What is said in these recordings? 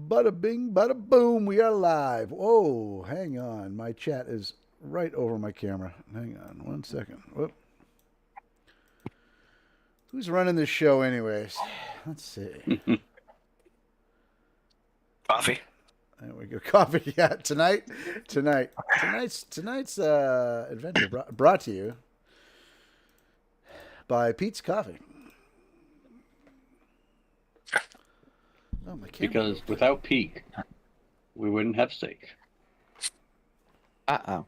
Bada bing, bada boom. We are live. Whoa, hang on. My chat is right over my camera. Hang on 1 second. Whoop. Who's running this show, anyways? Let's see. Coffee. There we go. Coffee. Yeah, tonight's adventure brought to you by Pete's Coffee. Oh, my camera. Because without Pete, we wouldn't have steak. Uh-oh.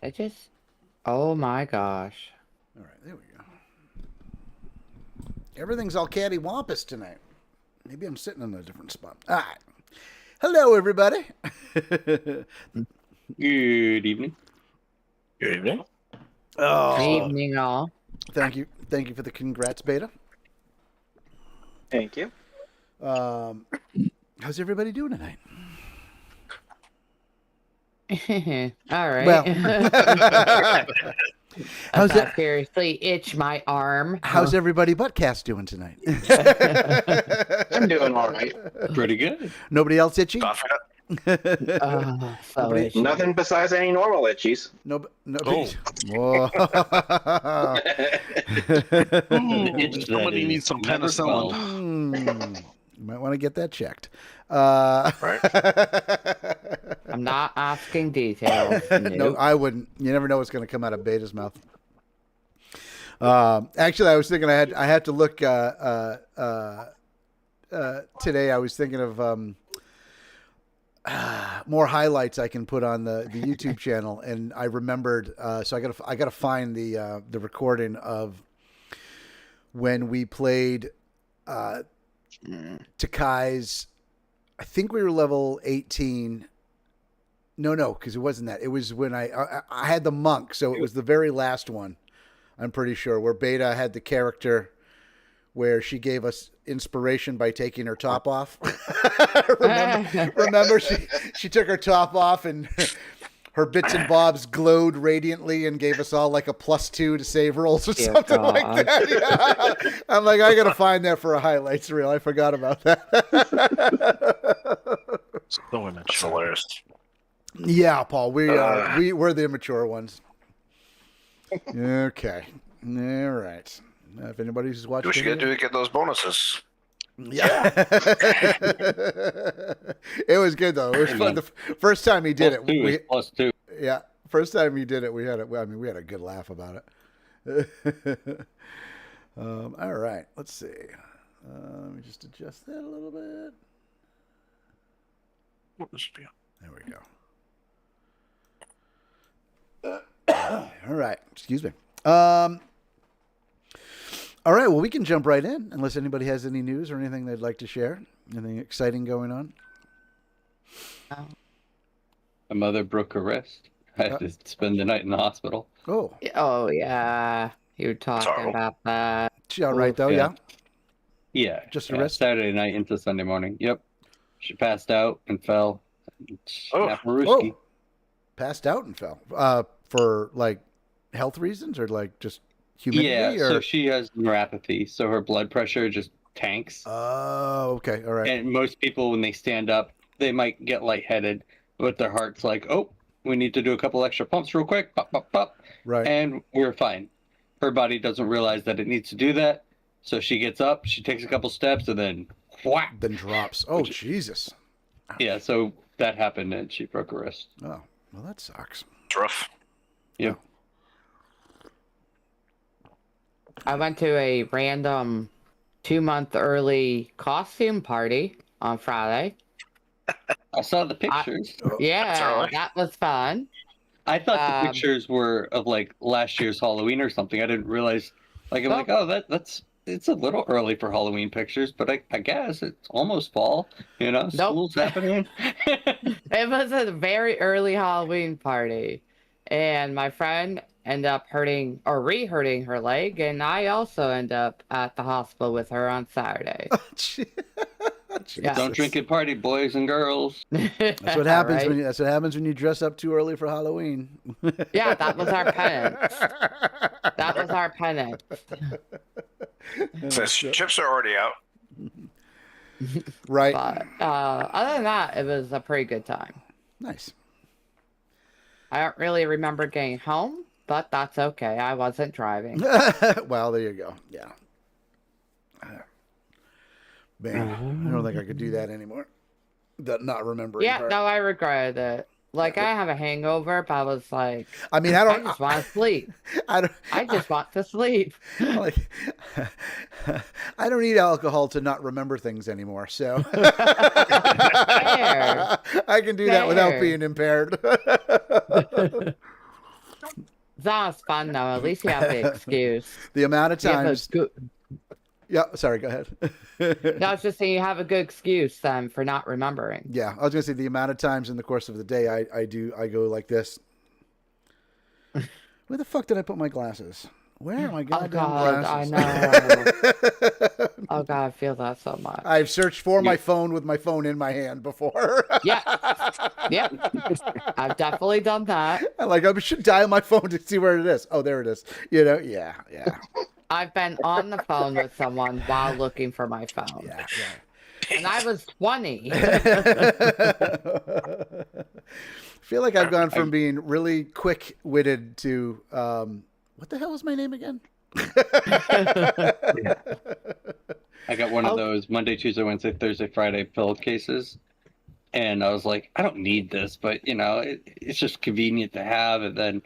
I just... Oh, my gosh. All right, there we go. Everything's all cattywampus tonight. Maybe I'm sitting in a different spot. All right. Hello, everybody. Good evening. Good evening. Oh, Good evening, all. thank you for the congrats, Beta. Thank you. How's everybody doing tonight? All right. Well, how's that? Seriously, itch my arm. how's everybody but Cass doing tonight? I'm doing all right. Pretty good. Nobody else itchy? Coffee. So Nobody- itchy. Nothing besides any normal itchies. Nobody. Whoa. Somebody needs some penicillin. You might want to get that checked. Right. I'm not asking details. No, Nope. I wouldn't. You never know what's going to come out of Beta's mouth. Actually, I was thinking I had to look today. I was thinking of more highlights I can put on the YouTube channel, and I remembered. So I got to find the recording of when we played Takai's. I think we were level 18. No, because it wasn't that. It was when I had the monk, so it was the very last one. I'm pretty sure where Beta had the character where she gave us inspiration by taking her top off. remember she took her top off and her bits and bobs glowed radiantly and gave us all like a +2 to save rolls or something like that. Yeah. I'm like, I gotta find that for a highlights reel. I forgot about that. That's hilarious. Yeah, Paul, we're the immature ones. Okay, all right. If anybody's watching, What you gotta do to get those bonuses? Yeah, it was good though. It was fun. The first time he did it, +2. yeah, first time he did it, we had we had a good laugh about it. All right, let's see. Let me just adjust that a little bit. There we go. All right, excuse me. All right, well, we can jump right in unless anybody has any news or anything they'd like to share. Anything exciting going on? My mother broke her wrist. I had to spend the night in the hospital. Oh, Oh, yeah. You were talking Sorry. about that. she all right though? Yeah. Yeah. Yeah. Just a yeah, wrist? Saturday night into Sunday morning. Yep. She passed out and fell. Oh. Naparuski. Oh, passed out and fell. For like health reasons or like just humidity? Yeah, or... so she has neuropathy, so her blood pressure just tanks. Oh, okay, all right. And most people, when they stand up, they might get lightheaded, but their heart's like, oh, we need to do a couple extra pumps real quick, pop, pop, pop, Right. and we're fine. Her body doesn't realize that it needs to do that, so she gets up, she takes a couple steps, and then whack. Then drops. Oh, Jesus. Yeah, so that happened, and she broke her wrist. Oh, well, that sucks. It's rough. Yeah. I went to a random 2-month early costume party on Friday. I saw the pictures. Yeah, early. that was fun. I thought the Um, pictures were of like last year's Halloween or something. I didn't realize. Like I'm Oh. like, oh, that's it's a little early for Halloween pictures, but I guess it's almost fall. You know, school's happening. It was a very early Halloween party, and my friend ended up re-hurting her leg, and I also end up at the hospital with her on Saturday. Yeah. Don't drink at party, boys and girls. That's what happens Right? that's what happens when you dress up too early for Halloween. Yeah, that was our penance. That was our penance. Says chips are already out. Right. But other than that, it was a pretty good time. Nice. I don't really remember getting home, but that's okay. I wasn't driving. Well, there you go. Yeah. Man, I don't think I could do that anymore. That not remembering. Yeah, part. no, I regretted it. Like, I have a hangover, but I was like, I mean, I I don't. just want to sleep. I just want to sleep. like. I don't need alcohol to not remember things anymore. So Fair. I can do that without Fair. being impaired. It's not as fun, though. At least you have the excuse. The amount of You have a times. good... Yeah. Sorry. Go ahead. No, I was just saying you have a good excuse then for not remembering. Yeah, I was gonna say the amount of times in the course of the day I go like this. Where the fuck did I put my glasses? Where are my Oh, goddamn God, glasses? I know. Oh, God, I feel that so much. I've searched for my phone with my phone in my hand before. Yeah. Yep. I've definitely done that. I should dial my phone to see where it is. Oh, there it is. Yeah. I've been on the phone with someone while looking for my phone. Yeah. And I was 20. I feel like I've gone from being really quick-witted to what the hell is my name again? I got one of those Monday, Tuesday, Wednesday, Thursday, Friday pillowcases. And I was like, I don't need this, but, it's just convenient to have. And then,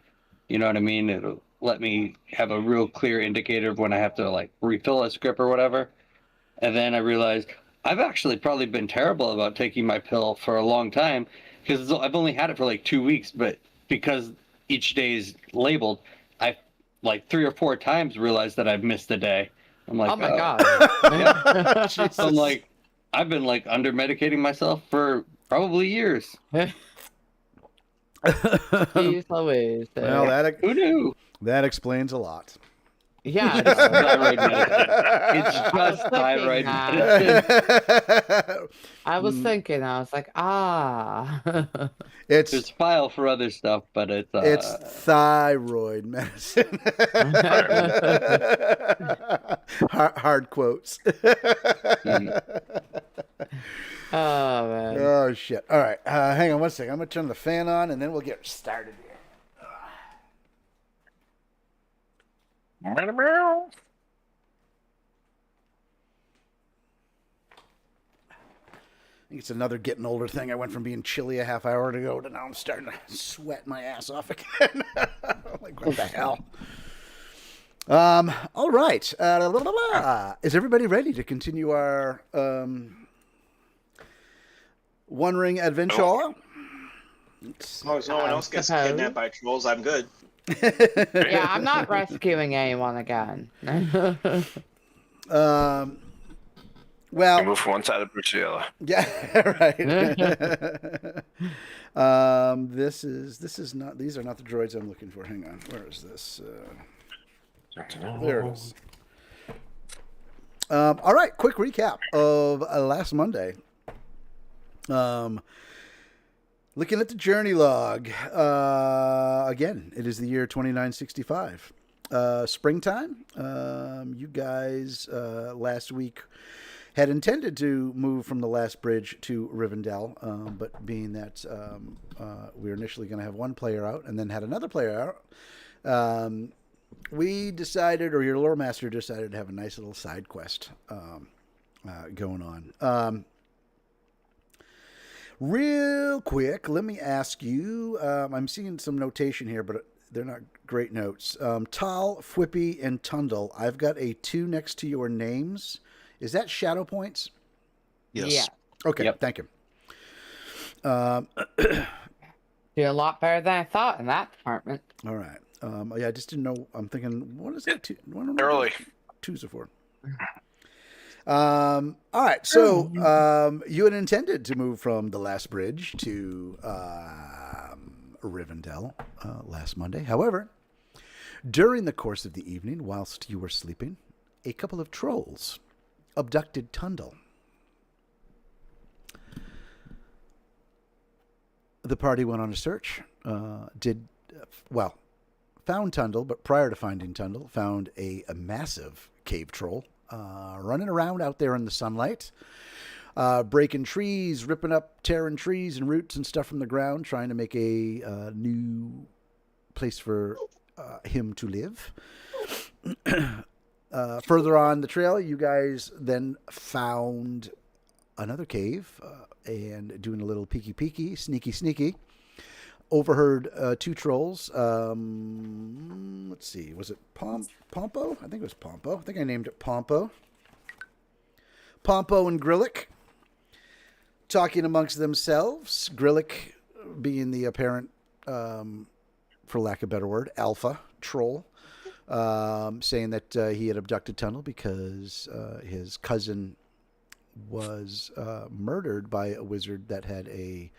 you know what I mean? It'll let me have a real clear indicator of when I have to, like, refill a script or whatever. And then I realized I've actually probably been terrible about taking my pill for a long time because I've only had it for, like, 2 weeks. But because each day is labeled, I've, like, 3 or 4 times realized that I've missed a day. I'm like, Oh, my God. Yeah. I'm like, I've been like under medicating myself for probably years. Jeez Louise. Well, Who knew? that explains a lot. Yeah. Thyroid medicine. It's just thyroid medicine. I was thinking, I was like, It's There's file for other stuff, but it's thyroid medicine. Hard quotes. Oh, man. Oh shit! All right, hang on one second. I'm gonna turn the fan on, and then we'll get started here. I think it's another getting older thing. I went from being chilly a half hour ago to now I'm starting to sweat my ass off again. Like, what the hell? All right. Is everybody ready to continue our One Ring adventure? Oh. As long as no one else gets kidnapped by trolls, I'm good. Yeah, I'm not rescuing anyone again. Well, Move from one side of the bridge to the other. yeah, right. This is not. These are not the droids I'm looking for. Hang on. Where is this? There it is. All right. Quick recap of last Monday. Looking at the journey log. Again, it is the year 2965. Springtime. You guys last week had intended to move from the last bridge to Rivendell, but being that we were initially going to have one player out and then had another player out, we decided, or your lore master decided, to have a nice little side quest going on. Real quick, let me ask you, I'm seeing some notation here, but they're not great notes. Tal, Fwippy, and Tundle, I've got a 2 next to your names. Is that shadow points? Yes. Yeah. Okay, Yep. thank you. Do a lot better than I thought in that department. All right. Yeah, I just didn't know. I'm thinking, what is that? Early. 2s or 4. All right. So you had intended to move from the last bridge to Rivendell last Monday. However, during the course of the evening, whilst you were sleeping, a couple of trolls abducted Tundle. The party went on a search. Found Tundle, but prior to finding Tundle, found a massive cave troll, running around out there in the sunlight, breaking trees, ripping up, tearing trees and roots and stuff from the ground, trying to make a new place for him to live. Further on the trail, you guys then found another cave, and doing a little peeky, sneaky, overheard two trolls. Let's see, was it Pompo? I think it was Pompo. I think I named it Pompo. Pompo and Grillick talking amongst themselves. Grillick being the apparent, for lack of a better word, alpha troll, saying that he had abducted Tunnel because his cousin was murdered by a wizard that had a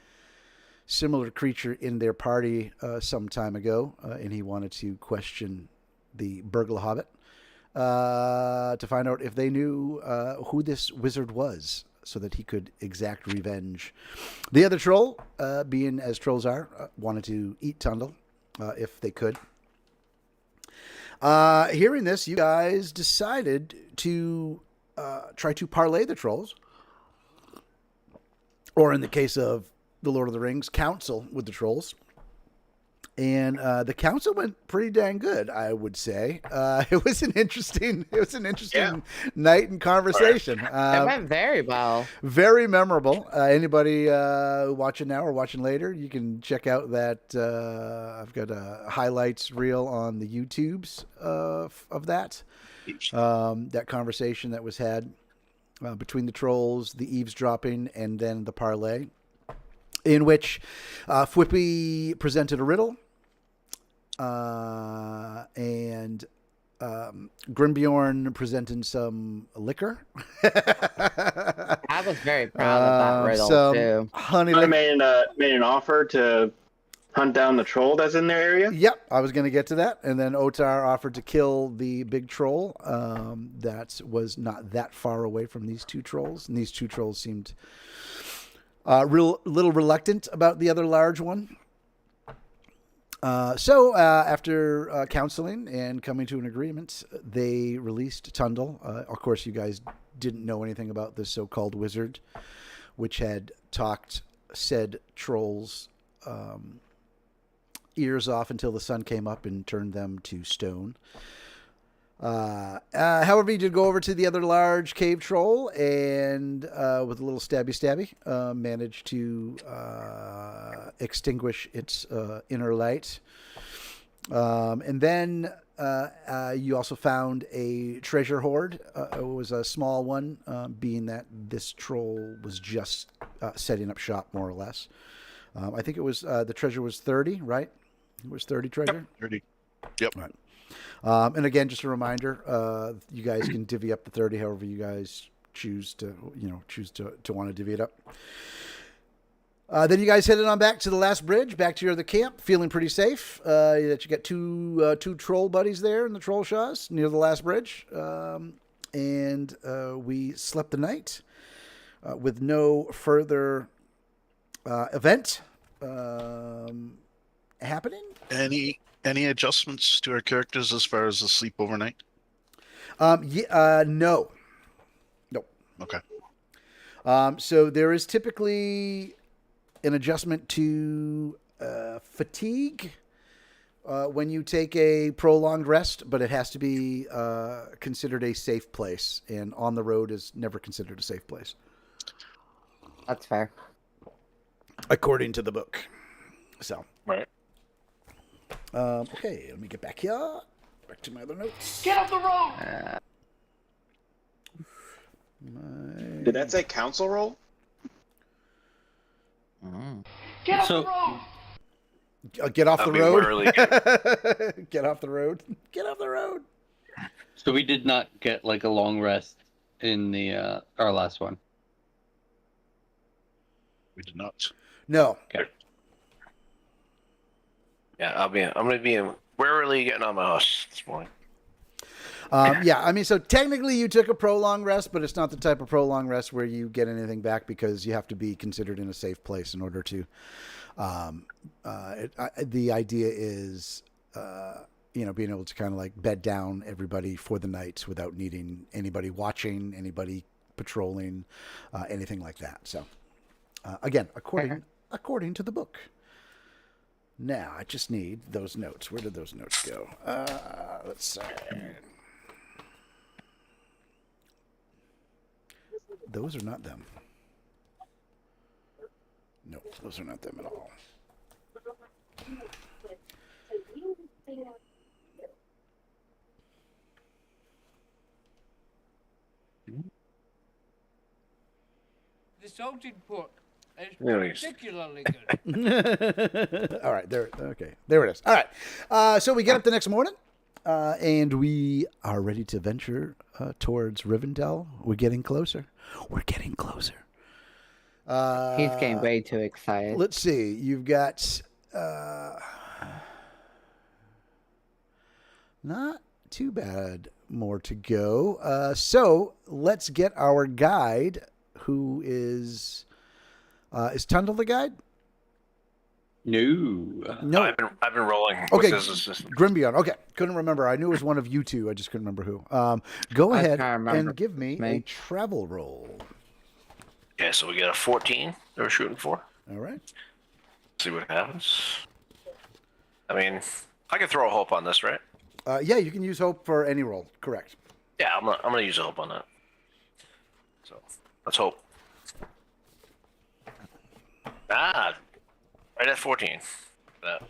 similar creature in their party some time ago, and he wanted to question the burglar hobbit to find out if they knew who this wizard was, so that he could exact revenge. The other troll, being as trolls are, wanted to eat Tundle if they could. Hearing this, you guys decided to try to parlay the trolls, or in the case of the Lord of the Rings, counsel with the trolls. And the council went pretty dang good, I would say. It was an interesting night and conversation. It went very well. Very memorable. Anybody watching now or watching later, you can check out that. I've got a highlights reel on the YouTubes of that. That conversation that was had between the trolls, the eavesdropping, and then the parlay, in which Fwippy presented a riddle, and Grimbjorn presented some liquor. I was very proud of that riddle, too. Honey I made an offer to hunt down the troll that's in their area. Yep, I was going to get to that. And then Otar offered to kill the big troll that was not that far away from these two trolls. And these two trolls seemed little reluctant about the other large one. So after counseling and coming to an agreement, they released Tundle. Of course, you guys didn't know anything about this so-called wizard, which had talked said trolls ears off until the sun came up and turned them to stone. However, you did go over to the other large cave troll and with a little stabby managed to extinguish its inner light. And then you also found a treasure hoard. It was a small one, being that this troll was just setting up shop, more or less. I think it was the treasure was 30, right? It was 30 treasure? Yep, 30. Yep. Right. And again, just a reminder, you guys can divvy up the 30 however you guys choose to want to divvy it up. Then you guys headed on back to the last bridge, back to your other camp, feeling pretty safe. That you got two troll buddies there in the troll shaws near the last bridge. And we slept the night with no further event happening. Any adjustments to our characters as far as the sleep overnight? No. Okay. So there is typically an adjustment to fatigue when you take a prolonged rest, but it has to be considered a safe place, and on the road is never considered a safe place. That's fair. According to the book. So. Right. Okay, let me get back here. Back to my other notes. Get off the road! Did that say council roll? Get off So- the road! Get off the That'd be road. really good. Get off the road. Get off the road. So we did not get like a long rest in the our last one. We did not. No. Yeah, I'm gonna be warily getting on my horse this morning. Yeah, I mean, so technically you took a prolonged rest, but it's not the type of prolonged rest where you get anything back because you have to be considered in a safe place in order to. The idea is being able to kind of like bed down everybody for the night without needing anybody watching, anybody patrolling, anything like that. So, again, according to the book. Now, I just need those notes. Where did those notes go? Let's see. Those are not them. No, those are not them at all. The salted pork is Really? particularly good. All right, there. Okay, there it is. All right, so we get up the next morning, and we are ready to venture towards Rivendell. We're getting closer. We're getting closer. He's getting way too excited. Let's see. You've got not too bad more to go. So let's get our guide, who is Tundle the guide? No. No. I've been rolling. Okay, What's his assistant? Grimbion. Okay, couldn't remember. I knew it was one of you two. I just couldn't remember who. Go I ahead can't remember. and give me a Me. travel roll. Yeah, so we got a 14 that we're shooting for. All right. See what happens. I mean, I can throw a hope on this, right? Yeah, you can use hope for any roll. Correct. Yeah, I'm gonna use a hope on that. So let's hope. Right at 14. That.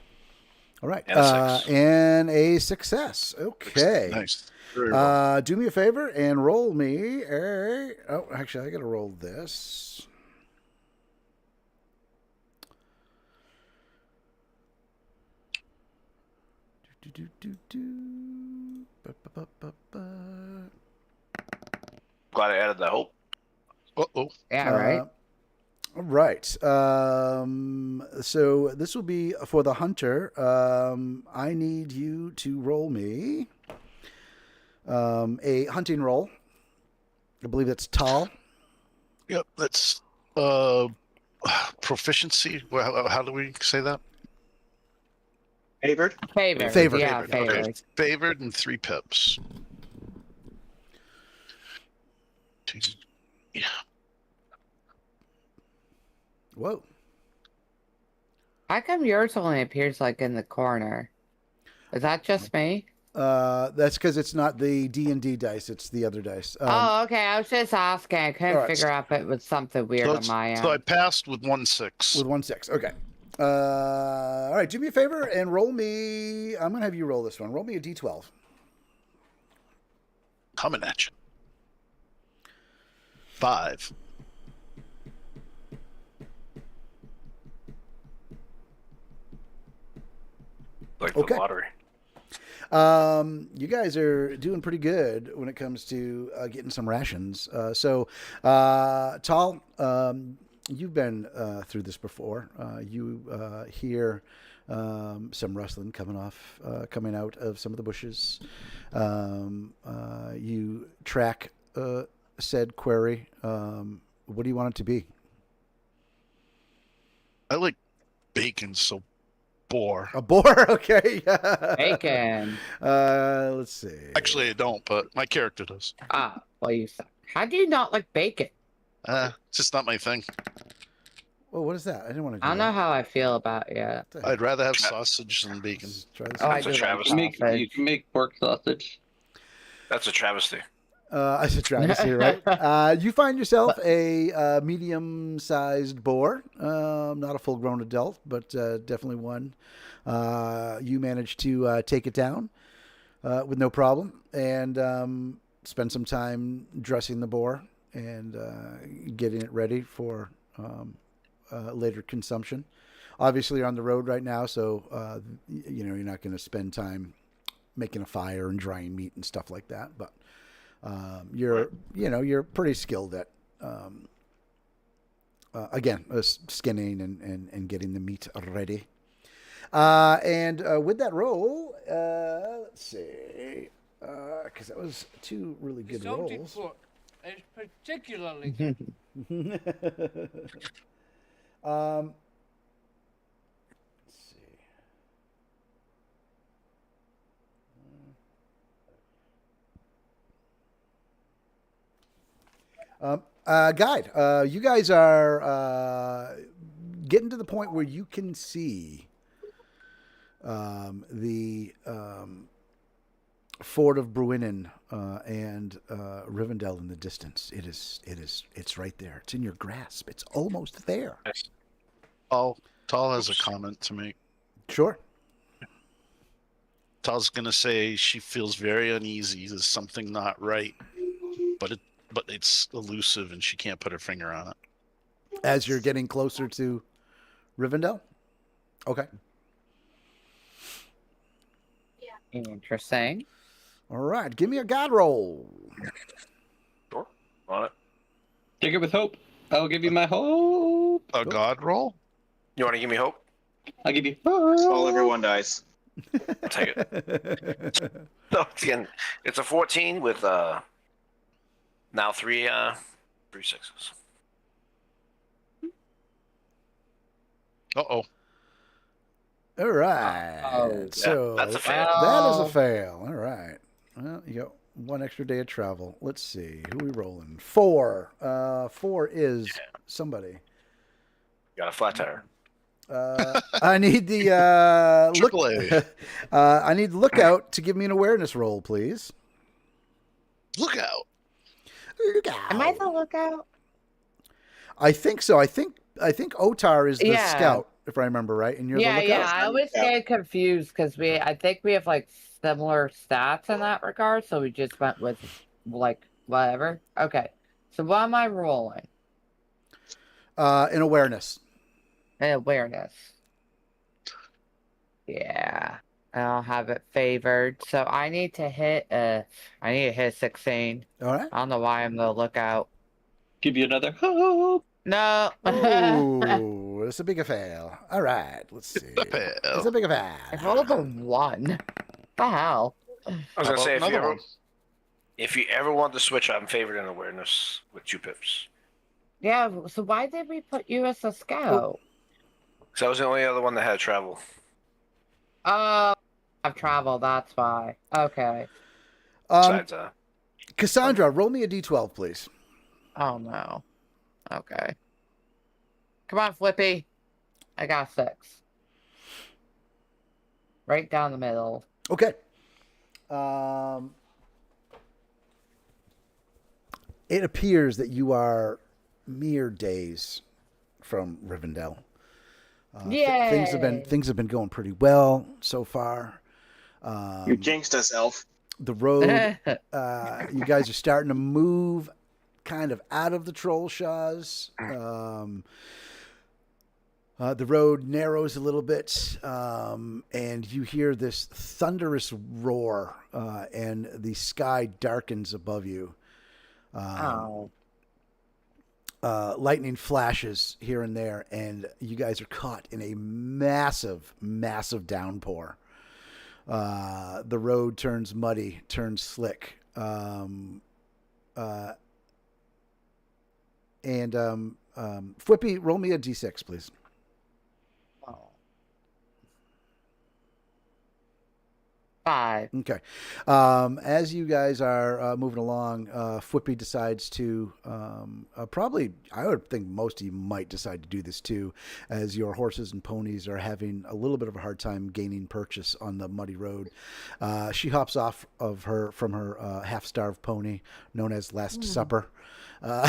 All right. And a 6. And a success. Okay. Nice. Very well. Do me a favor and roll me a. Oh, actually, I got to roll this. Glad I added that hope. Uh-oh. Yeah, right. All right. So this will be for the hunter. I need you to roll me a hunting roll. I believe that's tall. Yep, that's proficiency. Well, how do we say that? Favored? Favored. Favored. Yeah, Okay. favored. Favored and 3 pips. Yeah. Whoa. How come yours only appears like in the corner? Is that just me? That's because it's not the D&D dice; it's the other dice. Oh, okay. I was just asking. I couldn't all right. figure out if it was something weird on my end. So I passed with 1-6. With 1-6. Okay. All right. Do me a favor and roll me. I'm gonna have you roll this one. Roll me a D12. Coming at you. 5. Like Okay. the lottery. You guys are doing pretty good when it comes to getting some rations. Tall, you've been through this before. You hear some rustling coming out of some of the bushes. You track said query. What do you want it to be? I like bacon, so boar. A boar? Okay. Bacon. Let's see. Actually, I don't, but my character does. Ah, well, you suck. How do you not like bacon? It's just not my thing. Well, what is that? I didn't want to. I don't know how I feel about it. I'd rather have sausage than bacon. Let's try this. Oh, I That's a do like travesty. You can make pork sausage. That's a travesty. I should try to see, right? You find yourself a medium-sized boar, not a full-grown adult, but definitely one. You manage to take it down with no problem and spend some time dressing the boar and getting it ready for later consumption. Obviously, you're on the road right now, so you're not going to spend time making a fire and drying meat and stuff like that, but you're pretty skilled at again skinning and getting the meat ready. And with that roll, let's see, because that was 2 really The good salted rolls. pork is particularly good. Let's see. Guide, you guys are getting to the point where you can see the Fort of Bruinen and Rivendell in the distance. It's right there. It's in your grasp. It's almost there. Nice. Tal has a comment to make. Sure. Tal's gonna say she feels very uneasy. There's something not right, but it's elusive and she can't put her finger on it. As you're getting closer to Rivendell? Okay. Interesting. All right. Give me a God roll. Sure. On it. Take it with hope. I'll give you my hope. A god roll? You want to give me hope? I'll give you All hope. everyone dies. I'll take it. So again, it's a 14 with now three sixes. Uh-oh. All right. Oh, So that's a fail. that is a fail. All right. Well, you got one extra day of travel. Let's see. Who we rolling? 4. 4 is somebody. Got a flat tire. I need the look. Triple A. I need the lookout to give me an awareness roll, please. Look out. Lookout. Am I the lookout? I think so. I think Otar is the Yeah. scout, if I remember right, and you're the Yeah, lookout. yeah. I always get confused because I think we have like similar stats in that regard, so we just went with like whatever. Okay. So what am I rolling? In awareness. Awareness. Yeah. I'll have it favored. So I need to hit 16. All right. I don't know why I'm the lookout. Give you another hope. No. Oh, it's a big fail. All right. Let's see. Fail. It's a big I fail. rolled a 1. What the hell? I was gonna say Another one. if you ever want to switch, I'm favored in awareness with 2 pips. Yeah, so why did we put you as a scout? So I was the only other one that had travel. Oh, I've traveled, that's why. Okay. Besides, Cassandra, roll me a d12, please. Oh no. Okay. Come on, Flippy. I got 6. Right down the middle. Okay. It appears that you are mere days from Rivendell. Yay! Things have been going pretty well so far. You jinxed us, Elf. The road, you guys are starting to move kind of out of the troll shaws. The road narrows a little bit, and you hear this thunderous roar, and the sky darkens above you. Oh. Lightning flashes here and there, and you guys are caught in a massive, massive downpour. The road turns muddy, turns slick. Flippy, roll me a d6, please. Oh. 5. Okay. As you guys are moving along, Flippy decides to probably, I would think most of you might decide to do this too, as your horses and ponies are having a little bit of a hard time gaining purchase on the muddy road. She hops off from her half-starved pony, known as Last Supper. I'm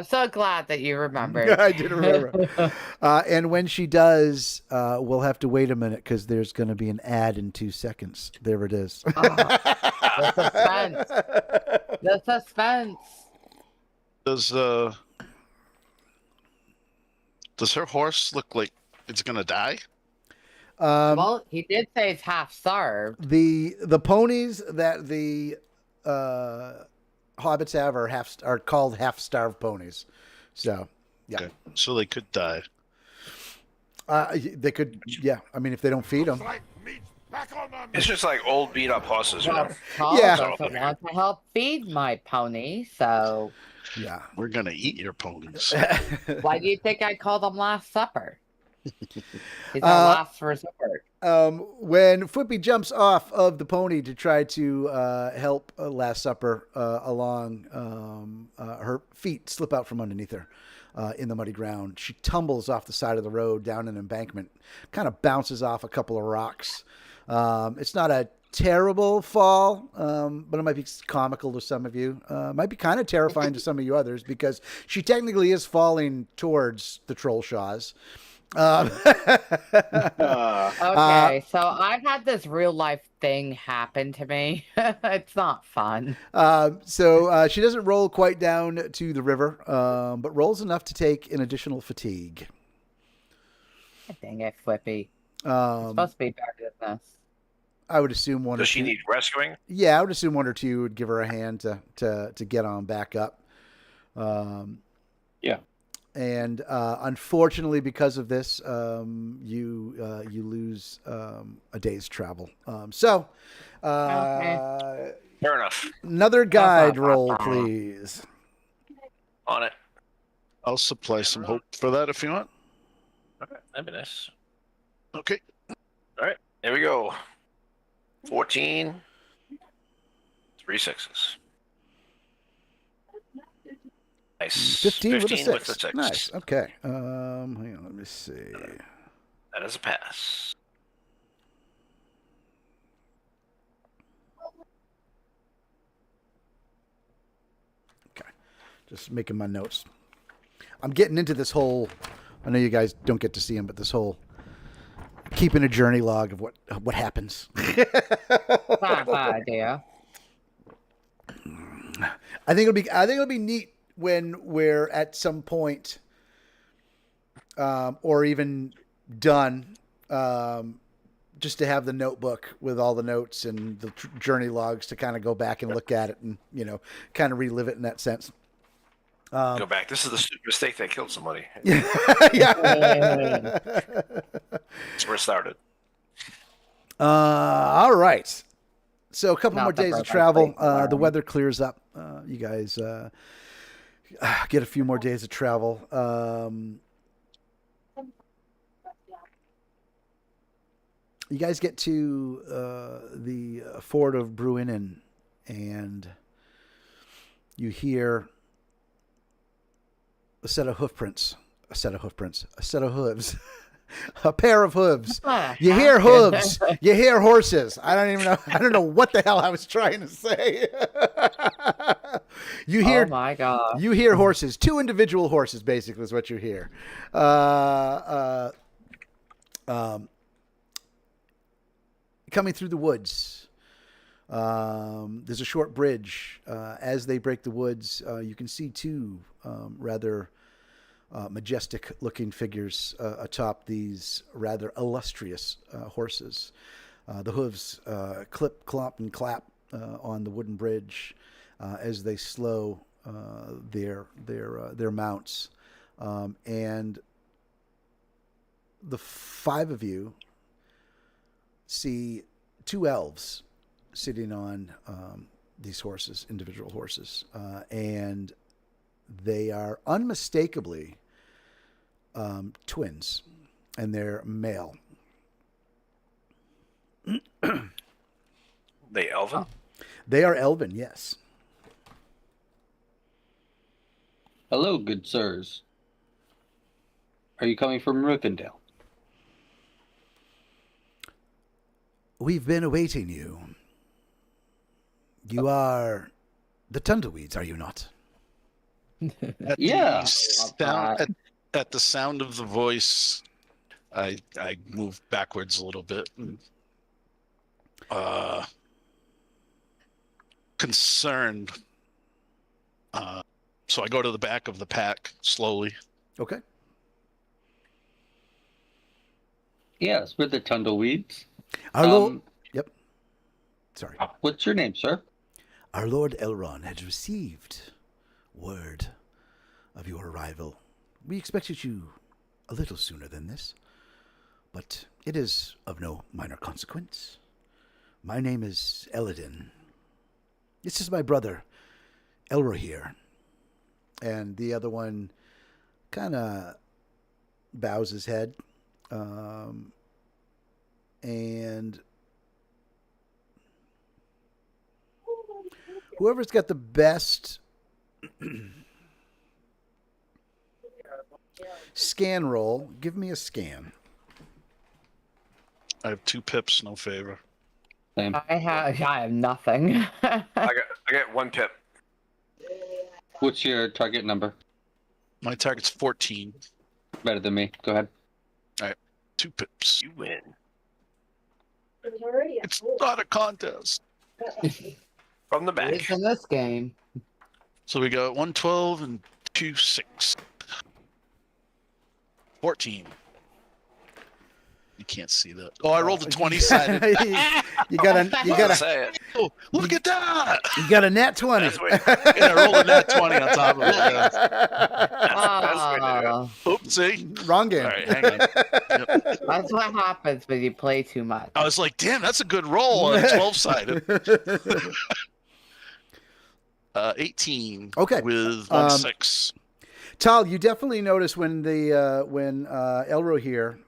so glad that you remembered. I did remember. And when she does, we'll have to wait a minute because there's going to be an ad in 2 seconds. There it is. The suspense. The suspense. Does her horse look like it's gonna die? Well, he did say it's half starved. The ponies that the hobbits have are called half-starved ponies. So, yeah. Okay. So they could die. They could, yeah. I mean, if they don't feed them. it's just like old beat up horses, you know. Well, Paul Yeah. doesn't want to help feed my pony, so Yeah. We're gonna eat your ponies. why do you think I called them Last Supper? He's our last resort. When Flippy jumps off of the pony to try to help Last Supper along, her feet slip out from underneath her in the muddy ground. She tumbles off the side of the road down an embankment, kind of bounces off a couple of rocks. It's not a terrible fall, but it might be comical to some of you. Might be kind of terrifying to some of you others because she technically is falling towards the troll shaws. Okay, so I've had this real life thing happen to me. It's not fun. So she doesn't roll quite down to the river, but rolls enough to take an additional fatigue. Dang it, Flippy. It's Um, supposed to be better than this. I would assume one or Does she two. need rescuing? Yeah, I would assume one or two would give her a hand to get on back up. Yeah. And unfortunately, because of this, you lose a day's travel. So Okay. Fair enough. another guide roll, please. On it. I'll supply some hope for that if you want. All right, that'd be nice. Okay. All right, here we go. 14. 3 6s. Nice. 15 with a 15 six. with the 6. Nice. Okay. Hang on. Let me see. That is a pass. Okay. Just making my notes. I'm getting into this whole. I know you guys don't get to see him, but this whole keeping a journey log of what happens. Not a bad idea. I think it'll be neat when we're at some point, or even done, just to have the notebook with all the notes and the journey logs to kind of go back and look at it and kind of relive it in that sense. Go back. This is the stupid mistake that killed somebody. Yeah. That's where it started. All right. So a couple Not more the days of perfect travel. place to The learn. weather clears up. You guys get a few more days of travel. You guys get to the ford of Bruinen, and you hear a set of hooves, a pair of hooves. You hear hooves. You hear horses. I don't even know. I don't know what the hell I was trying to say. You hear. Oh my god. You hear horses. 2 individual horses, basically, is what you hear. Coming through the woods. There's a short bridge. As they break the woods, you can see 2 rather majestic-looking figures atop these rather illustrious horses. The hooves clip, clomp, and clap on the wooden bridge as they slow their mounts, and the 5 of you see 2 elves sitting on these horses, individual horses, and they are unmistakably twins, and they're male. They elven? They are elven, yes. Hello, good sirs. Are you coming from Rivendell? We've been awaiting you. You are the Tumbleweeds, are you not? Yeah. At the sound of the voice, I move backwards a little bit. And, concerned. So I go to the back of the pack slowly. Okay. Yes, we're the Tumbleweeds. Our Lord. Yep. Sorry. What's your name, sir? Our Lord Elrond has received word of your arrival. We expected you a little sooner than this, but it is of no minor consequence. My name is Eladin. This is my brother, Elrohir. And the other one kind of bows his head And whoever's got the best scan roll, give me a scan. I have 2 pips, no favor. Same. I have nothing. I got 1 pip. What's your target number? My target's 14. Better than me. Go ahead. 2 pips. You win. It's not a contest. From the back. It's in this game. So we got 112 and 2 6. 14. You can't see that. Oh, I rolled a 20-sided. you got a Say it. Oh, look at that! you got a nat 20. That's what, Yeah, I rolled a nat 20 on top of it. Yeah. that's what I do. Oh, Oopsie. Wrong game. All right, hang on. Yep. that's what happens when you play too much. I was like, damn, that's a good roll on 12-sided. 18. Okay. With 1 6. Tal, you definitely notice when the when Elro here,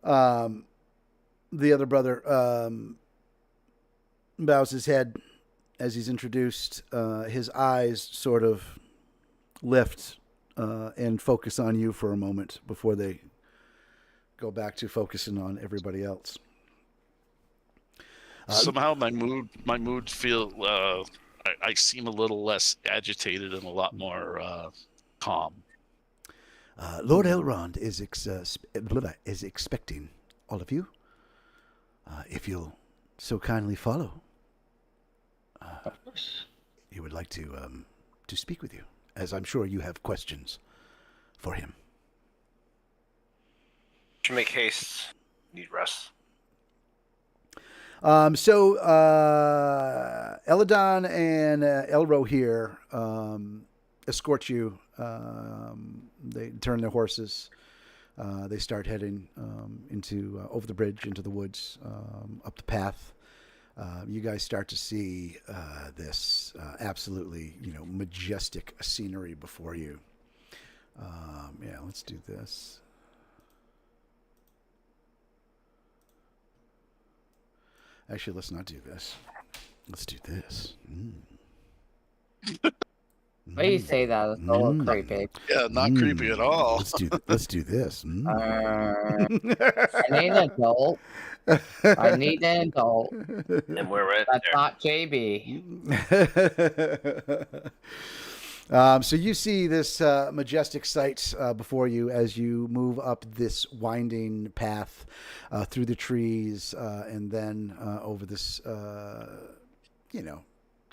the other brother, bows his head as he's introduced. His eyes sort of lift and focus on you for a moment before they go back to focusing on everybody else. Somehow my mood feel I seem a little less agitated and a lot more calm. Lord Elrond is expecting all of you. If you'll so kindly follow, he would like to speak with you, as I'm sure you have questions for him. Should make haste. Need rest. So Eladon and Elro here escort you. They turn their horses. They start heading into over the bridge, into the woods, up the path. You guys start to see this absolutely, majestic scenery before you. Yeah, let's do this. Actually, let's not do this. Let's do this. Why do you say that? It's a little creepy. Yeah, not creepy at all. Let's do this. I need an adult. I need an adult. And we're right That's there. not JB. So you see this majestic sight before you as you move up this winding path through the trees and then over this,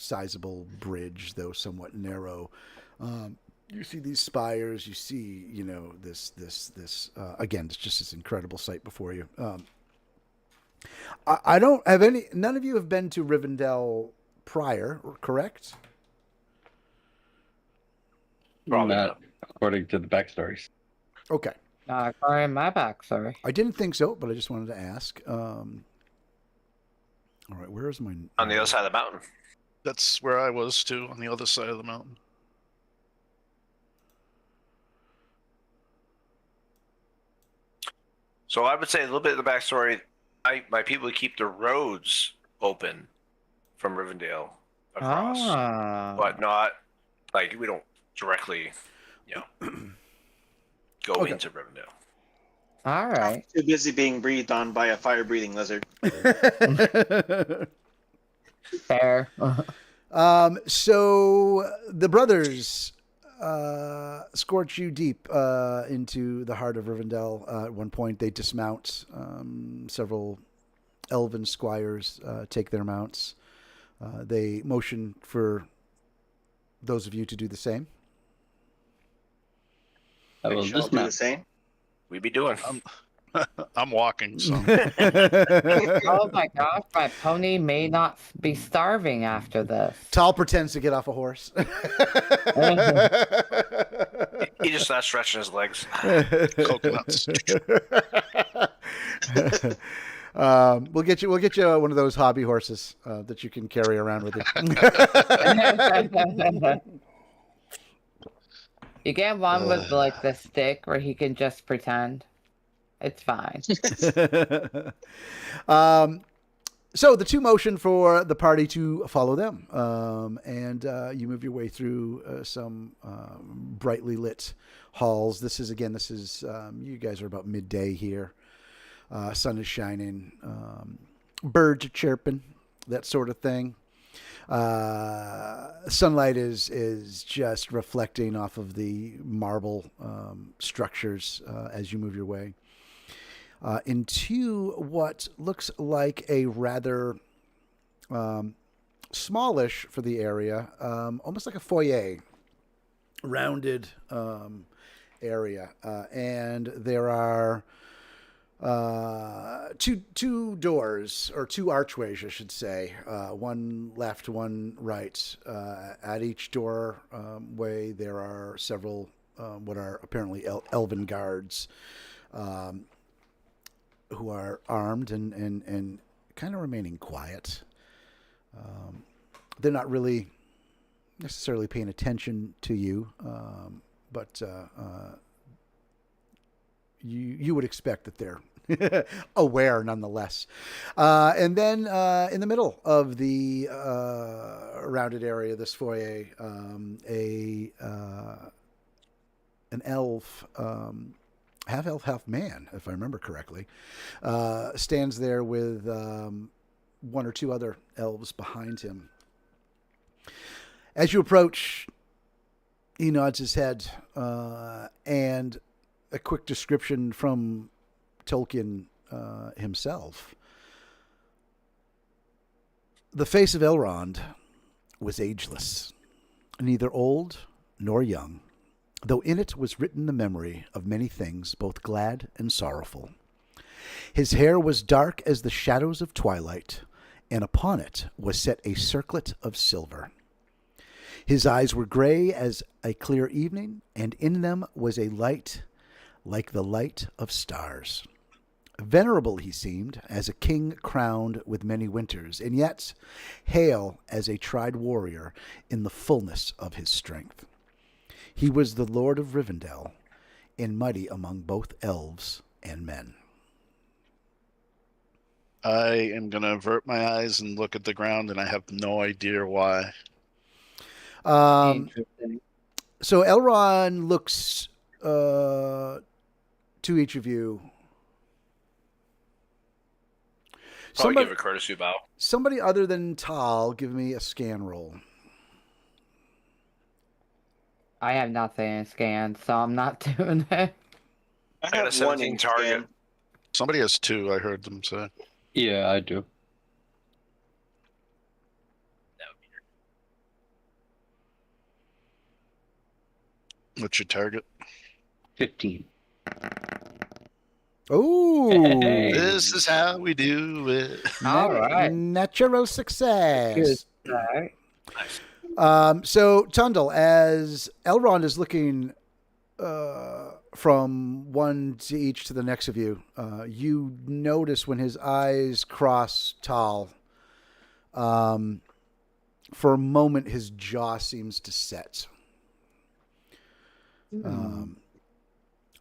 sizable bridge, though somewhat narrow. You see these spires. You see, this again. It's just this incredible sight before you. I don't have any. None of you have been to Rivendell prior, correct? Probably Not according to the backstories. Okay. According to my backstory. I didn't think so, but I just wanted to ask. All right, where is my... On the other side of the mountain. That's where I was too, on the other side of the mountain. So I would say a little bit of the backstory. My people keep the roads open from Rivendell across, but not like we don't directly, go Okay. into Rivendell. All right. Too busy being breathed on by a fire-breathing lizard. Fair. So the brothers scorch you deep into the heart of Rivendell. At one point, they dismount. Several elven squires take their mounts. They motion for those of you to do the same. I will I'll do the dismount. same. We be doing. I'm walking, so Oh my gosh, my pony may not be starving after this. Tal pretends to get off a horse. He just starts stretching his legs. coconuts. We'll get you one of those hobby horses that you can carry around with you. You get one with like the stick where he can just pretend. It's fine. So the two motion for the party to follow them, and you move your way through some brightly lit halls. This is you guys are about midday here. Sun is shining, birds are chirping, that sort of thing. Sunlight is just reflecting off of the marble structures as you move your way into what looks like a rather smallish for the area, almost like a foyer, rounded area, and there are two doors, or two archways, I should say, one left, one right. At each door way, there are several what are apparently elven guards who are armed and kind of remaining quiet. They're not really necessarily paying attention to you, but you would expect that they're aware nonetheless. And then in the middle of the rounded area, this foyer, an elf, half elf, half man, if I remember correctly, stands there with one or two other elves behind him. As you approach, he nods his head, and a quick description from Tolkien himself. The face of Elrond was ageless, neither old nor young, though in it was written the memory of many things, both glad and sorrowful. His hair was dark as the shadows of twilight, and upon it was set a circlet of silver. His eyes were gray as a clear evening, and in them was a light like the light of stars. Venerable he seemed, as a king crowned with many winters, and yet hale as a tried warrior in the fullness of his strength. He was the Lord of Rivendell, and mighty among both elves and men. I am going to avert my eyes and look at the ground, and I have no idea why. Interesting. So Elrond looks to each of you. Probably give a courtesy bow. Somebody other than Tal, give me a scan roll. I have nothing in scan, so I'm not doing it. I got a 17 target. Somebody has 2, I heard them say. Yeah, I do. What's your target? 15. Oh, Hey. This is how we do it. All right. Natural success. Good. All right. Nice. So Tundle, as Elrond is looking from one to each to the next of you, you notice when his eyes cross Tal, for a moment his jaw seems to set.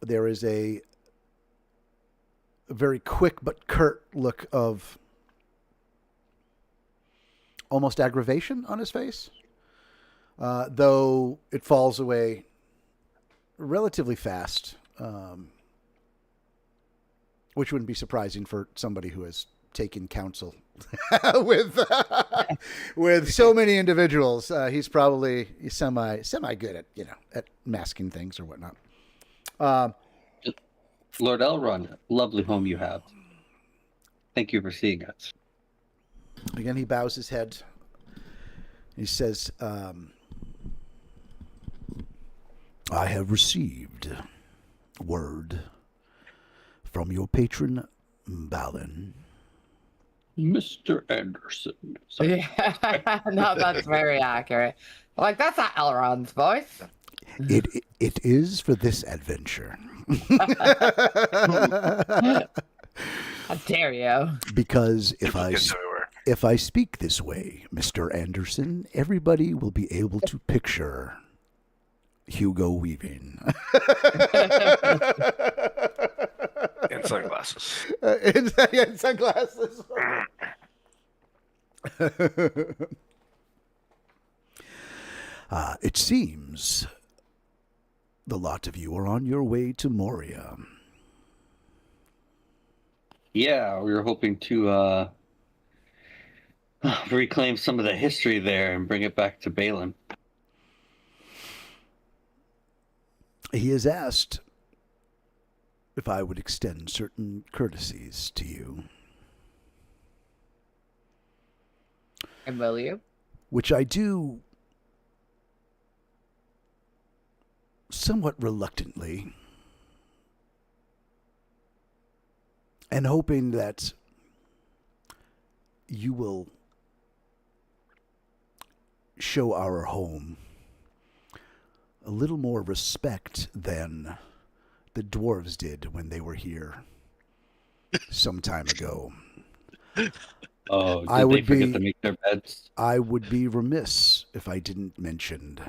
There is a very quick but curt look of almost aggravation on his face, though it falls away relatively fast, which wouldn't be surprising for somebody who has taken counsel with so many individuals. He's probably semi good at at masking things or whatnot. Lord Elrond, lovely home you have. Thank you for seeing us. Again, he bows his head. He says, I have received word from your patron, Balin. Mr. Anderson. Yeah, no, that's very accurate. Like, that's not Elrond's voice. It is for this adventure. How dare you? Because if Duplicates everywhere. if I speak this way, Mr. Anderson, everybody will be able to picture Hugo Weaving. And sunglasses. And sunglasses. It seems the lot of you are on your way to Moria. Yeah, we were hoping to reclaim some of the history there and bring it back to Balin. He has asked if I would extend certain courtesies to you, And will you? which I do somewhat reluctantly, and hoping that you will show our home a little more respect than the dwarves did when they were here some time ago. Oh, did I they would forget be- to make their beds? I would be remiss if I didn't mention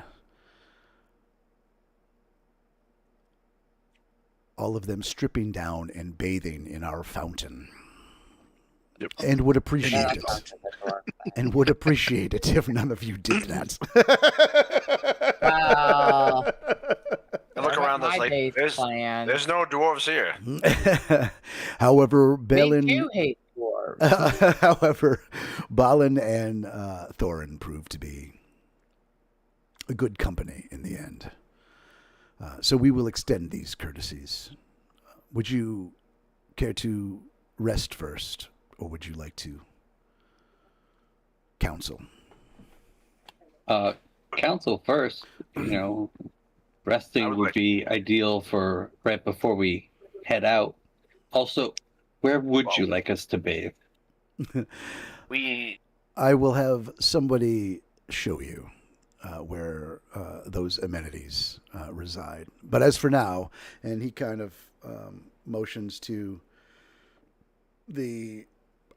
all of them stripping down and bathing in our fountain. Yep. And would appreciate it. And would appreciate it if none of you did that. Wow. I look around. My day's There's plan. no dwarves here. However, Me Balin, too hate dwarves. however, Balin and Thorin proved to be a good company in the end. So we will extend these courtesies. Would you care to rest first, or would you like to counsel? Council first, resting would be ideal for right before we head out. Also, where would you like us to bathe? I will have somebody show you where those amenities reside. But as for now, and he kind of motions to the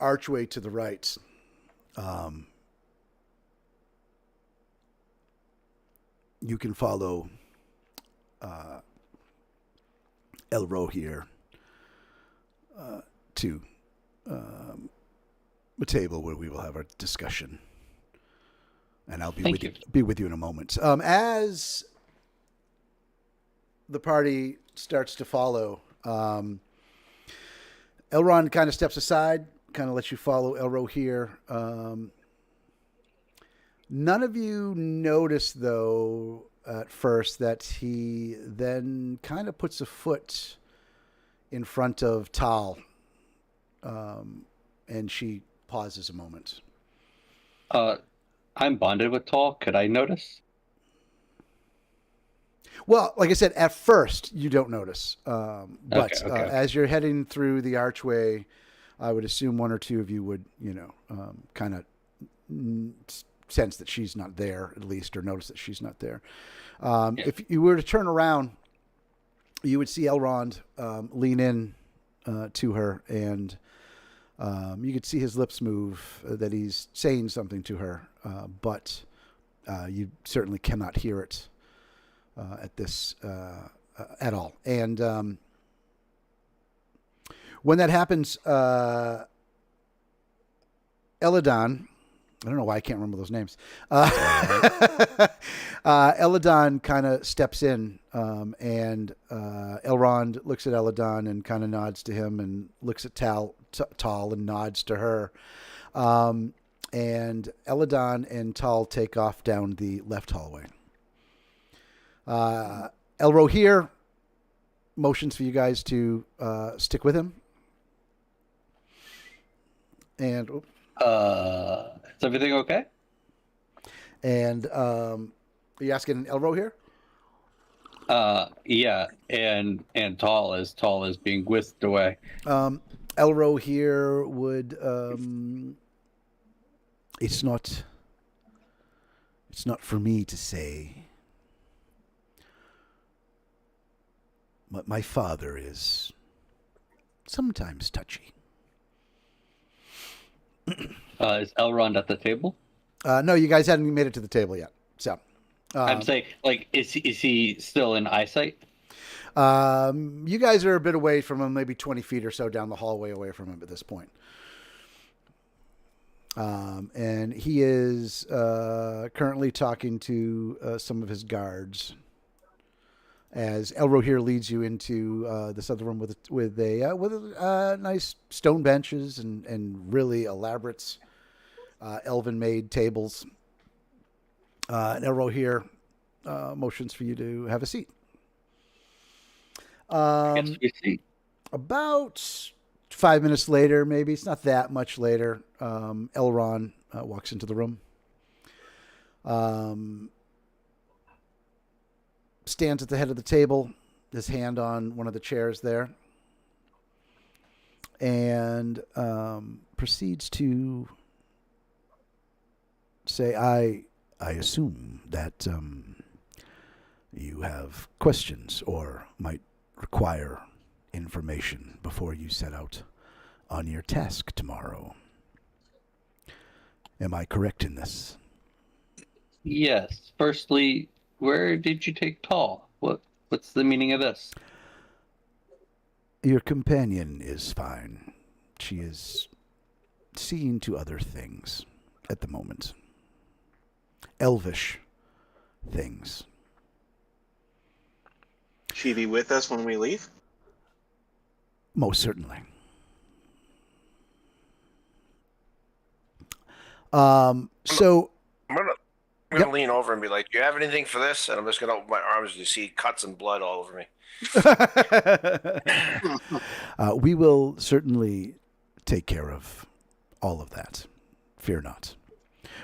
archway to the right. You can follow Elro here to a table where we will have our discussion, and I'll be with you in a moment. As the party starts to follow, Elrond kind of steps aside, kind of lets you follow Elro here. None of you notice, though, at first, that he then kind of puts a foot in front of Tal, and she pauses a moment. I'm bonded with Tal. Could I notice? Well, like I said, at first you don't notice, but Okay. As you're heading through the archway, I would assume one or two of you would, kind of sense that she's not there, at least, or notice that she's not there. If you were to turn around, you would see Elrond lean in to her, and you could see his lips move, that he's saying something to her, but you certainly cannot hear it at this at all. And when that happens, Eladon, I don't know why I can't remember those names. Eladon kind of steps in, and Elrond looks at Eladon and kind of nods to him, and looks at Tal and nods to her. And Eladon and Tal take off down the left hallway. Elro here motions for you guys to stick with him. And is everything okay? And are you asking Elro here? Yeah, and Tal is being whisked away. Elro here would it's not for me to say, but my father is sometimes touchy. Is Elrond at the table? No, you guys hadn't made it to the table yet. So I'm saying, is he still in eyesight? You guys are a bit away from him, maybe 20 feet or so down the hallway away from him at this point. And he is currently talking to some of his guards as Elrohir leads you into this other room with nice stone benches and really elaborate elven-made tables. And Elrohir motions for you to have a seat. Yes, we see. About 5 minutes later, maybe it's not that much later, Elrond walks into the room. Stands at the head of the table, his hand on one of the chairs there, and proceeds to say, I assume that you have questions or might require information before you set out on your task tomorrow. Am I correct in this? Yes. Firstly, where did you take Tall? What's the meaning of this? Your companion is fine. She is seeing to other things at the moment. Elvish things. She be with us when we leave? Most certainly. So I'm gonna lean over and be like, "Do you have anything for this?" And I'm just gonna open my arms and you see cuts and blood all over me. We will certainly take care of all of that. Fear not.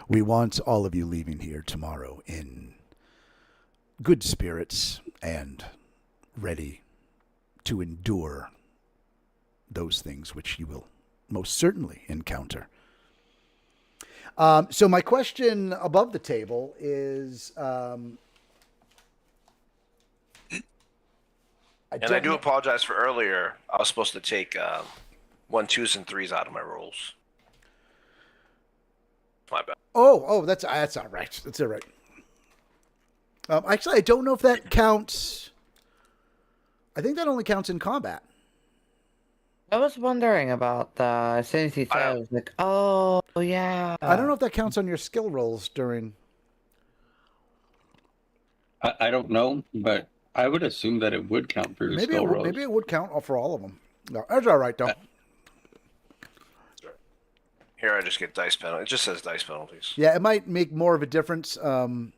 We want all of you leaving here tomorrow in good spirits and ready to endure those things which you will most certainly encounter. So my question above the table is, I do apologize for earlier. I was supposed to take 1, 2s, and 3s out of my rolls. My bad. Oh, that's all right. That's all right. Actually, I don't know if that counts. I think that only counts in combat. I was wondering about that. As soon as he said, I was like, oh, yeah. I don't know if that counts on your skill rolls during. I don't know, but I would assume that it would count for your skill rolls. Maybe it would count for all of them. No, that's all right, though. Here, I just get dice penalties. It just says dice penalties. Yeah, it might make more of a difference when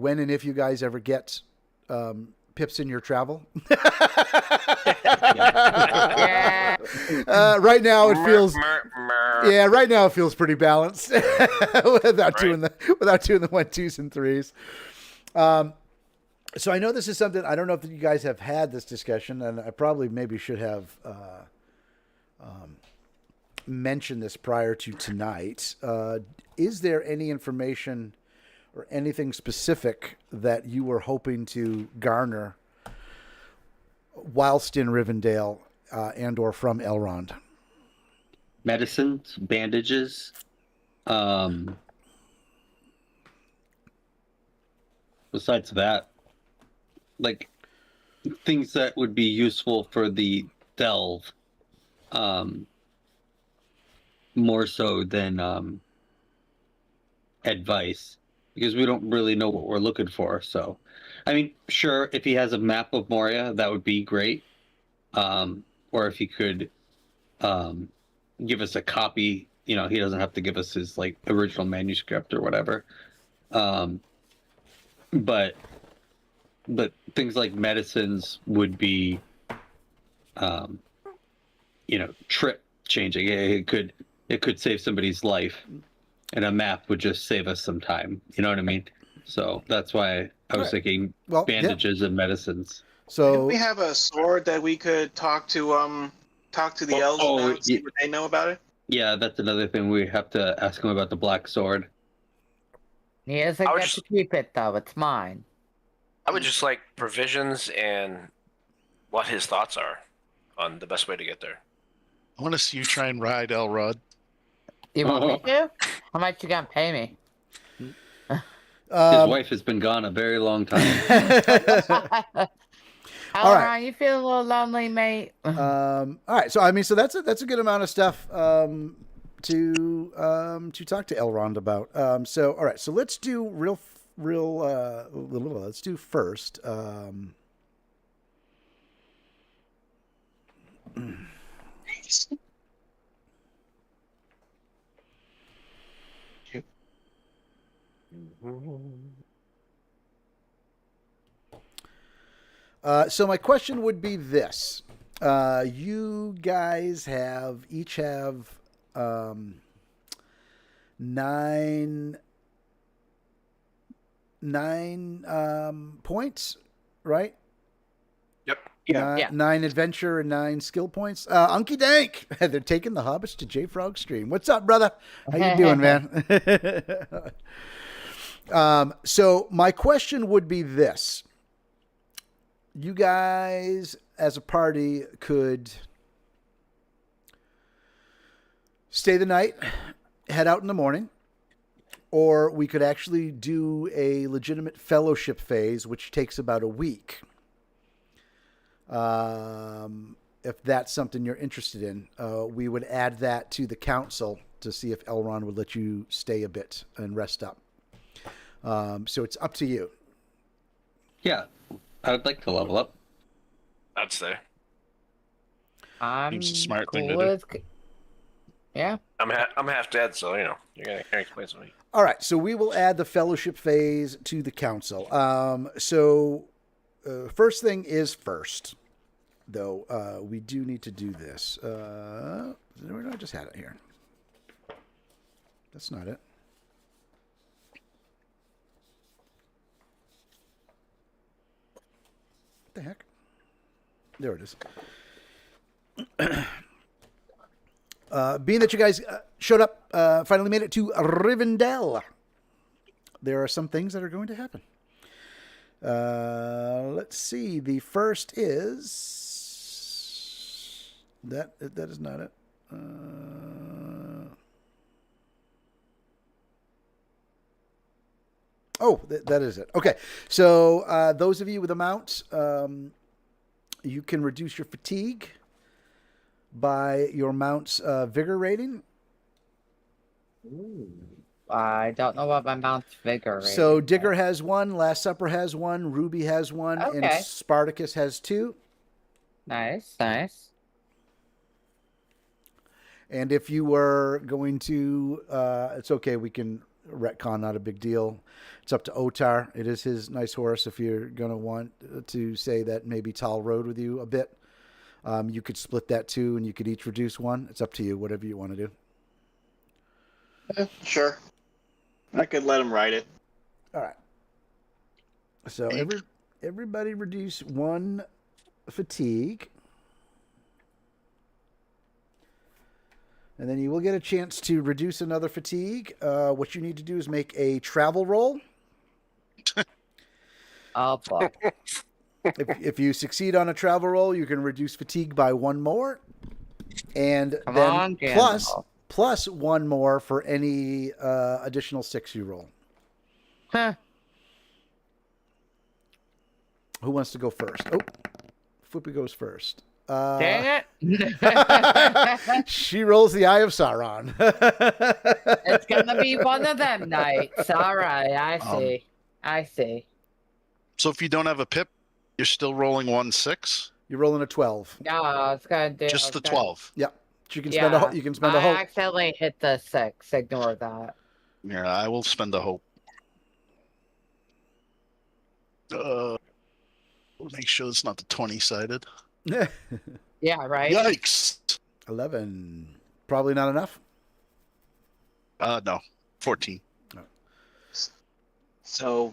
and if you guys ever get pips in your travel. Yeah. Right now it feels. Yeah, right now it feels pretty balanced without doing the 1, 2s, and 3s. So I know this is something, I don't know if you guys have had this discussion, and I probably maybe should have mentioned this prior to tonight. Is there any information or anything specific that you were hoping to garner whilst in Rivendell and or from Elrond? Medicines, bandages, besides that, like things that would be useful for the delve, more so than advice, because we don't really know what we're looking for. So, I mean, sure, if he has a map of Moria, that would be great. Or if he could give us a copy, he doesn't have to give us his like original manuscript or whatever. But things like medicines would be, trip changing. It could save somebody's life, and a map would just save us some time. You know what I mean? So that's why I was thinking bandages and medicines. So Didn't we have a sword that we could talk to the elves about and see what they know about it? Yeah, that's another thing. We have to ask him about the black sword. He doesn't get to keep it, though. It's mine. I would just like provisions and what his thoughts are on the best way to get there. I want to see you try and ride Elrod. You want me to? How much you gonna pay me? His wife has been gone a very long time. All right. Alright, you feel a little lonely, mate? All right. So I mean, so that's a good amount of stuff to talk to Elrond about. So all right. So let's do let's do first. So my question would be this: you guys each have nine points, right? Yep. Yeah. 9 adventure and 9 skill points. Unky Dank, they're taking the hobbits to J Frog Stream. What's up, brother? How you doing, man? So my question would be this: you guys, as a party, could stay the night, head out in the morning, or we could actually do a legitimate fellowship phase, which takes about a week. If that's something you're interested in, we would add that to the council to see if Elrond would let you stay a bit and rest up. So it's up to you. Yeah, I would like to level up. I'd say. I'm Seems a smart cool thing to do. with... Yeah. I'm half dead, so you know you can't explain to me. All right, so we will add the fellowship phase to the council. First thing is first, though. We do need to do this. I just had it here. That's not it. What the heck? There it is. Being that you guys showed up, finally made it to Rivendell, there are some things that are going to happen. Let's see. The first is that is not it. That is it. Okay. So those of you with a mount, you can reduce your fatigue by your mount's vigor rating. Ooh. I don't know what my mount's vigor is. So Digger has 1, Last Supper has 1, Ruby has 1, and Okay. Spartacus has 2. Nice. And if you were going to, it's okay, we can retcon, not a big deal. It's up to Otar. It is his nice horse. If you're going to want to say that maybe Tal rode with you a bit, you could split that 2 and you could each reduce 1. It's up to you, whatever you want to do. Sure. I could let him ride it. All right. So everybody reduce 1 fatigue. And then you will get a chance to reduce another fatigue. What you need to do is make a travel roll. Oh, fuck. If you succeed on a travel roll, you can reduce fatigue by 1 more. And Come then on, Gandalf. plus 1 more for any additional 6 you roll. Huh. Who wants to go first? Oh, Flippy goes first. Dang it. She rolls the Eye of Sauron. It's gonna be one of them nights. All right, I see. So if you don't have a pip, you're still rolling 1-6? You're rolling a 12. No, it's gonna do Just the 12. Yep. You can Yeah, spend you can spend a I hope. accidentally hit the 6. Ignore that. Yeah, I will spend a hope. Make sure it's not the 20-sided. Yeah, right. Yikes! 11. Probably not enough. No, 14. So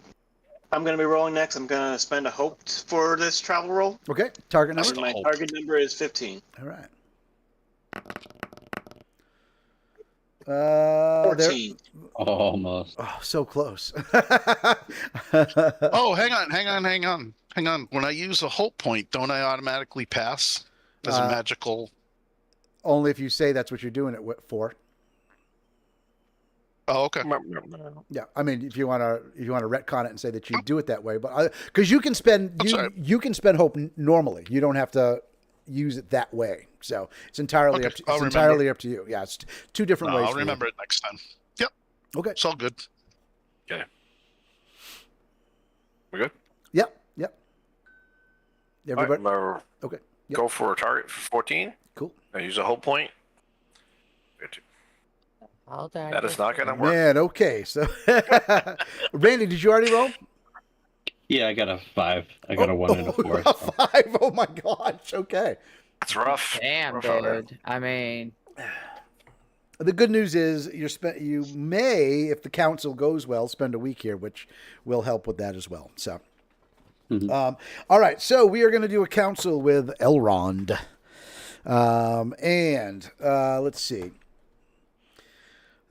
I'm going to be rolling next. I'm going to spend a hope for this travel roll. Okay. Target number. And my target number is 15. All right. 14. Almost. Oh, so close. Oh, hang on. When I use a hope point, don't I automatically pass as a magical? Only if you say that's what you're doing it for. Oh, okay. Yeah, I mean, if you want to retcon it and say that you do it that way, but because you can spend That's all right. you can spend hope normally, you don't have to use it that way. So it's entirely Okay, up to I'll it's remember. entirely up to you. Yeah, it's two different No, ways. I'll for you. remember it next time. Yep, Okay. it's all good. Okay. We good? Yep. Yep. Everybody. All right, Okay. Yep. Go for a target for 14. Cool. I use a hope point. That is not going to work. Man, okay. So, Randy, did you already roll? Yeah, I got a 5. I got a 1 and a 4. A 5. Oh my gosh. Okay. It's rough. Damn, Rough out there. dude. I mean, The good news is you may, if the council goes well, spend a week here, which will help with that as well. So, all right. So we are going to do a council with Elrond, and let's see.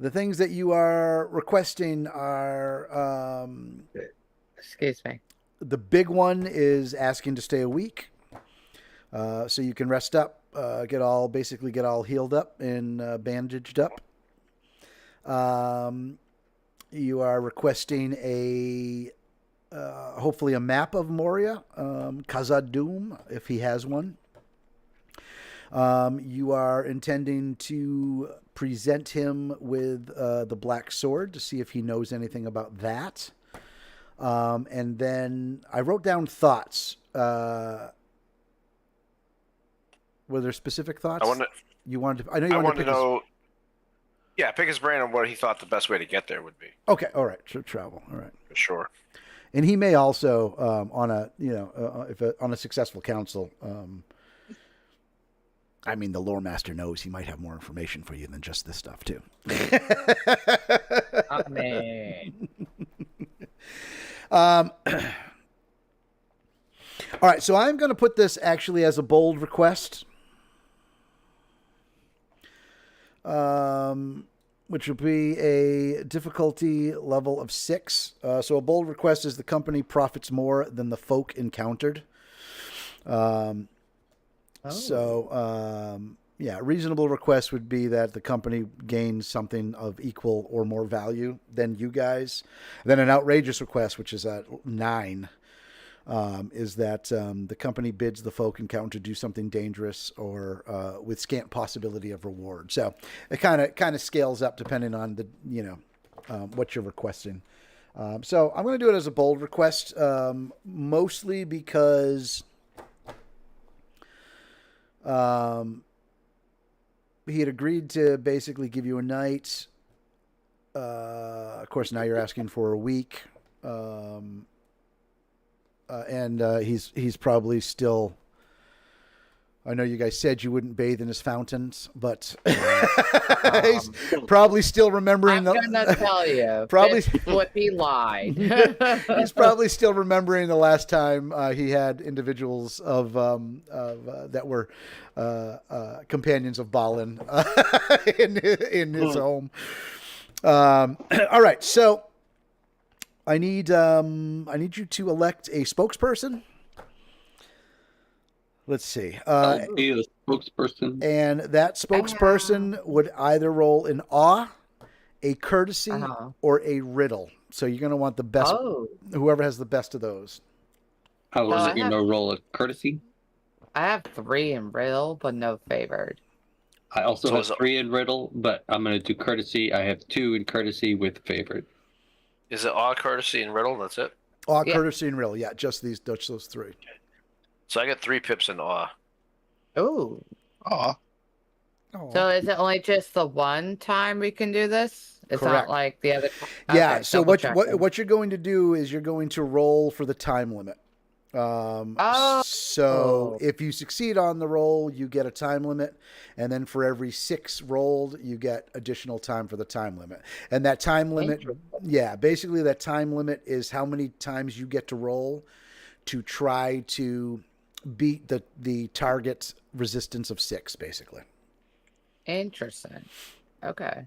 The things that you are requesting are excuse me. the big one is asking to stay a week, so you can rest up, get all healed up and bandaged up. You are requesting hopefully a map of Moria, Khazad-dum, if he has one. You are intending to present him with the black sword to see if he knows anything about that. And then I wrote down thoughts. Were there specific thoughts? I know you wanted to know. Yeah, pick his brain on what he thought the best way to get there would be. Okay, all right, travel, all right, For sure. and he may also on a successful council. I mean, the lore master knows he might have more information for you than just this stuff too. Oh, man. All right, so I'm going to put this actually as a bold request, which will be a difficulty level of 6. So a bold request is the company profits more than the folk encountered. Yeah, reasonable request would be that the company gains something of equal or more value than you guys. Then an outrageous request, which is at 9, is that the company bids the folk encounter to do something dangerous or with scant possibility of reward. So it kind of scales up depending on the what you're requesting. So I'm going to do it as a bold request, mostly because he had agreed to basically give you a night. Of course, now you're asking for a week. And he's probably still. I know you guys said you wouldn't bathe in his fountains, but he's probably still remembering. I'm gonna tell you, probably Flippy lied. He's probably still remembering the last time he had individuals of that were companions of Balin in his home. All right, so I need you to elect a spokesperson. Let's see. I'll be the spokesperson. And that spokesperson would either roll an awe, a courtesy, or a riddle. So you're going to want the best, whoever has the best of those. How was it? Roll a courtesy? I have 3 in riddle, but no favored. I also have 3 in riddle, but I'm going to do courtesy. I have 2 in courtesy with favored. Is it awe, courtesy, and riddle? That's it? Awe, courtesy, and riddle. Yeah, just those 3. Okay. So I got 3 pips in awe. Ooh. Aw. So is it only just the one time we can do this? It's Correct. not like the other. Yeah. Okay, So what you're going to do is you're going to roll for the time limit. So if you succeed on the roll, you get a time limit, and then for every 6 rolled, you get additional time for the time limit. And that time limit, basically that time limit is how many times you get to roll to try to beat the target's resistance of 6, basically. Interesting. Okay.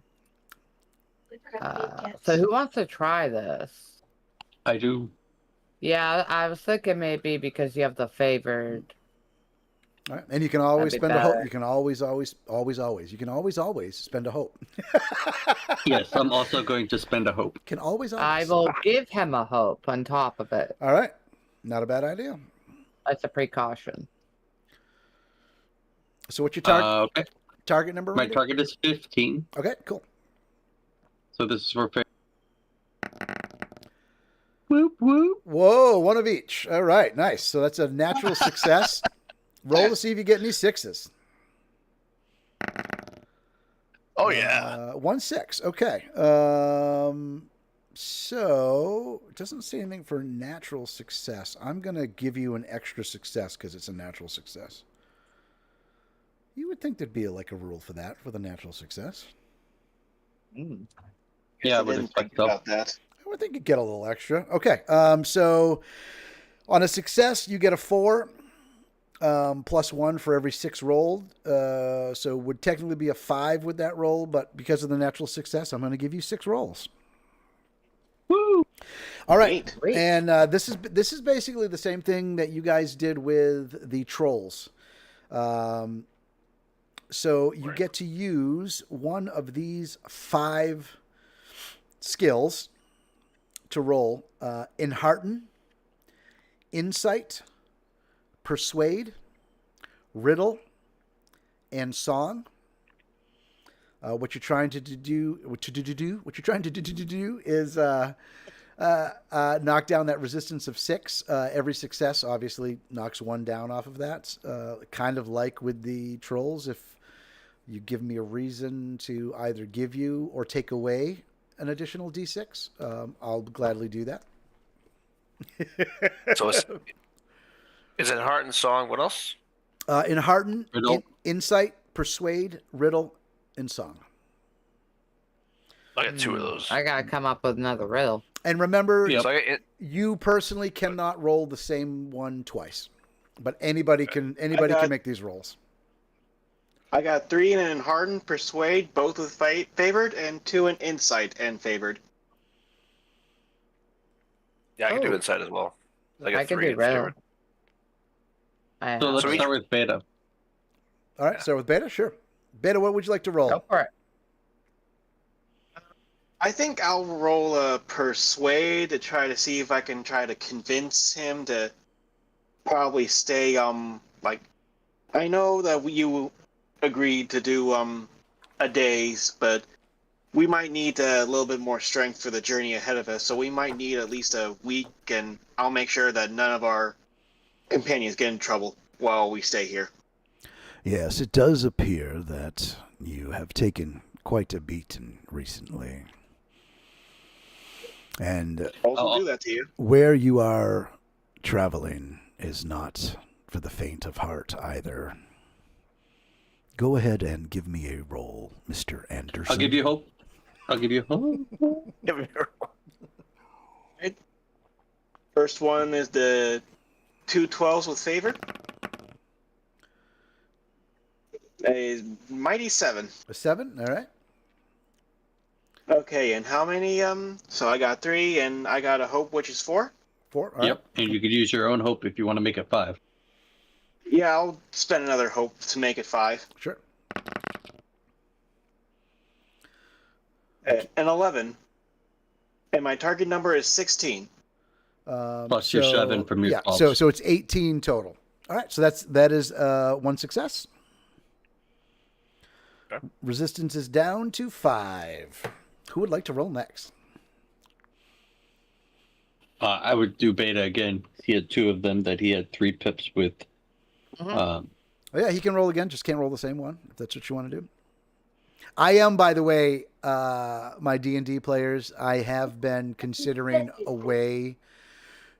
So who wants to try this? I do. Yeah, I was thinking maybe because you have the favored. All right. And you can always That'd be spend a hope. better. You can always you can always spend a hope. Yes, I'm also going to spend a hope. Can always I always. will give him a hope on top of it. All right. Not a bad idea. That's a precaution. So what's your Okay. target number? My Randy? target is 15. Okay, cool. So this is for whoop whoop. Whoa, one of each. All right, nice. So that's a natural success. Roll to see if you get any sixes. Oh yeah. 1 6. Okay. So it doesn't say anything for natural success. I'm gonna give you an extra success because it's a natural success. You would think there'd be like a rule for that for the natural success. Yeah, I I would didn't expect think so. about that. I would think you'd get a little extra. Okay. So on a success, you get a 4. Plus 1 for every 6 rolled. So would technically be a 5 with that roll, but because of the natural success, I'm going to give you 6 rolls. Woo! All right, Great. and this is basically the same thing that you guys did with the trolls. So you get to use one of these 5 skills to roll: Enhearten, Insight, Persuade, Riddle, and Song. What you're trying to do is knock down that resistance of 6. Every success obviously knocks 1 down off of that. Kind of like with the trolls, if you give me a reason to either give you or take away an additional d6, I'll gladly do that. So is it Heart and Song? What else? Enhearten, Riddle. Insight, Persuade, Riddle, and Song. I got 2 of those. I gotta come up with another riddle. And remember, Yep. So I got you personally cannot roll the same one twice, but anybody can make these rolls. I got 3 in an Harden, Persuade, both with favored, and 2 in Insight and favored. Yeah, I can do Oh. Insight as well. I got I can 3 do in riddle. favorite. So let's So each- start with beta. All right, start with Beta. Sure, Beta. What would you like to roll? Go for it. I think I'll roll a Persuade to try to see if I can try to convince him to probably stay, like, I know that you agreed to do, a day's, but we might need a little bit more strength for the journey ahead of us, so we might need at least a week, and I'll make sure that none of our companions get in trouble while we stay here. Yes, it does appear that you have taken quite a beating recently, and Also do that to you. where you are traveling is not for the faint of heart either. Go ahead and give me a roll, Mr. Anderson. I'll give you hope. I'll give you hope. First one is the 2 12s with favored. A mighty 7. a 7. All right. Okay, and how many? So I got 3, and I got a hope, which is 4. 4. All right. Yep, and you could use your own hope if you want to make it 5. Yeah, I'll spend another hope to make it 5. Sure. An 11. And my target number is 16. Plus your 7 from your yeah. 12s. So it's 18 total. All right. So that is 1 success. Okay. Resistance is down to 5. Who would like to roll next? I would do beta again. He had 2 of them that he had 3 pips with. Oh, yeah, he can roll again. Just can't roll the same one if that's what you want to do. I am, by the way, my D&D players, I have been considering a way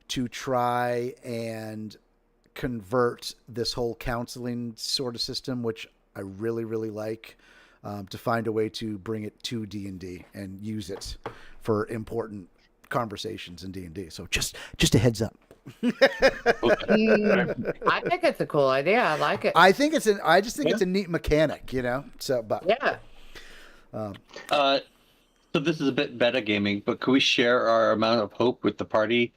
to try and convert this whole counseling sort of system, which I really, really like, to find a way to bring it to D&D and use it for important conversations in D&D. So just a heads up. I think it's a cool idea. I like it. I just think it's a neat mechanic, you know. So, but Yeah. So this is a bit meta gaming, but could we share our amount of hope with the party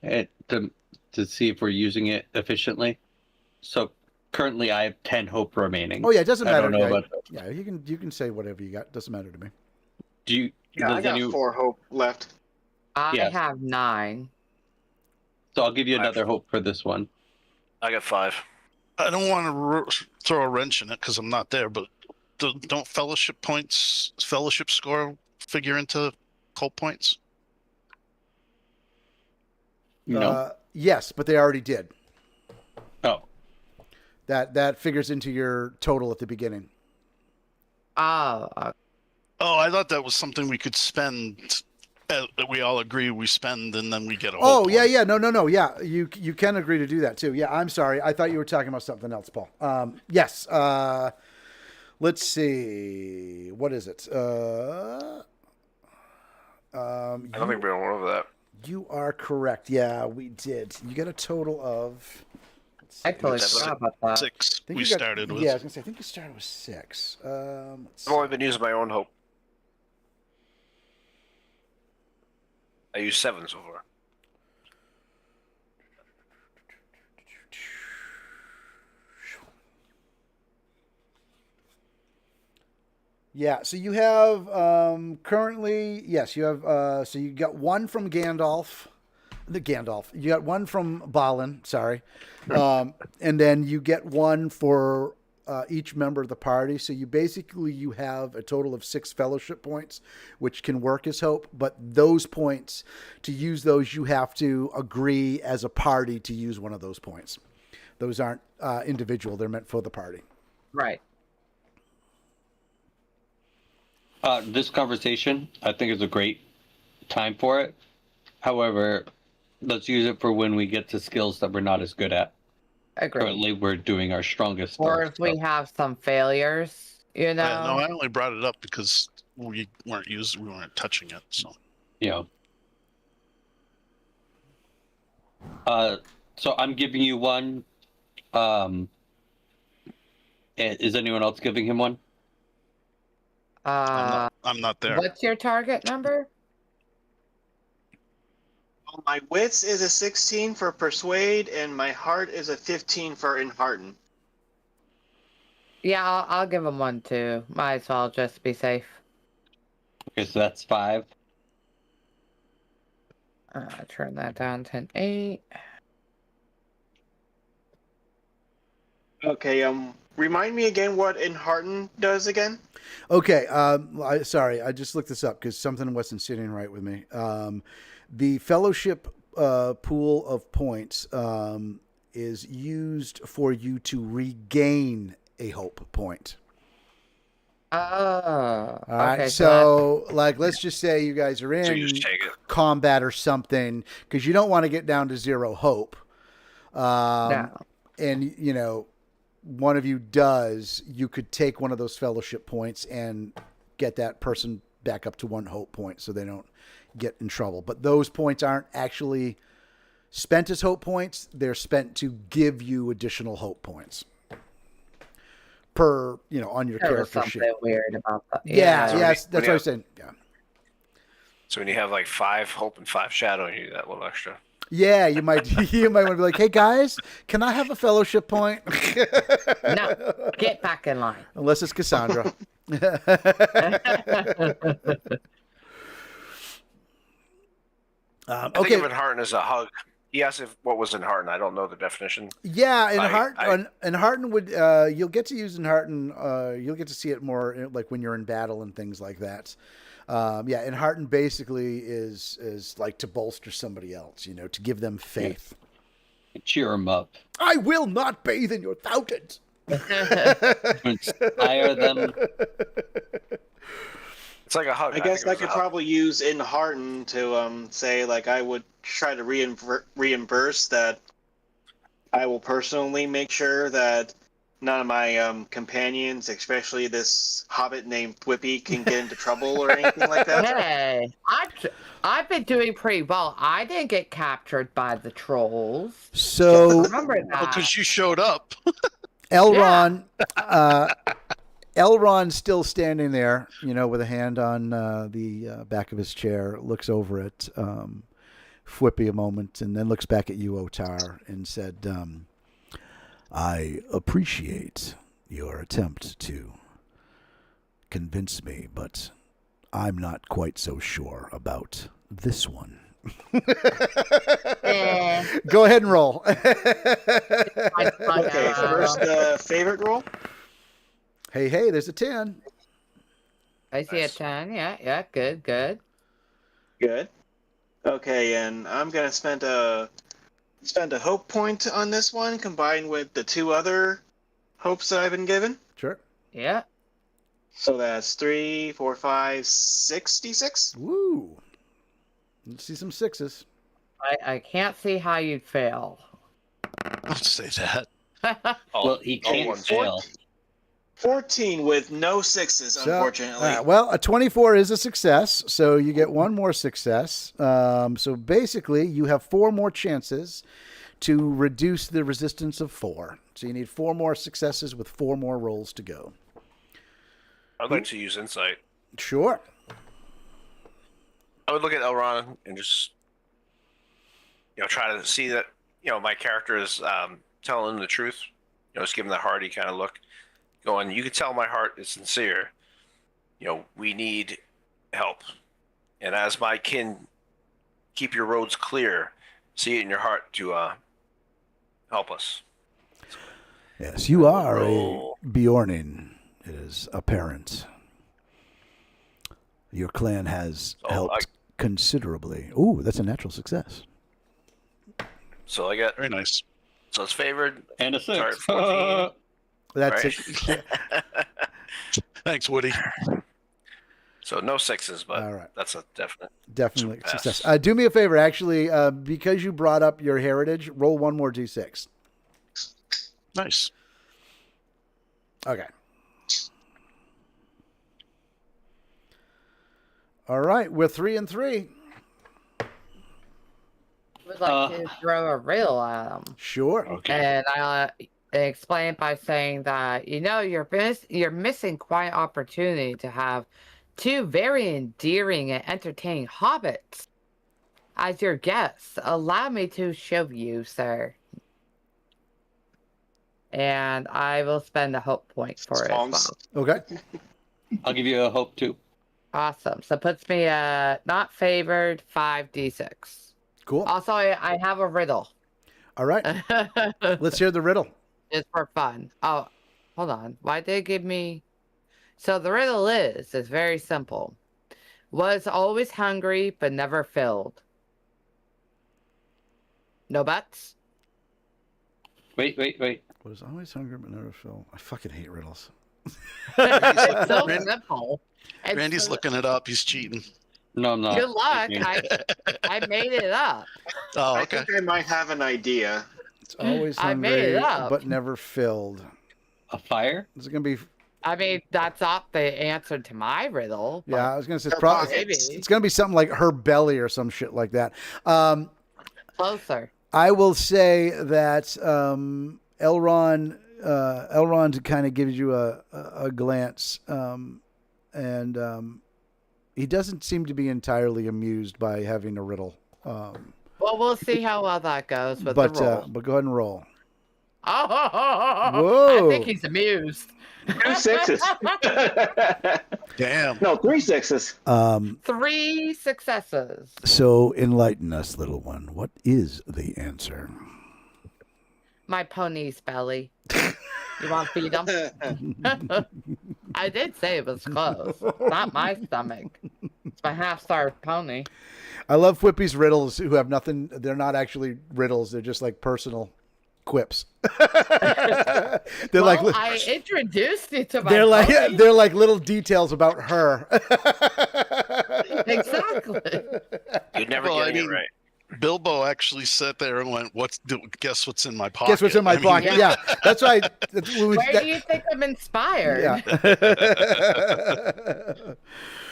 to see if we're using it efficiently? So currently I have 10 hope remaining. Oh yeah, it doesn't I matter. don't know Yeah, about. yeah, you can say whatever you got. Doesn't matter to me. Do you? Yeah, I Does got any? 4 hope left. I Yes. have 9. So I'll give you I've- another hope for this one. I got 5. I don't want to throw a wrench in it because I'm not there, but don't fellowship score figure into cult points? No. Yes, but they already did. Oh. That figures into your total at the beginning. Oh, Oh, I thought that was something we could spend. That we all agree we spend, and then we get a. Oh whole yeah, point. yeah, no, yeah. You can agree to do that too. Yeah, I'm sorry. I thought you were talking about something else, Paul. Yes. Let's see. What is it? I don't think we went over that. You are correct. Yeah, we did. You get a total of. I totally forgot about that. 6 I think we you got- started with. Yeah, I was gonna say. I think you started with 6. Let's I've only been using my own hope. I used 7 so far. Yeah, so you have currently, yes, you have, so you got 1 from Gandalf. You got 1 from Balin, sorry. And then you get 1 for each member of the party. So you have a total of 6 fellowship points, which can work as hope. But those points, to use those, you have to agree as a party to use one of those points. Those aren't individual. They're meant for the party. Right. This conversation, I think, is a great time for it. However, let's use it for when we get to skills that we're not as good at. Agreed. Currently, we're doing our strongest. Or stuff, if we so, have some failures, you know. No, I only brought it up because we weren't touching it. So you know. So I'm giving you 1. Is anyone else giving him 1? I'm not there. What's your target number? Well, my wits is a 16 for persuade, and my heart is a 15 for enhearten. Yeah, I'll give him 1 too. Might as well just be safe. Okay, so that's 5. Turn that down to an 8. Okay, remind me again what enhearten does again? Okay. Sorry, I just looked this up because something wasn't sitting right with me. The fellowship pool of points is used for you to regain a hope point. Oh. All right. Okay, So, like, let's just say you guys are So in you just take it. combat or something because you don't want to get down to 0 hope. No. And, you know, one of you does, you could take one of those fellowship points and get that person back up to 1 hope point so they don't get in trouble. But those points aren't actually spent as hope points. They're spent to give you additional hope points per, you know, on your There was character sheet. something weird about that. Yeah, So yes, when that's you what I was saying. Yeah. So when you have like 5 hope and 5 shadow, you need that little extra. Yeah, you might want to be like, hey guys, can I have a fellowship point? No, get back in line. Unless it's Cassandra. I Okay. think of enhearten as a hug. He asked if what was enhearten. I don't know the definition. Yeah, and I- Hearten would you'll get to use Hearten. You'll get to see it more like when you're in battle and things like that. Yeah, and Hearten basically is like to bolster somebody else, you know, to give them faith. Cheer them up. I will not bathe in your fountains. Inspire them. It's like a hug. I guess think I it was could a hug. probably use enhearten to say, like, I would try to reimburse that. I will personally make sure that none of my companions, especially this hobbit named Thwippy, can get into trouble or anything like that. Hey, I've been doing pretty well. I didn't get captured by the trolls. So Remember that? Because you showed up. Elrond, Elrond's still standing there, you know, with a hand on the back of his chair, looks over at Fwippy a moment, and then looks back at you, Otar, and said, I appreciate your attempt to convince me, but I'm not quite so sure about this one. Go ahead and roll. Okay, first favorite roll. Hey, there's a 10. I see a 10. Yeah, good. Good. Okay, and I'm gonna spend a hope point on this one, combined with the 2 other hopes that I've been given. Sure. Yeah. So that's 3, 4, 5, 66. Woo. Let's see some 6s. I can't see how you'd fail. Don't say that. Well, he can't ones. fail. 14 with no 6s, unfortunately. Well, a 24 is a success, so you get one more success. So basically, you have 4 more chances to reduce the resistance of 4. So you need 4 more successes with 4 more rolls to go. I'd like to use insight. Sure. I would look at Elrond and just, try to see that, my character is telling him the truth. Just give him that hearty kind of look. Going, you can tell my heart is sincere. We need help. And as my kin, keep your roads clear. See it in your heart to help us. Yes, you are Roll. a Bjornin. It is apparent. Your clan has helped considerably. Ooh, that's a natural success. So I got, Very nice. so it's favored. And a 6. Sorry, 14. That's Right. it. Thanks, Woody. So no 6s, but All right. that's a definite. Definitely Pass. success. Do me a favor, actually, because you brought up your heritage, roll one more d6. Nice. Okay. All right, we're 3 and 3. Would like to throw a riddle at him. Sure. Okay. And I'll explain by saying that, you're missing quite an opportunity to have 2 very endearing and entertaining hobbits as your guests. Allow me to show you, sir. And I will spend a hope point for it as Songs. well. Okay. I'll give you a hope too. Awesome. So puts me at not favored 5d6. Cool. Also, I have a riddle. All right. Let's hear the riddle. Just for fun. Oh, hold on. Why did it give me? So the riddle is very simple. Was always hungry but never filled. No buts? Wait. Was always hungry but never full. I fucking hate riddles. It's so Randy- simple. It's Randy's so- looking it up. He's cheating. No, I'm not. Good luck. Okay. I made it up. Oh, I okay. think I might have an idea. It's always I made hungry it up. but never filled. A fire? Is it going to be... I mean, that's not the answer to my riddle. but Yeah, I was going to say it's Her probably... pockets. It's going to be something like her belly or some shit like that. Closer. I will say that Elrond kind of gives you a glance, and he doesn't seem to be entirely amused by having a riddle. Well, we'll see how well that goes with But the roll. but go ahead and roll. Oh, Whoa. I think he's amused. 2 6s. Damn. No, 3 6s. 3 successes. So enlighten us, little one. What is the answer? My pony's belly. You want to feed him? I did say it was close. Not my stomach. It's my half-starved pony. I love Whippy's riddles who have nothing. They're not actually riddles. They're just like personal quips. They're Well, like I introduced you to my they're like pony. they're like little details about her. Exactly. You'd never Well, get I it mean, right. Bilbo actually sat there and went, guess what's in my pocket? Guess what's in my I mean, pocket? Yeah, that's right. Where do you think I'm inspired? Yeah.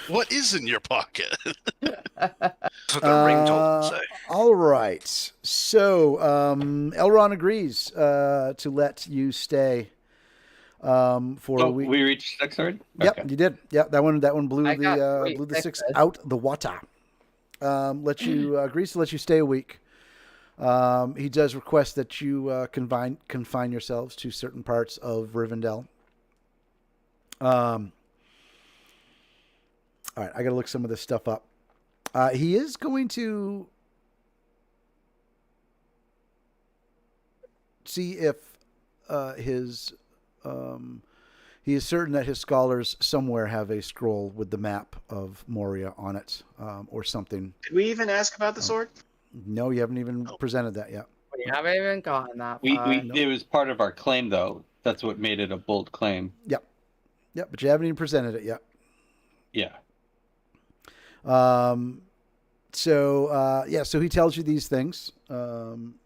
What is in your pocket? That's what the ring told him to say. All right. So Elrond agrees to let you stay for a Oh, week. we reached 6 already? Yep, Okay. you did. Yep, that one blew I got blew the 6 3 out the water. Agrees to let you stay a week. He does request that you confine yourselves to certain parts of Rivendell. All right, I got to look some of this stuff up. He is going to see if his he is certain that his scholars somewhere have a scroll with the map of Moria on it, or something. Did we even ask about the sword? No, you haven't even presented that yet. We haven't even gotten that We far. it was part of our claim though. That's what made it a bold claim. Yep, but you haven't even presented it yet. Yeah. So he tells you these things.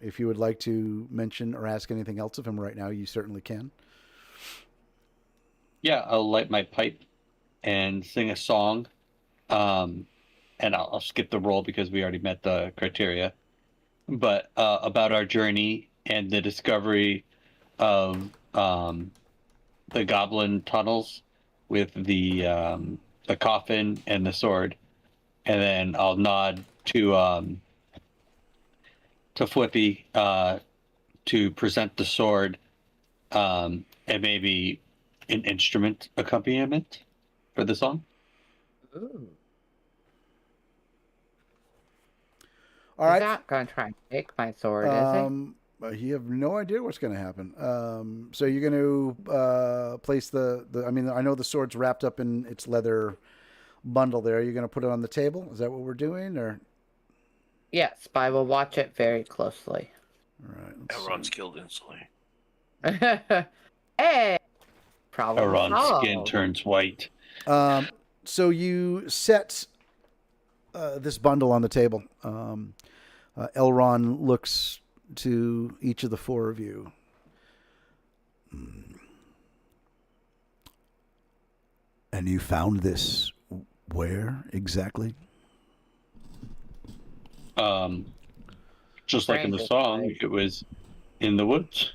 If you would like to mention or ask anything else of him right now, you certainly can. Yeah, I'll light my pipe and sing a song. And I'll skip the roll because we already met the criteria. But about our journey and the discovery of the goblin tunnels with the coffin and the sword. And then I'll nod to Flippy to present the sword and maybe an instrument accompaniment for the song. Ooh. All right. He's not going to try and take my sword, is he? You have no idea what's going to happen. So you're going to place the. I mean, I know the sword's wrapped up in its leather bundle there. You're going to put it on the table? Is that what we're doing, or? Yes, but I will watch it very closely. All right. Elrond's killed instantly. Hey! Problem Elrond's solved. skin turns white. So you set this bundle on the table. Elrond looks to each of the four of you. And you found this where exactly? Just like in the Strangest song, place. it was in the woods,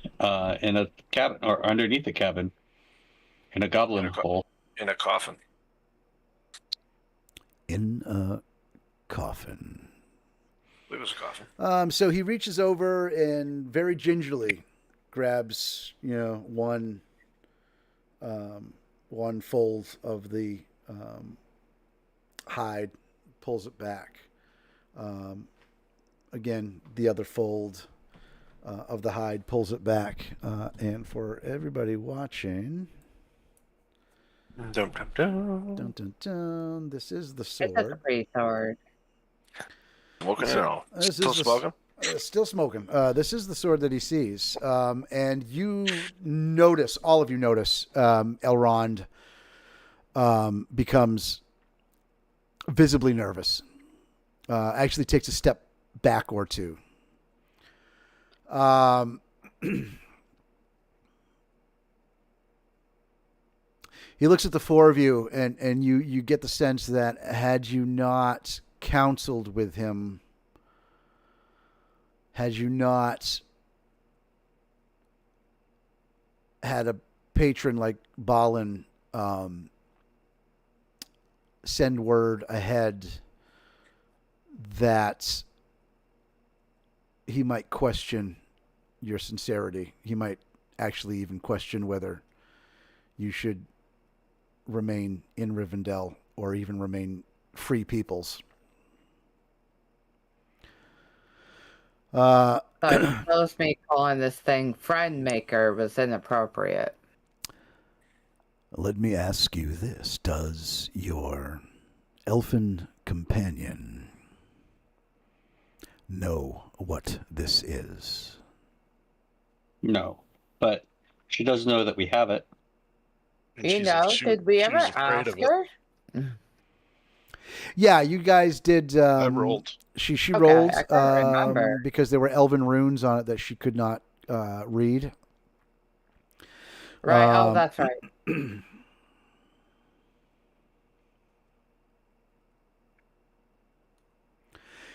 in a cabin, or underneath a cabin, in a goblin In a co- hole. In a coffin. In a coffin. It was a coffin. So he reaches over and very gingerly grabs, one fold of the hide, pulls it back. Again, the other fold of the hide pulls it back. And for everybody watching, Dum, dum, dum. dun, dun, dun, this is the It's a sword. pretty sword. Smoking it all. This Still is the- smoking? Still smoking. This is the sword that he sees. And you notice, all of you notice, Elrond becomes visibly nervous. Actually takes a step back or two. He looks at the four of you, and you get the sense that had you not counseled with him, had you not had a patron like Balin send word ahead that he might question your sincerity, he might actually even question whether you should remain in Rivendell or even remain free peoples. So he knows me calling this thing friend maker was inappropriate. Let me ask you this. Does your elfin companion know what this is? No, but she does know that we have it. And You know, did we ever she's afraid ask of it. her? Yeah, you guys did. I rolled. She Okay, rolled I can't remember. because there were elven runes on it that she could not read. Right, oh, Um, that's right.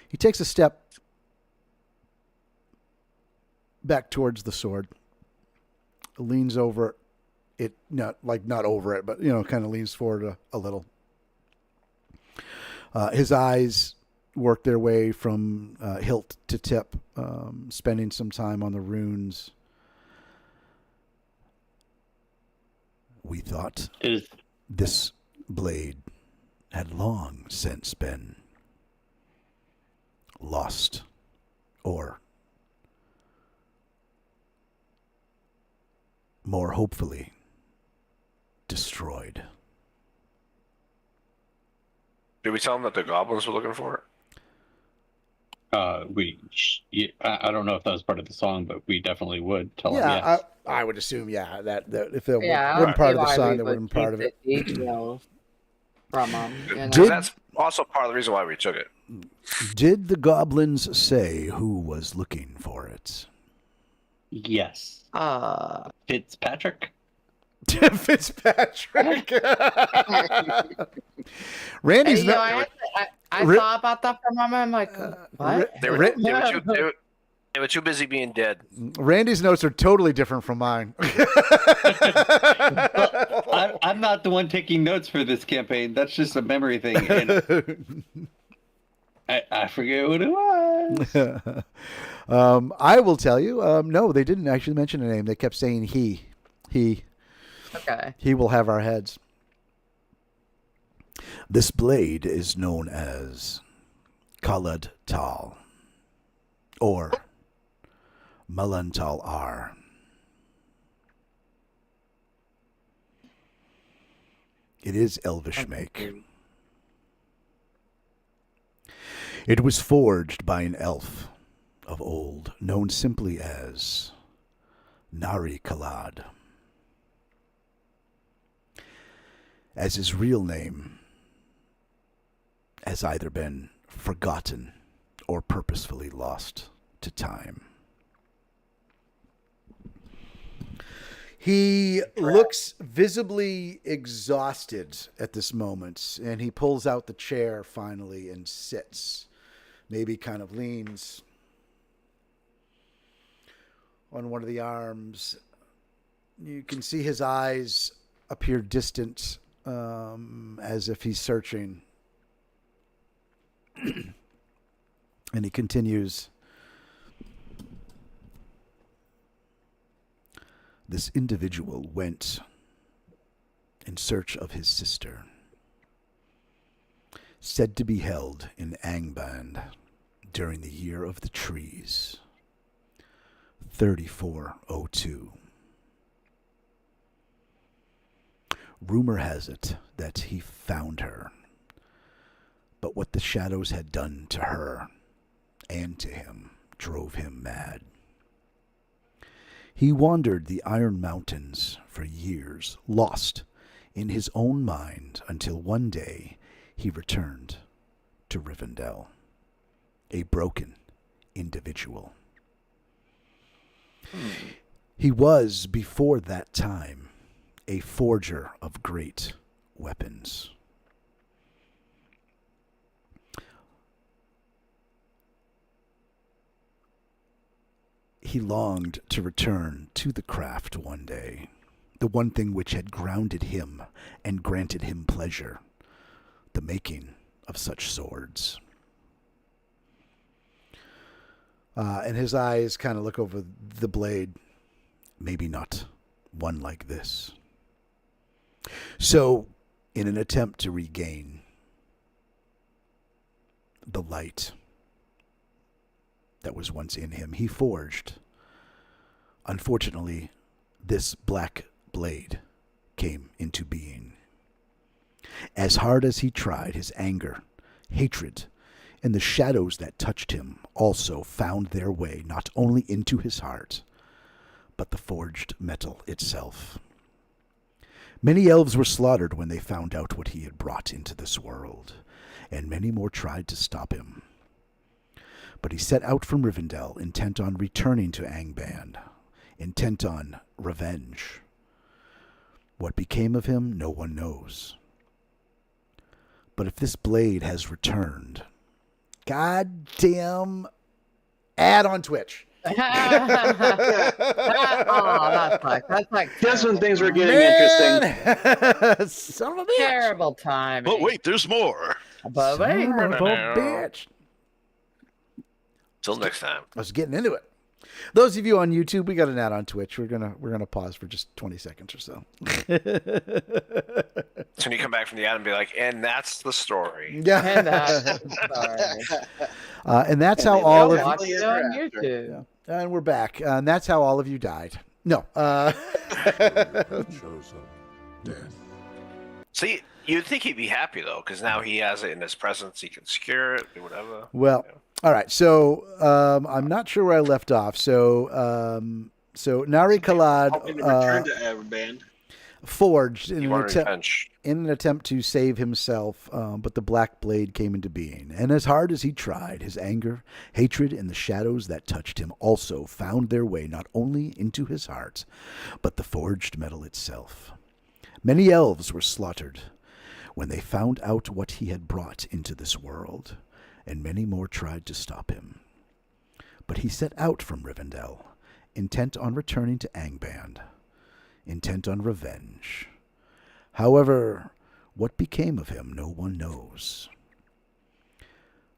He takes a step back towards the sword, leans over it, not over it, but kind of leans forward a little. His eyes work their way from hilt to tip, spending some time on the runes. We thought Is this blade had long since been lost, or more hopefully, destroyed. Did we tell them that the goblins were looking for it? I don't know if that was part of the song, but we definitely would tell them. Yeah, Yes. I would assume, that if it Yeah, I wasn't don't part see of the why song, we that would wasn't part of keep it. the details from them. You know? Because that's also part of the reason why we took it. Did the goblins say who was looking for it? Yes. Fitzpatrick. Fitzpatrick. Randy's Hey, you know, not. I Ri- thought about that for a moment. I'm like, what? They were, Ri- they were too busy being dead. Randy's notes are totally different from mine. I'm not the one taking notes for this campaign. That's just a memory thing. And I forget what it was. I will tell you. No, they didn't actually mention a name. They kept saying he. Okay. He will have our heads. This blade is known as Khazad-dum, or Malantal R. It is elvish make. It was forged by an elf of old, known simply as Nari Khalad. As his real name has either been forgotten or purposefully lost to time. He looks visibly exhausted at this moment, and he pulls out the chair finally and sits. Maybe kind of leans on one of the arms. You can see his eyes appear distant, as if he's searching. And he continues. This individual went in search of his sister, said to be held in Angband during the year of the trees, 3402. Rumor has it that he found her, but what the shadows had done to her and to him drove him mad. He wandered the Iron Mountains for years, lost in his own mind, until one day he returned to Rivendell, a broken individual. He was, before that time, a forger of great weapons. He longed to return to the craft one day, the one thing which had grounded him and granted him pleasure, the making of such swords. And his eyes kind of look over the blade. Maybe not one like this. So, in an attempt to regain the light that was once in him, he forged. Unfortunately, this black blade came into being. As hard as he tried, his anger, hatred, and the shadows that touched him also found their way not only into his heart, but the forged metal itself. Many elves were slaughtered when they found out what he had brought into this world, and many more tried to stop him. But he set out from Rivendell, intent on returning to Angband, intent on revenge. What became of him, no one knows. But if this blade has returned, goddamn ad on Twitch. Oh, that's like That's when things were getting interesting. Son of a bitch. terrible time. But wait, there's more. But wait, Son of a bitch. Till next time. I was getting into it. Those of you on YouTube, we got an ad on Twitch. We're gonna pause for just 20 seconds or so. So when you come back from the ad and be like, and that's the story. Yeah. And that's how And all they of will Watch Happily it ever on after. YouTube. and we're back. And that's how all of you died. No. Chosen death. See, you'd think he'd be happy though, because now he has it in his presence. He can secure it, do whatever. Well, all right. So I'm not sure where I left off. So Nari Khalad Hoping to return to Everband. forged You want revenge. in an attempt to save himself, but the Black Blade came into being. And as hard as he tried, his anger, hatred, and the shadows that touched him also found their way not only into his heart, but the forged metal itself. Many elves were slaughtered when they found out what he had brought into this world, and many more tried to stop him. But he set out from Rivendell, intent on returning to Angband, intent on revenge. However, what became of him no one knows.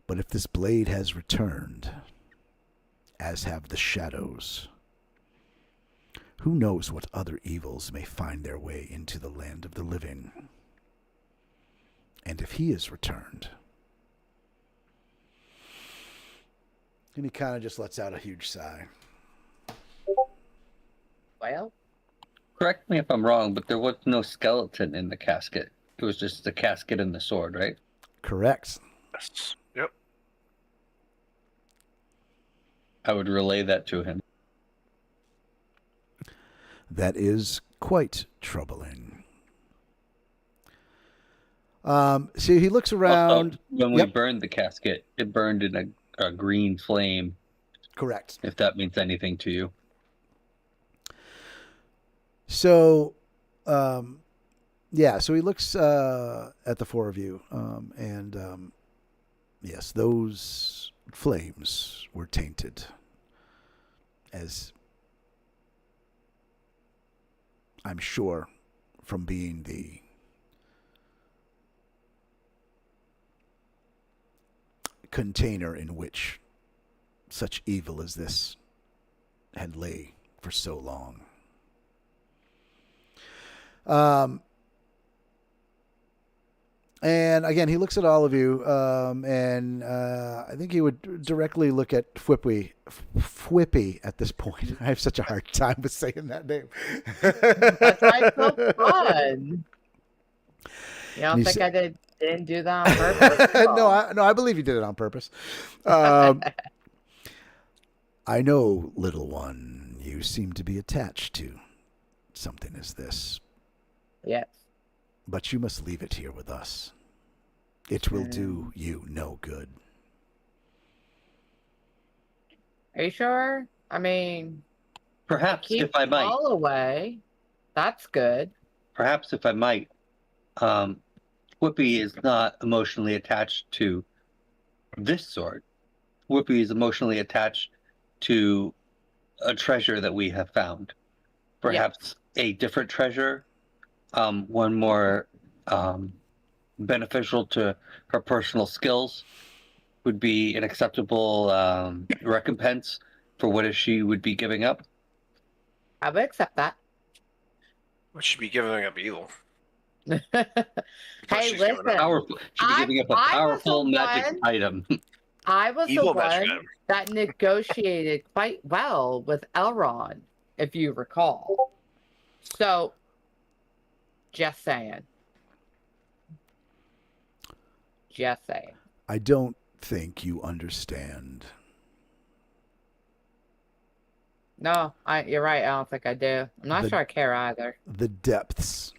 But if this blade has returned, as have the shadows, who knows what other evils may find their way into the land of the living? And if he is returned... And he kind of just lets out a huge sigh. Well, Correct me if I'm wrong, but there was no skeleton in the casket. It was just the casket and the sword, right? Correct. Yes. Yep. I would relay that to him. That is quite troubling. So he looks around. Also, when we Yep. burned the casket, it burned in a green flame, Correct. if that means anything to you. So, yeah, so he looks at the four of you, and yes, those flames were tainted, as I'm sure from being the container in which such evil as this had lay for so long. And again, he looks at all of you, and I think he would directly look at Fwippy at this point. I have such a hard time with saying that name. that's why it's so fun. You don't And he think I didn't do that on purpose? No, I believe you did it on purpose. I know, little one, you seem to be attached to something as this, Yes. but you must leave it here with us. It will do you no good. Are you sure? I mean, Perhaps, keep if I might, all away. That's good. perhaps if I might, Whoopi is not emotionally attached to this sword. Whoopi is emotionally attached to a treasure that we have found. Perhaps a different treasure, one more beneficial to her personal skills, would be an acceptable recompense for what she would be giving up. I would accept that. What should be giving up evil? Hey, she's giving listen. up Powerful. She'd be giving up a I was powerful the magic one- item. I was Evil the magic one item. that negotiated quite well with Elrond, if you recall. So, just saying. Just saying. I don't think you understand. No, you're right. I don't think I do. I'm not The- sure I care either. The depths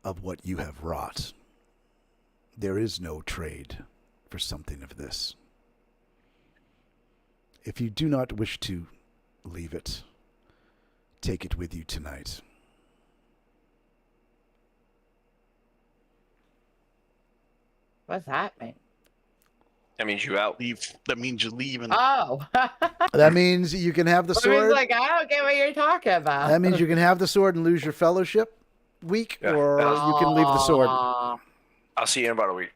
of what you have wrought. There is no trade for something of this. If you do not wish to leave it, take it with you tonight. What's that mean? That means you out. Leave. That means you leave. And Oh. That means you can have the I was sword. like, I don't get what you're talking about. That means you can have the sword and lose your fellowship week, Yeah. or you can leave the sword. Aw, I'll see you in about a week.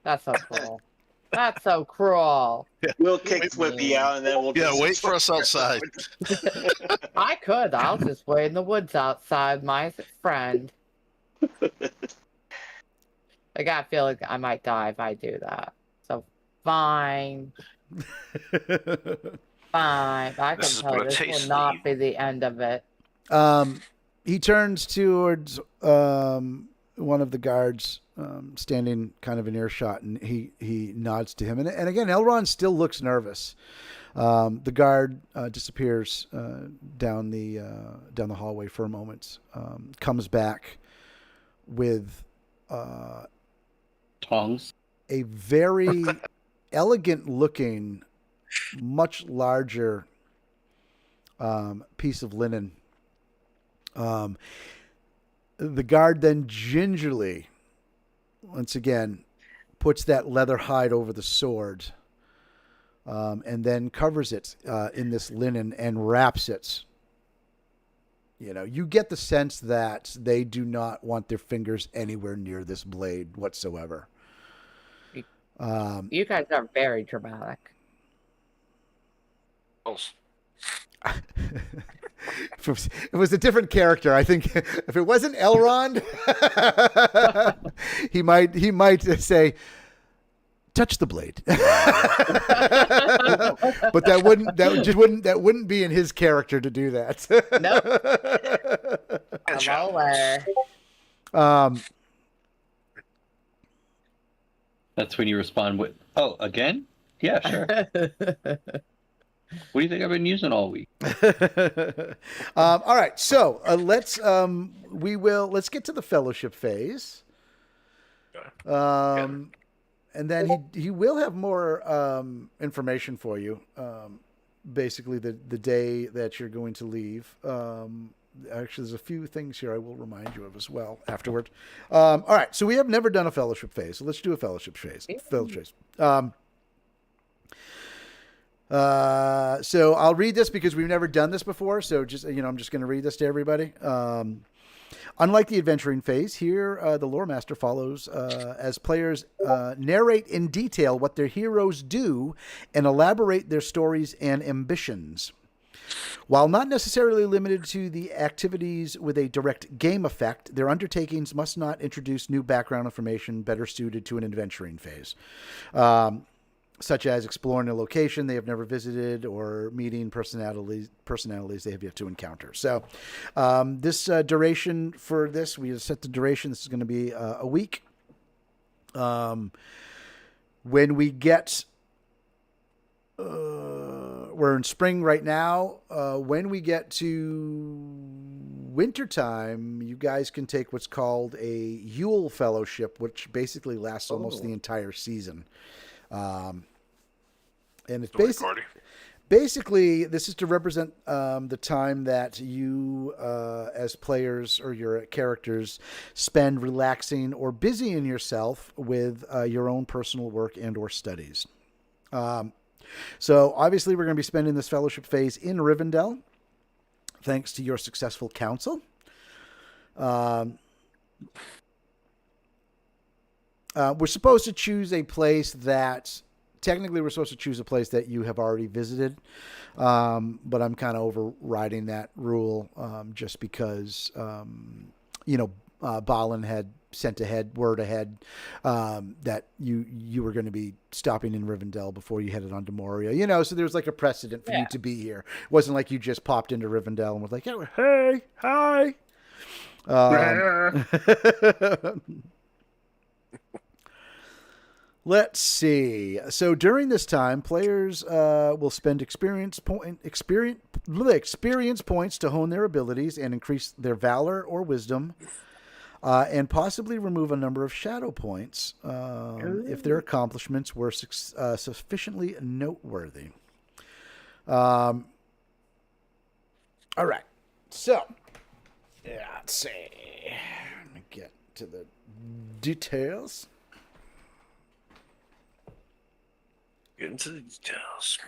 that's so cool. That's so cruel. We'll kick Flippy out, and then we'll Yeah, just wait for us outside. I could. I'll just wait in the woods outside my friend. I gotta feel like I might die if I do that. So fine. Fine. I This can is tell but you a this will taste of not evil. be the end of it. He turns towards one of the guards standing kind of in earshot, and he nods to him. And again, Elrond still looks nervous. The guard disappears down the hallway for a moment. Comes back with Tongs. a very elegant-looking, much larger piece of linen. The guard then gingerly, once again, puts that leather hide over the sword, and then covers it in this linen and wraps it. You know, you get the sense that they do not want their fingers anywhere near this blade whatsoever. You guys are very dramatic. If it was a different character, I think if it wasn't Elrond, he might say, "Touch the blade," but that wouldn't be in his character to do that. Nope. I'm aware. That's when you respond with, "Oh, again? Yeah, sure." What do you think I've been using all week? All right, so let's get to the fellowship phase, and then he will have more information for you. Basically, the day that you're going to leave. Actually, there's a few things here I will remind you of as well afterward. All right, so we have never done a fellowship phase, so let's do a fellowship phase. So I'll read this because we've never done this before. So I'm just going to read this to everybody. Unlike the adventuring phase, here the lore master follows as players narrate in detail what their heroes do and elaborate their stories and ambitions. While not necessarily limited to the activities with a direct game effect, their undertakings must not introduce new background information better suited to an adventuring phase. Such as exploring a location they have never visited or meeting personalities they have yet to encounter. So this duration for this, we have set the duration. This is going to be a week. When we get, we're in spring right now. When we get to wintertime, you guys can take what's called a Yule Fellowship, which basically lasts almost the entire season. And it's basically this is to represent the time that you as players or your characters spend relaxing or busying yourself with your own personal work and or studies. So obviously we're going to be spending this fellowship phase in Rivendell, thanks to your successful counsel. We're supposed to choose a place that technically we're supposed to choose a place that you have already visited. But I'm kind of overriding that rule just because, Balin had sent word ahead that you were going to be stopping in Rivendell before you headed on to Moria. So there was like a precedent for you to be here. It wasn't like you just popped into Rivendell and was like, hey, hi. Let's see. So during this time, players will spend experience points to hone their abilities and increase their valor or wisdom, and possibly remove a number of shadow points if their accomplishments were sufficiently noteworthy. All right. So, let's see. Let me get to the details. Get into the details.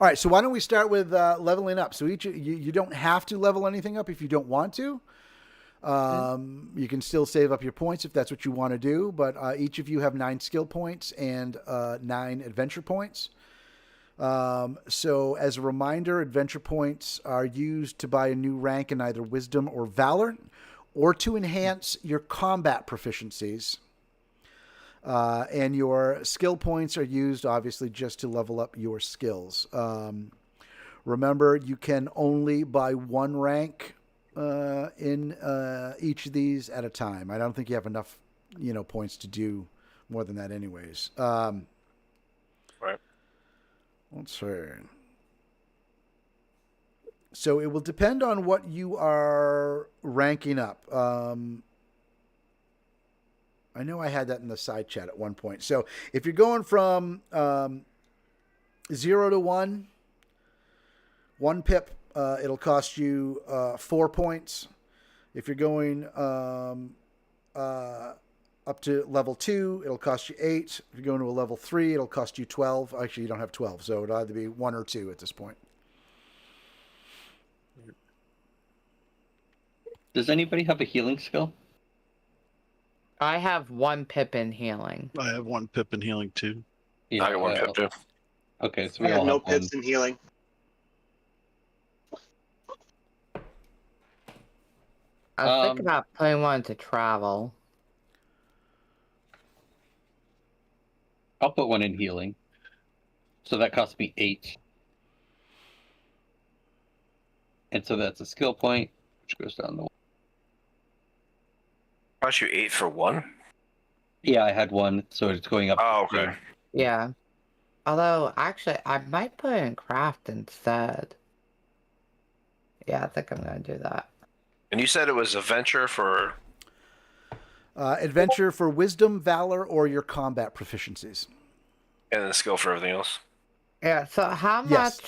All right, so why don't we start with leveling up? So you don't have to level anything up if you don't want to. You can still save up your points if that's what you want to do, but each of you have 9 skill points and 9 adventure points. So as a reminder, adventure points are used to buy a new rank in either wisdom or valor, or to enhance your combat proficiencies. And your skill points are used, obviously, just to level up your skills. Remember, you can only buy 1 rank in each of these at a time. I don't think you have enough, points to do more than that, anyways. Right. Let's see. So it will depend on what you are ranking up. I know I had that in the side chat at one point. So if you're going from 0 to 1 pip, it'll cost you 4 points. If you're going up to level 2, it'll cost you 8. If you're going to a level 3, it'll cost you 12. Actually, you don't have 12, so it'll either be 1 or 2 at this point. Does anybody have a healing skill? I have 1 pip in healing. I have 1 pip in healing too. Yeah, I got 1 pip too. Okay, so I we have all no have one. pips in healing. I think about putting 1 to travel. I'll put 1 in healing. So that costs me 8. And so that's a skill point, which goes down the. Cost you 8 for 1? Yeah, I had 1, so it's going up. Oh, to 2. okay. Yeah. Although, actually, I might put in craft instead. Yeah, I think I'm going to do that. And you said it was adventure for... Adventure for wisdom, valor, or your combat proficiencies. And then skill for everything else. Yeah, so Yes.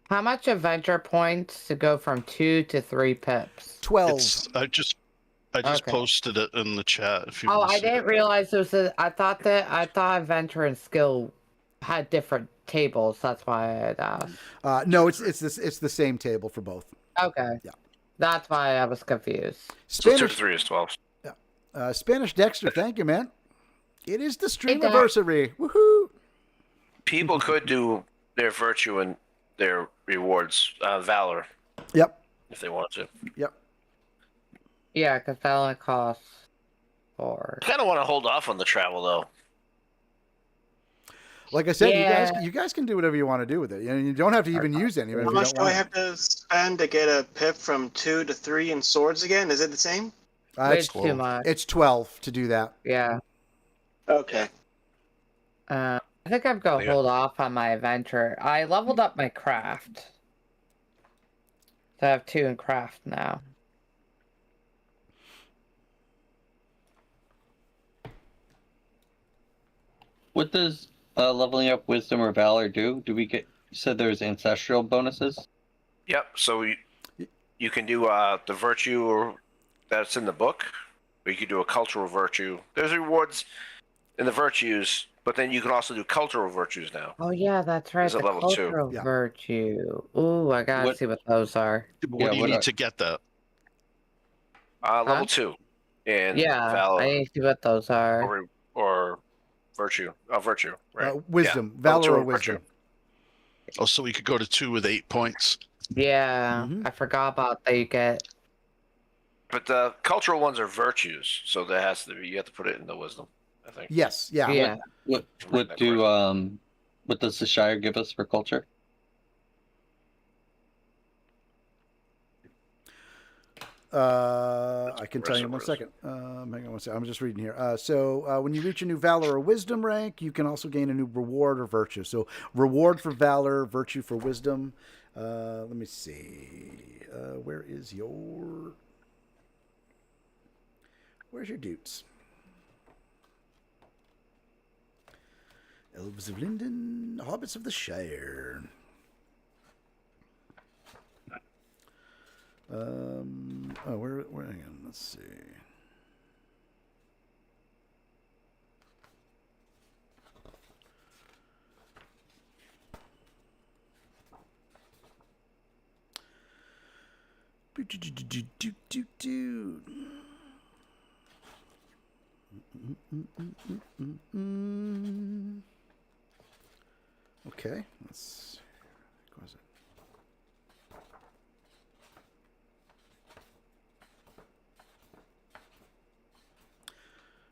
how much adventure points to go from 2 to 3 pips? 12. I just Okay. posted it in the chat. If you Oh, want to I see it. didn't realize there was I thought adventure and skill had different tables. That's why I had asked. No, it's the same table for both. Okay. Yeah. That's why I was confused. So 2 to Spanish 3 is 12. Spanish Dexter, thank you, man. It is the stream Hey, Doc. anniversary. Woohoo! People could do their virtue and their rewards, valor, Yep. if they wanted to. Yep. Yeah, because that only costs 4. I kind of want to hold off on the travel, though. Like I said, Yeah. you guys can do whatever you want to do with it. You don't have to even use any of it if How you much don't do I want have to spend to get a pip from 2 to 3 in swords again? Is it the same? It's too much. It's 12 to do that. Yeah. Okay. I think I'm going to Yeah. hold off on my adventure. I leveled up my craft. So I have 2 in craft now. What does leveling up wisdom or valor do? Do we get? You said there's ancestral bonuses. Yep. So you can do the virtue that's in the book, or you can do a cultural virtue. There's rewards in the virtues, but then you can also do cultural virtues now. Oh, yeah, that's right. Is it The level 2? cultural Yeah. virtue. Ooh, I got to What- see what those are. What do you what need are- to get that? Level 2 in Yeah, valor I need to see what those are. or virtue. Virtue, right? Wisdom, Yeah. valor, or Cultural wisdom. virtue. Oh, so we could go to 2 with 8 points. Yeah, Mhm. I forgot about that. You get. But the cultural ones are virtues, so that has to be. You have to put it in the wisdom, I think. Yes, yeah. Yeah. What what does the Shire give us for culture? I can tell you in 1 second. Hang on 1 second. I'm just reading here. So when you reach a new valor or wisdom rank, you can also gain a new reward or virtue. So reward for valor, virtue for wisdom. Let me see. Where's your dudes? Elves of Linden, Hobbits of the Shire. Where again? Let's see. Okay, let's. What was it?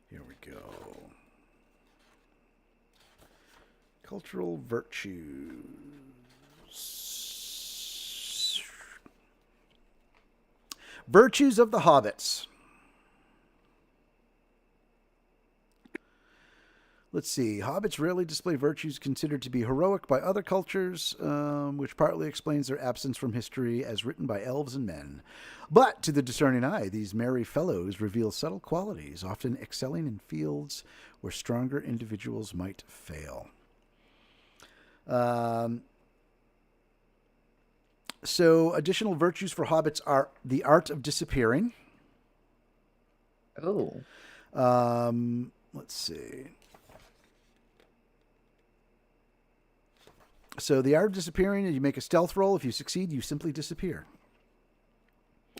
Here we go. Cultural virtues. Virtues of the hobbits. Let's see. Hobbits rarely display virtues considered to be heroic by other cultures, which partly explains their absence from history as written by elves and men. But to the discerning eye, these merry fellows reveal subtle qualities, often excelling in fields where stronger individuals might fail. So additional virtues for hobbits are the art of disappearing. Oh. Let's see. So the art of disappearing, you make a stealth roll. If you succeed, you simply disappear.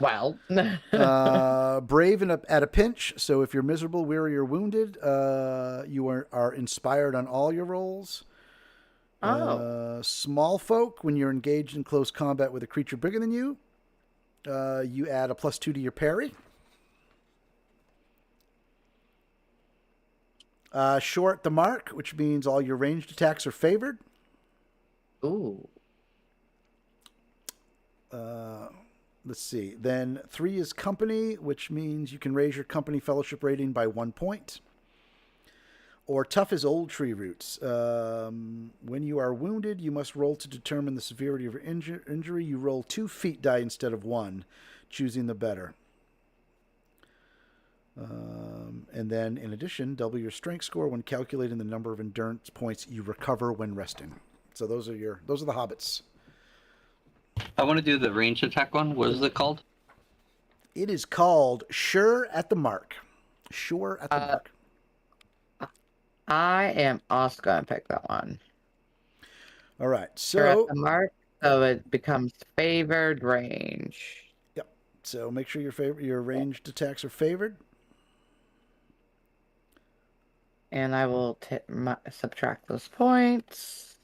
Well. Brave at a pinch. So if you're miserable, weary, or wounded, you are inspired on all your rolls. Oh. Small folk, when you're engaged in close combat with a creature bigger than you, you add a +2 to your parry. Short the mark, which means all your ranged attacks are favored. Ooh. Let's see. Then 3 is company, which means you can raise your company fellowship rating by 1 point. Or tough as old tree roots. When you are wounded, you must roll to determine the severity of your injury. You roll 2 feet die instead of 1, choosing the better. And then, in addition, double your strength score when calculating the number of endurance points you recover when resting. So those are the hobbits. I want to do the range attack one. What is it called? It is called Sure at the Mark. Sure at the Mark. I am also going to pick that one. All right. Sure at So the mark, so it becomes favored range. Yep. So make sure your ranged attacks are favored. And I will subtract those points.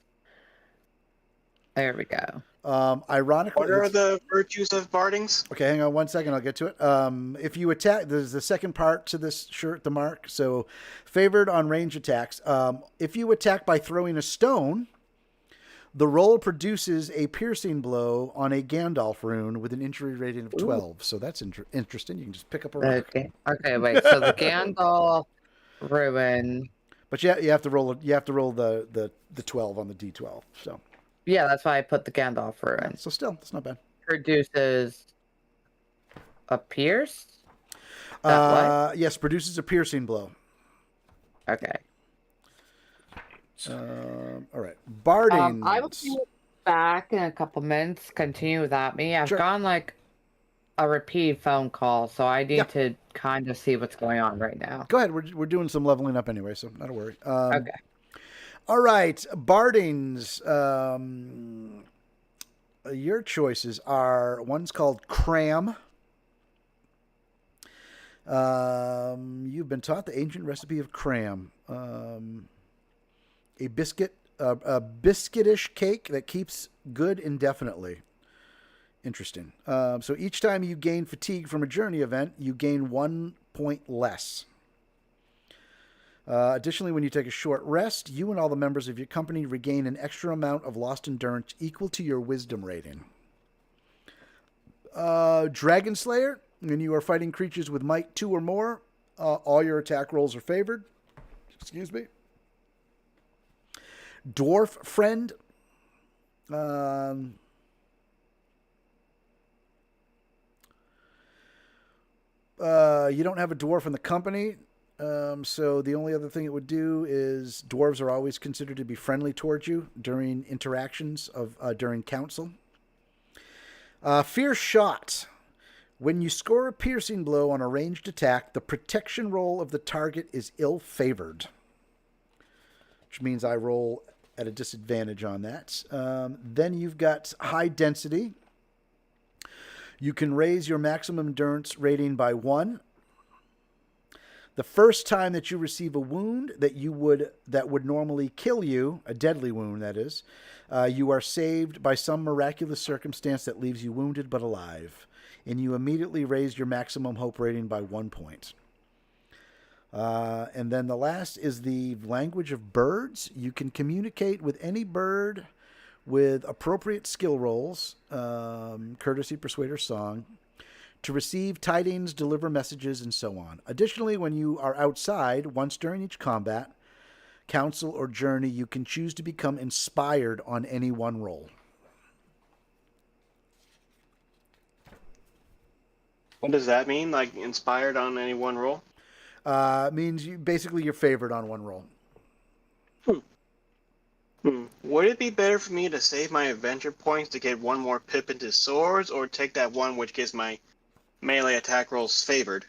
There we go. Ironically, What are the virtues of bardings? okay, hang on 1 second. I'll get to it. If you attack, there's the second part to this Sure at the Mark. So favored on range attacks. If you attack by throwing a stone, the roll produces a piercing blow on a Gandalf rune with an injury rating of 12. Ooh. So that's interesting. You can just pick up a rock. Okay, wait. So the Gandalf rune. But you have to roll. You have to roll the 12 on the D12. So. Yeah, that's why I put the Gandalf rune. So still, it's not bad. Produces a pierce? What? Yes, produces a piercing blow. Okay. All right. Barding. I will be back in a couple minutes. Continue without me. I've gone like a repeat phone call, so I need to kind of see what's going on right now. Go ahead. We're doing some leveling up anyway, so not a worry. Okay. All right, Bardings. Your choices are, one's called Cram. You've been taught the ancient recipe of cram. A biscuitish cake that keeps good indefinitely. Interesting. So each time you gain fatigue from a journey event, you gain 1 point less. Additionally, when you take a short rest, you and all the members of your company regain an extra amount of lost endurance equal to your wisdom rating. Dragon Slayer, when you are fighting creatures with might 2 or more, all your attack rolls are favored. Excuse me. Dwarf Friend. You don't have a dwarf in the company. So the only other thing it would do is dwarves are always considered to be friendly towards you during interactions during council. Fierce Shot. When you score a piercing blow on a ranged attack, the protection roll of the target is ill-favored, which means I roll at a disadvantage on that. Then you've got High Density. You can raise your maximum endurance rating by 1. The first time that you receive a wound that would normally kill you, a deadly wound that is, you are saved by some miraculous circumstance that leaves you wounded but alive, and you immediately raise your maximum hope rating by 1 point. And then the last is the language of birds. You can communicate with any bird with appropriate skill rolls, courtesy, persuade, or song, to receive tidings, deliver messages, and so on. Additionally, when you are outside, once during each combat, council, or journey, you can choose to become inspired on any one roll. What does that mean? Like inspired on any one roll? Means you're favored on one roll. Would it be better for me to save my adventure points to get one more pip into swords, or take that one which gives my melee attack rolls favored?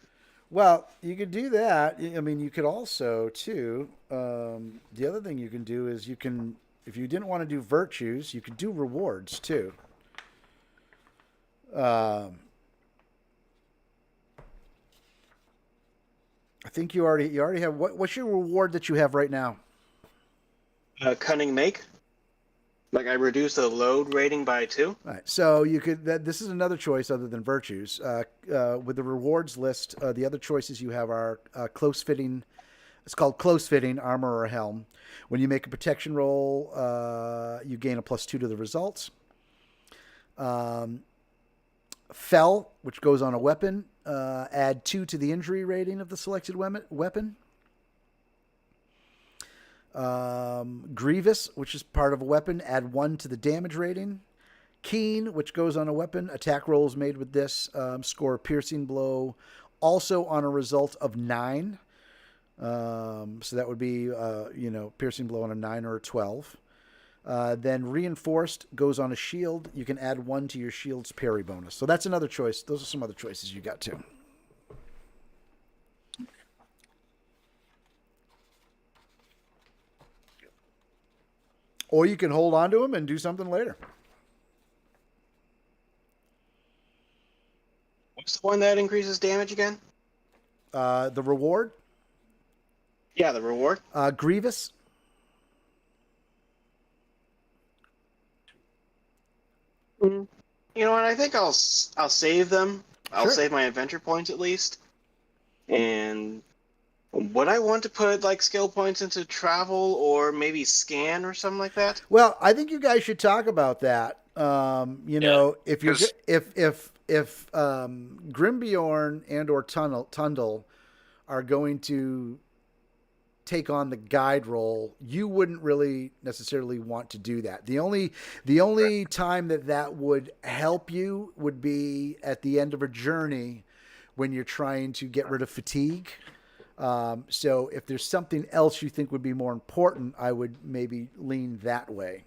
Well, you could do that. I mean, you could also, too, the other thing you can do is you can, if you didn't want to do virtues, you could do rewards, too. I think you already have, what's your reward that you have right now? Cunning make. Like I reduce the load rating by 2. All right. So you could. This is another choice other than virtues. With the rewards list, the other choices you have are close fitting. It's called close fitting armor or helm. When you make a protection roll, you gain a +2 to the results. Fell, which goes on a weapon, add 2 to the injury rating of the selected weapon. Grievous, which is part of a weapon, add 1 to the damage rating. Keen, which goes on a weapon, attack rolls made with this score a piercing blow, also on a result of 9. So that would be piercing blow on a 9 or a 12. Then reinforced goes on a shield. You can add 1 to your shield's parry bonus. So that's another choice. Those are some other choices you got too. Or you can hold on to them and do something later. What's the one that increases damage again? The reward? Yeah, the reward. Grievous. You know what? I think I'll save them. I'll Sure. save my adventure points at least. And would I want to put like skill points into travel or maybe scan or something like that? Well, I think you guys should talk about that. Know, if you're 'cause- if Grimbjorn and or Tundle are going to take on the guide role, you wouldn't really necessarily want to do that. The only time that would help you would be at the end of a journey when you're trying to get rid of fatigue. So if there's something else you think would be more important, I would maybe lean that way.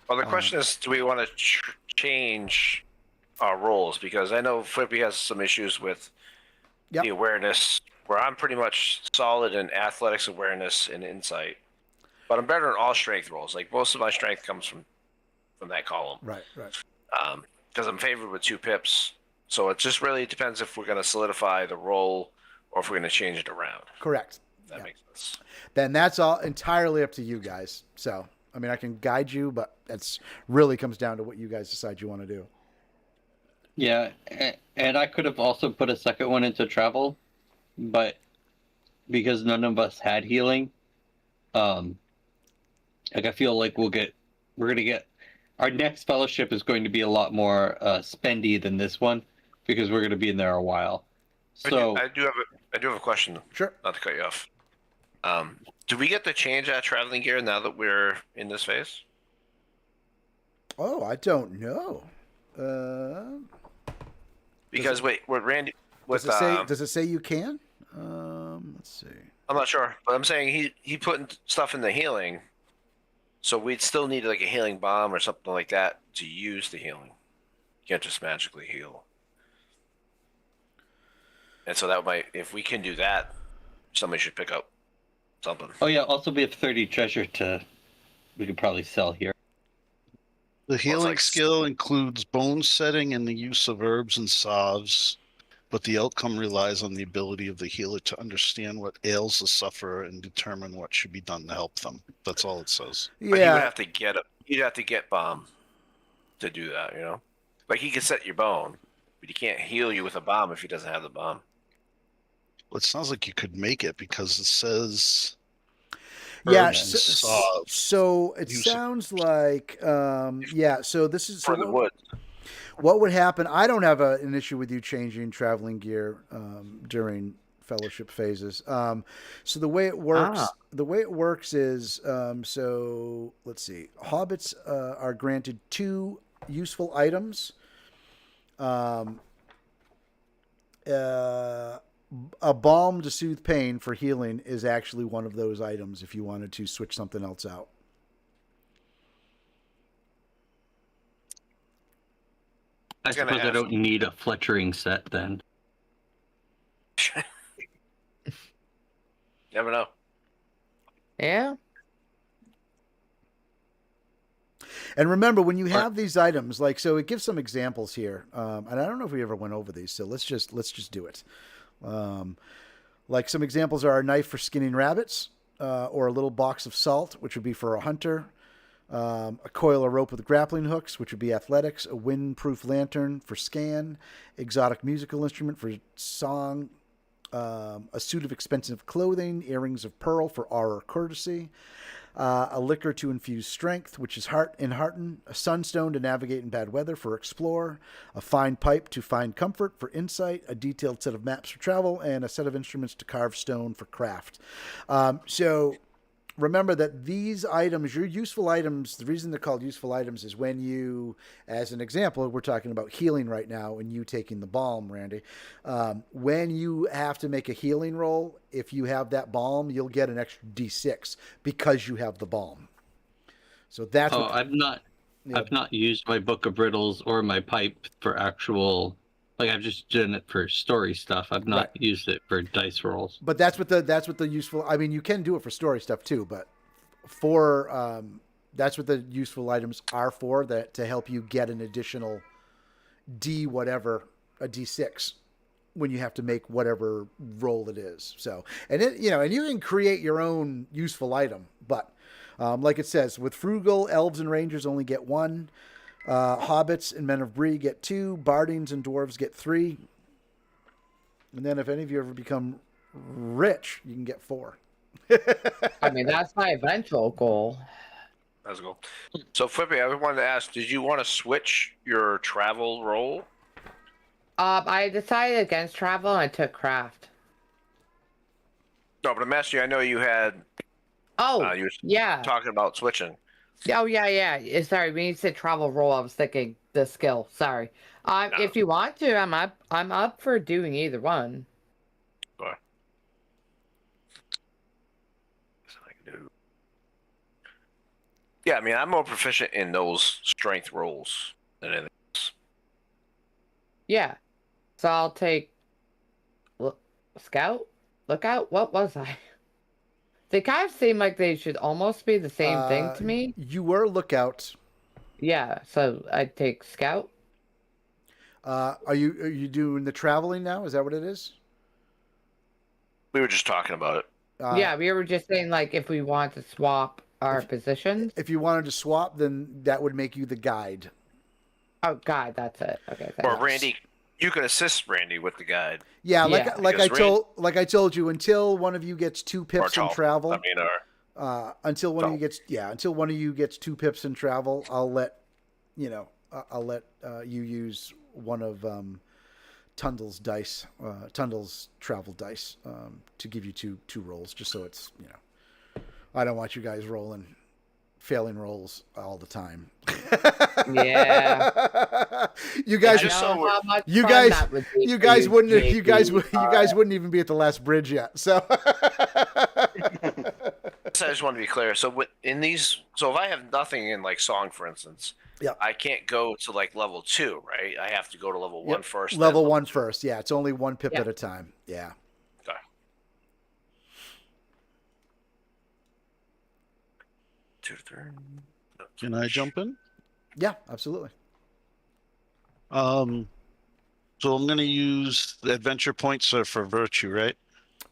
Well, the question is, do we want to change our roles? Because I know Flippy has some issues with Yep. the awareness, where I'm pretty much solid in athletics, awareness, and insight. But I'm better in all strength rolls. Like most of my strength comes from that column. Right. Because I'm favored with 2 pips. So it just really depends if we're going to solidify the roll or if we're going to change it around. Correct. If that Yeah. makes sense. Then that's all entirely up to you guys. So, I mean, I can guide you, but it's really comes down to what you guys decide you want to do. Yeah, and I could have also put a second one into travel, but because none of us had healing, like I feel like we're gonna get our next fellowship is going to be a lot more spendy than this one because we're gonna be in there a while. So I do have a question. Sure. Not to cut you off. Do we get to change our traveling gear now that we're in this phase? Oh, I don't know. Because wait, what Randy? With Does it say you can? Let's see. I'm not sure, but I'm saying he put stuff in the healing, so we'd still need like a healing bomb or something like that to use the healing. You can't just magically heal. And so that might, if we can do that, somebody should pick up something. oh yeah, also we have 30 treasure we could probably sell here. The healing like- skill includes bone setting and the use of herbs and salves, but the outcome relies on the ability of the healer to understand what ails the sufferer and determine what should be done to help them. That's all it says. But he would Yeah, have to get it. You'd have to get bomb to do that. You know, like he can set your bone, but he can't heal you with a bomb if he doesn't have the bomb. Well, it sounds like you could make it because it says yeah. herbs and salves. So it Use it. sounds like, yeah. So this is For the wood. what would happen. I don't have an issue with you changing traveling gear during fellowship phases. So the way it works is, so let's see. Hobbits are granted 2 useful items. A balm to soothe pain for healing is actually one of those items if you wanted to switch something else out. I Gonna suppose I have- don't need a fletchering set then. Never know. Yeah. And remember, when you have these items, like, so it gives some examples here, and I don't know if we ever went over these, so let's just do it. Like some examples are a knife for skinning rabbits, or a little box of salt, which would be for a hunter, a coil of rope with grappling hooks, which would be athletics, a windproof lantern for scan, exotic musical instrument for song, a suit of expensive clothing, earrings of pearl for aura courtesy, a liquor to infuse strength, which is heart and hearten, a sunstone to navigate in bad weather for explore, a fine pipe to find comfort for insight, a detailed set of maps for travel, and a set of instruments to carve stone for craft. So remember that these items, your useful items, the reason they're called useful items is when you, as an example, we're talking about healing right now and you taking the balm, Randy. When you have to make a healing roll, if you have that balm, you'll get an extra D6 because you have the balm. So that's what I've not used my book of riddles or my pipe for actual, like I've just done it for story stuff. I've not Right. used it for dice rolls. But that's what the useful. I mean, you can do it for story stuff too, but for that's what the useful items are for. That to help you get an additional D whatever, a D6 when you have to make whatever roll it is. So and it and you can create your own useful item, but like it says, with frugal elves and rangers only get 1. Hobbits and men of Bree get 2. Bardings and dwarves get 3. And then if any of you ever become rich, you can get 4. I mean, that's my eventual goal. That's cool. So, Flippy, I wanted to ask: did you want to switch your travel role? I decided against travel and I took craft. No, but I'm asking you. I know you had. Oh, You were yeah. talking about switching. Oh, yeah. Sorry, when you said travel roll, I was thinking the skill. Sorry. No. If you want to, I'm up for doing either one. But I can do. Yeah, I mean, I'm more proficient in those strength rolls than anything else. Yeah. So I'll take scout, lookout. What was I? They kind of seem like they should almost be the same thing to me. You were lookout. Yeah. So I take scout. Are you doing the traveling now? Is that what it is? We were just talking about it. Yeah, we were just saying like if we want to swap our positions. If you wanted to swap, then that would make you the guide. Oh God, that's it. Okay. Or Thanks. Randy, you could assist Randy with the guide. Yeah, Yeah. like I told you, until one of you gets 2 Or pips in Tom. travel. I mean, Until one of Tom. you gets 2 pips in travel, I'll let you use one of Tundle's dice, Tundle's travel dice, to give you two rolls, just so it's I don't want you guys failing rolls all the time. Yeah. You guys I know how much you fun guys- that would be you for guys wouldn't JP. you guys wouldn't even be at the last bridge yet. So So I just want to be clear. So in these, so if I have nothing in like song, for instance, Yeah. I can't go to like level 2, right? I have to go to level 1 first. then level 1 first. Yeah, it's only 1 pip Yeah. at a time. Yeah. Okay. Can I jump in? Yeah, absolutely. So I'm going to use the adventure points are for virtue, right?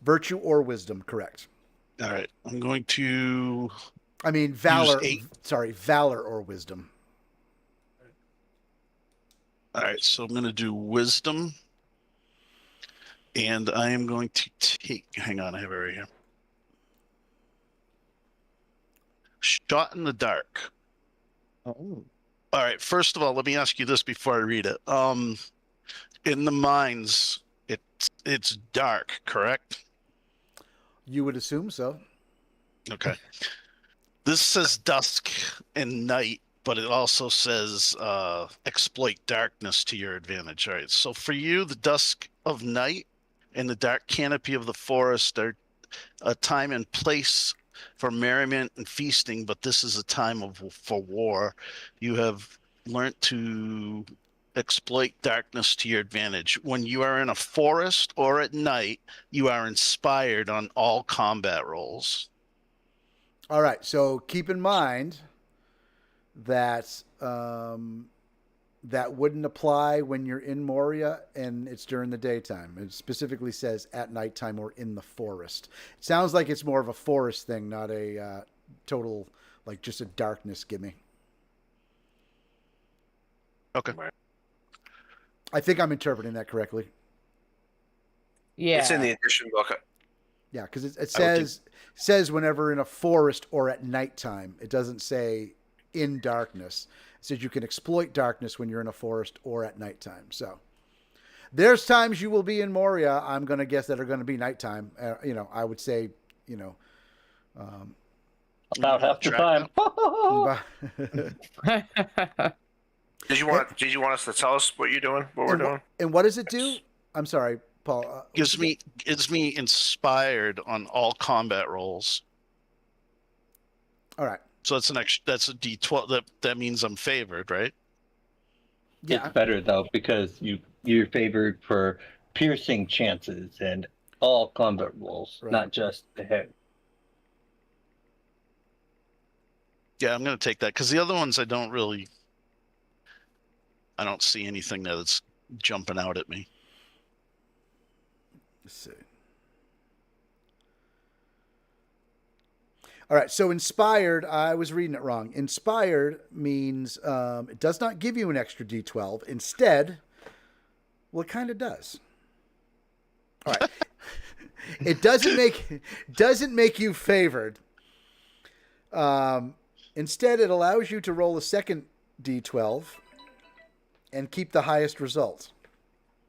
Virtue or wisdom, correct. All right. I'm going to I mean, valor. 8. Sorry, valor or wisdom. All right. So I'm going to do wisdom. And I am going to take, hang on, I have it right here. Shot in the dark. Oh. All right. First of all, let me ask you this before I read it. In the mines, it's dark, correct? You would assume so. Okay. This says dusk and night, but it also says exploit darkness to your advantage. All right. So for you, the dusk of night and the dark canopy of the forest are a time and place for merriment and feasting, but this is a time for war. You have learned to exploit darkness to your advantage. When you are in a forest or at night, you are inspired on all combat rolls. All right. So keep in mind that that wouldn't apply when you're in Moria and it's during the daytime. It specifically says at nighttime or in the forest. It sounds like it's more of a forest thing, not a total, like just a darkness gimme. Okay. I think I'm interpreting that correctly. Yeah. It's in the edition book. Yeah, because it says whenever in a forest or at nighttime. It doesn't say in darkness. It says you can exploit darkness when you're in a forest or at nighttime. So there's times you will be in Moria. I'm going to guess that are going to be nighttime. I would say, About half the time. Did you want us to tell us what you're doing? What we're doing? And what does it do? I'm sorry, Paul. Gives me inspired on all combat rolls. All right. So that's that's a D12. That means I'm favored, right? Yeah. It's better though because you're favored for piercing chances and all combat rolls, Right. not just the hit. Yeah, I'm going to take that because the other ones I don't see anything that's jumping out at me. Let's see. All right, so inspired, I was reading it wrong. Inspired means it does not give you an extra D12. Instead, well, it kind of does. All right. It doesn't make you favored. Instead, it allows you to roll a second D12 and keep the highest result.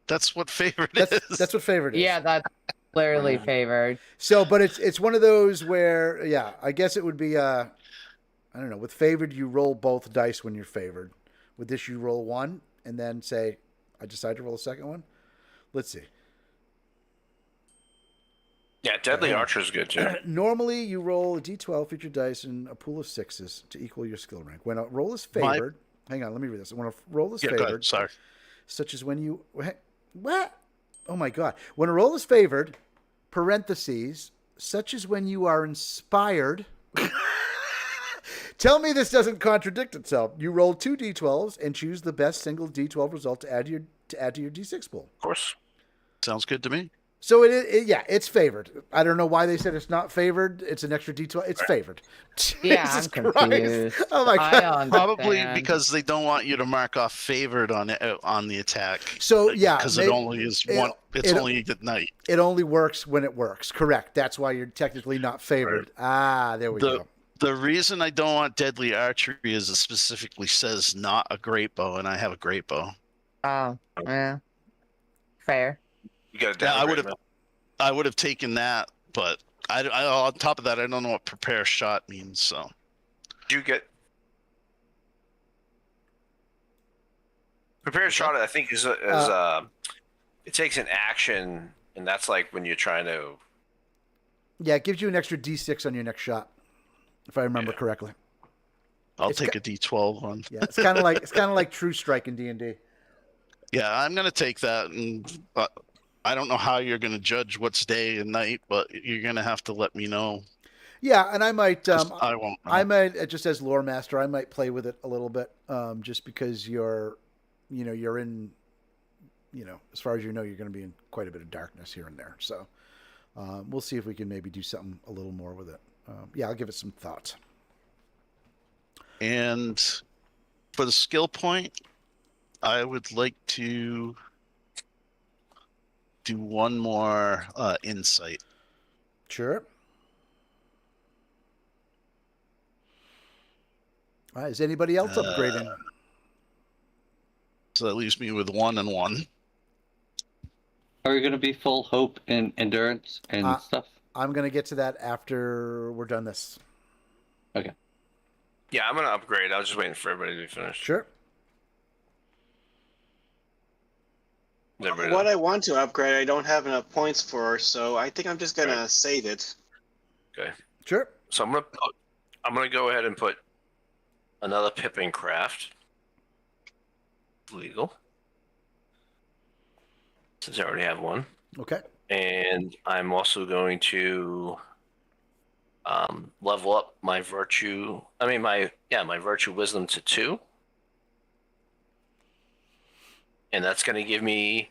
That's what favored is. That's what favored is. Yeah, that's clearly favored. So, but it's one of those where, yeah, I guess it would be, I don't know, with favored, you roll both dice when you're favored. With this, you roll one and then say, I decide to roll a second one. Let's see. Yeah, Deadly Archer is good too. Normally, you roll a d12, feature dice, and a pool of sixes to equal your skill rank. When a roll is favored, hang on, let me read this. When a roll is Go favored, ahead, sorry. such as when you, what? Oh my God. When a roll is favored, parentheses, such as when you are inspired. Tell me this doesn't contradict itself. You roll two d12s and choose the best single d12 result to add to your d6 pool. Of course. Sounds good to me. So it's favored. I don't know why they said it's not favored. It's an extra d12. It's favored. Yeah, Jesus I'm Christ. confused. Oh my I God. Probably understand. because they don't want you to mark off favored on the attack. So yeah, because it only is one. It's only at night. It only works when it works. Correct. That's why you're technically not favored. Ah, there we go. The reason I don't want deadly archery is it specifically says not a great bow, and I have a great bow. Oh, yeah. Fair. You got to Yeah, downgrade. I would have taken that, but I on top of that, I don't know what prepare shot means. So Did you get prepared shot? I think is it takes an action, and that's like when you're trying to. Yeah, it gives you an extra d6 on your next shot, if I remember correctly. I'll It's take a D12 one. Yeah, it's kind of like True Strike in D&D. Yeah, I'm gonna take that, and I don't know how you're gonna judge what's day and night, but you're gonna have to let me know. Yeah, and I might, 'Cause I won't know. I might just as lore master, I might play with it a little bit, just because you're in, as far as you know, you're going to be in quite a bit of darkness here and there. So we'll see if we can maybe do something a little more with it. Yeah, I'll give it some thought. And for the skill point, I would like to do one more insight. Sure. All right, is anybody else upgrading? So that leaves me with 1 and 1. Are we going to be full hope and endurance and stuff? I'm going to get to that after we're done this. Okay. Yeah, I'm gonna upgrade. I was just waiting for everybody to be finished. Sure. Is everybody What done? I want to upgrade, I don't have enough points for, so I think I'm just gonna save it. Okay. Sure. So I'm gonna go ahead and put another Pippin craft. Legal. Since I already have one. Okay. And I'm also going to level up my virtue. My virtue wisdom to 2. And that's going to give me,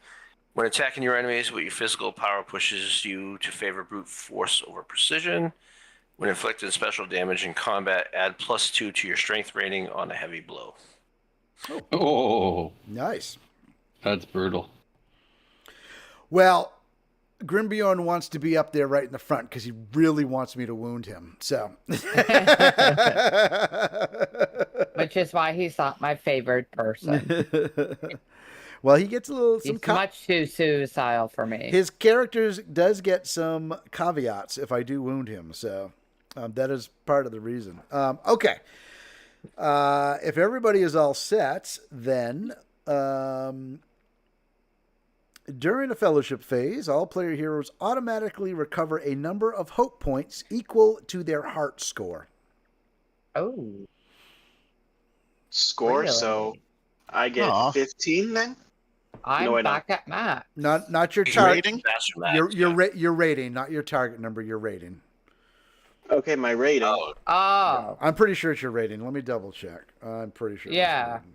when attacking your enemies with your physical power, pushes you to favor brute force over precision. When inflicting special damage in combat, add +2 to your strength rating on a heavy blow. Oh, Nice. that's brutal. Well, Grimbjorn wants to be up there right in the front because he really wants me to wound him. So, Which is why he's not my favorite person. well, he gets a little He's much too suicidal for me. His character does get some caveats if I do wound him. So that is part of the reason. Okay. If everybody is all set, then during a fellowship phase, all player heroes automatically recover a number of hope points equal to their heart score. Oh. Score, Really? so I get Aw. 15 then? I'm No, I don't. back at max. Not your target. Rating? That's your max. Your rating, not your target number. Your rating. Okay, my rating. Oh, Oh. I'm pretty sure it's your rating. Let me double check. I'm pretty sure. it's your Yeah. rating.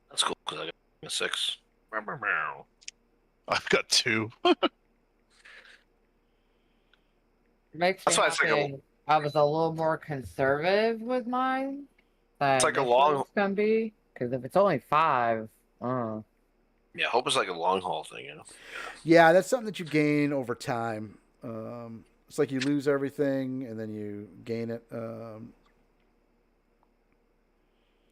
that's cool because I got a 6. I've got 2. Makes That's me why it's like a- happy. I was a little more conservative with mine. It's like a long- It's gonna be because if it's only 5, Yeah, hope is like a long haul thing, you know. Yeah, that's something that you gain over time. It's like you lose everything and then you gain it. I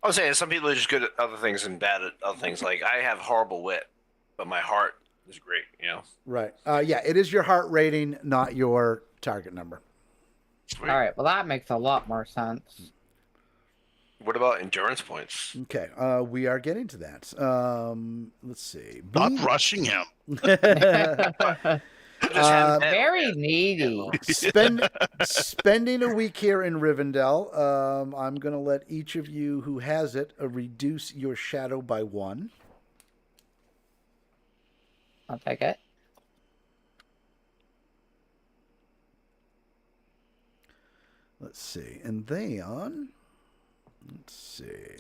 was saying some people are just good at other things and bad at other things. Like I have horrible wit, but my heart is great, you know. Right. Yeah, it is your heart rating, not your target number. Sweet. all right. Well, that makes a lot more sense. What about endurance points? Okay. We are getting to that. Let's see. Not rushing him. Just have that. Very needy. Spending a week here in Rivendell, I'm going to let each of you who has it reduce your shadow by 1. I'll take it. Let's see. And then, let's see.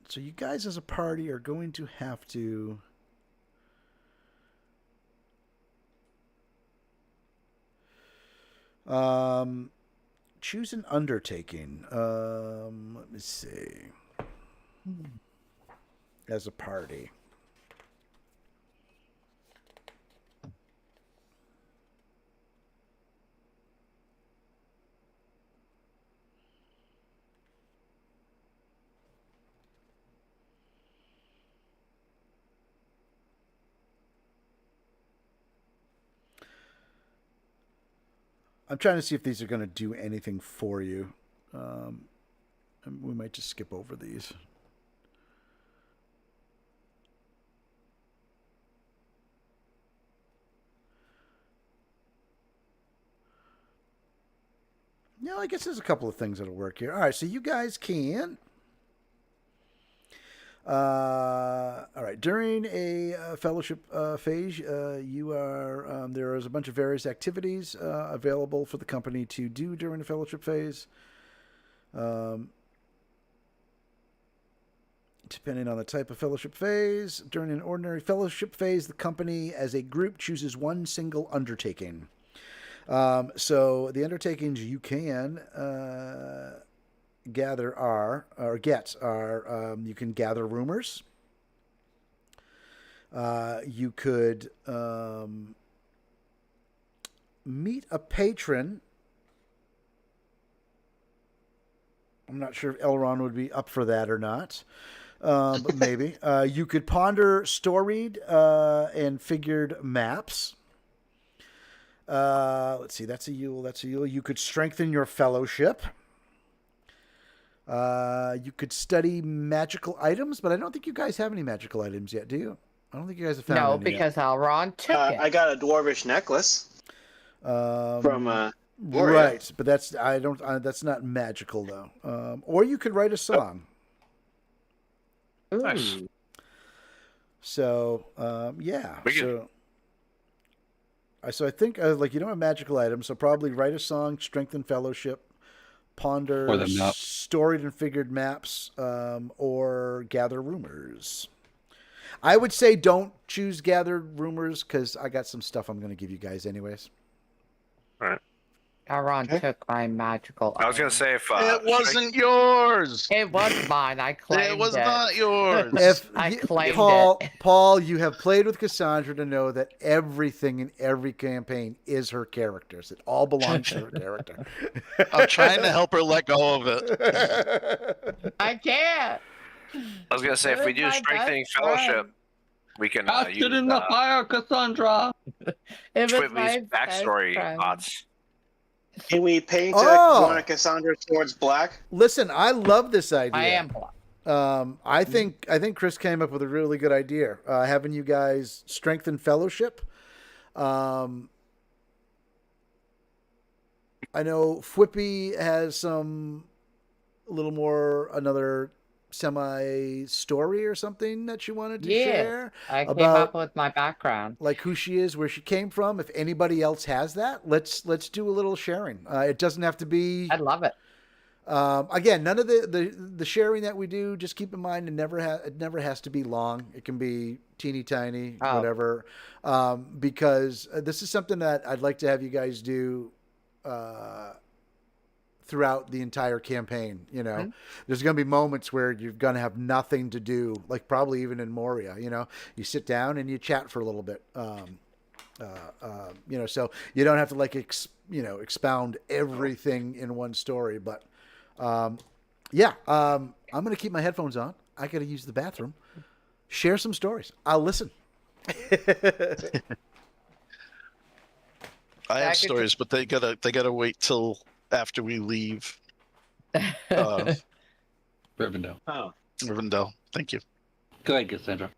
So you guys as a party are going to have to choose an undertaking. Let me see. As a party. I'm trying to see if these are going to do anything for you. We might just skip over these. Yeah, I guess there's a couple of things that'll work here. All right, so you guys can. All right. During a fellowship phase, you are there is a bunch of various activities available for the company to do during the fellowship phase. Depending on the type of fellowship phase, during an ordinary fellowship phase, the company as a group chooses one single undertaking. So the undertakings you can gather are, or get are, you can gather rumors. You could meet a patron. I'm not sure if Elrond would be up for that or not. But maybe. You could ponder storied and figured maps. Let's see. That's a Yule. That's a Yule. You could strengthen your fellowship. You could study magical items, but I don't think you guys have any magical items yet, do you? I don't think you guys have found No, any because Elrond took it. I got a dwarvish necklace yet. from Moria. Right, but that's that's not magical though. Or you could write a song. Nice. Ooh. So yeah. We could- So I think like you don't have magical items, so probably write a song, strengthen fellowship, ponder Or the map. storied and figured maps, or gather rumors. I would say don't choose gathered rumors because I got some stuff I'm going to give you guys anyways. Elrond Okay. took my magical. I was gonna item. say if It wasn't yours. It was mine. I claimed It was not yours. If I claimed Paul, it. Paul, you have played with Cassandra to know that everything in every campaign is her character's. It all belongs to her character. I'm trying to help her let go of it. I can't. I was gonna say if we do My strengthening best friend. fellowship, we can Cast use it in the fire, Cassandra. It was Twitby's my backstory best friend. odds. Can we paint Oh. one of Cassandra's swords black? Listen, I love this idea. I am black. I think Chris came up with a really good idea. Having you guys strengthen fellowship. I know Fwippy has a little more another semi story or something that she wanted to Yeah. share. I came About- up with my background. Like who she is, where she came from. If anybody else has that, let's do a little sharing. It doesn't have to be. I love it. Again, none of the sharing that we do. Just keep in mind, it never has to be long. It can be teeny tiny, Oh. whatever. Because this is something that I'd like to have you guys do throughout the entire campaign. You know, Mm-hmm. there's going to be moments where you're going to have nothing to do, like probably even in Moria. You know, you sit down and you chat for a little bit. You know, so you don't have to like expound everything in one story, but. Yeah, I'm going to keep my headphones on. I got to use the bathroom. Share some stories. I'll listen. I have could- stories, but they gotta wait till after we leave Rivendell. Oh. Rivendell. Thank you. Go ahead, Cassandra.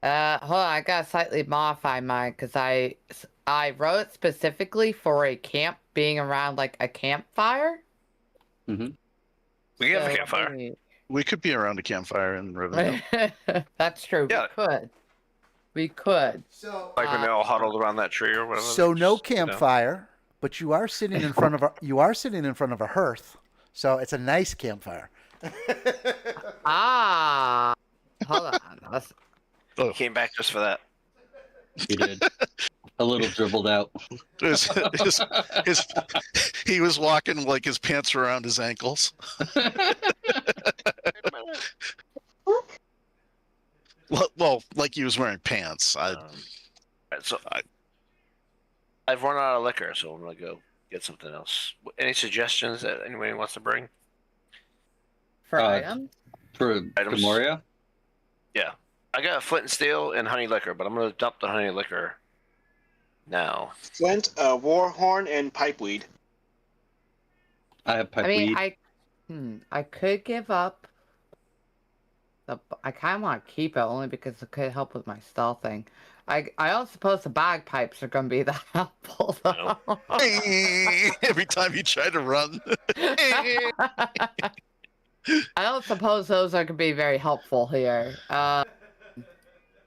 Hold on, I gotta slightly modify mine because I wrote specifically for a camp being around like a campfire. Mm-hmm. We have a So campfire. maybe- We could be around a campfire in Rivendell. That's true. Yeah. We could. We could. So, Like when they're all huddled around that tree or whatever. so no Just, you know. campfire, but you are sitting in front of a hearth. So it's a nice campfire. Ah. Hold on. Let's, Came back just for that. He did. A little dribbled out. He was walking like his pants were around his ankles. Well, like he was wearing pants. Alright, so I've run out of liquor, so I'm gonna go get something else. Any suggestions that anybody wants to bring? for Uh, items. For Items. Moria? Yeah, I got a flint and steel and honey liquor, but I'm gonna dump the honey liquor now. Flint, war horn, and pipeweed. I have pipe I mean, weed. I could give up. I kind of want to keep it only because it could help with my stealth thing. I don't suppose the bagpipes are gonna be that helpful though. Every time you try to run. I don't suppose those are gonna be very helpful here.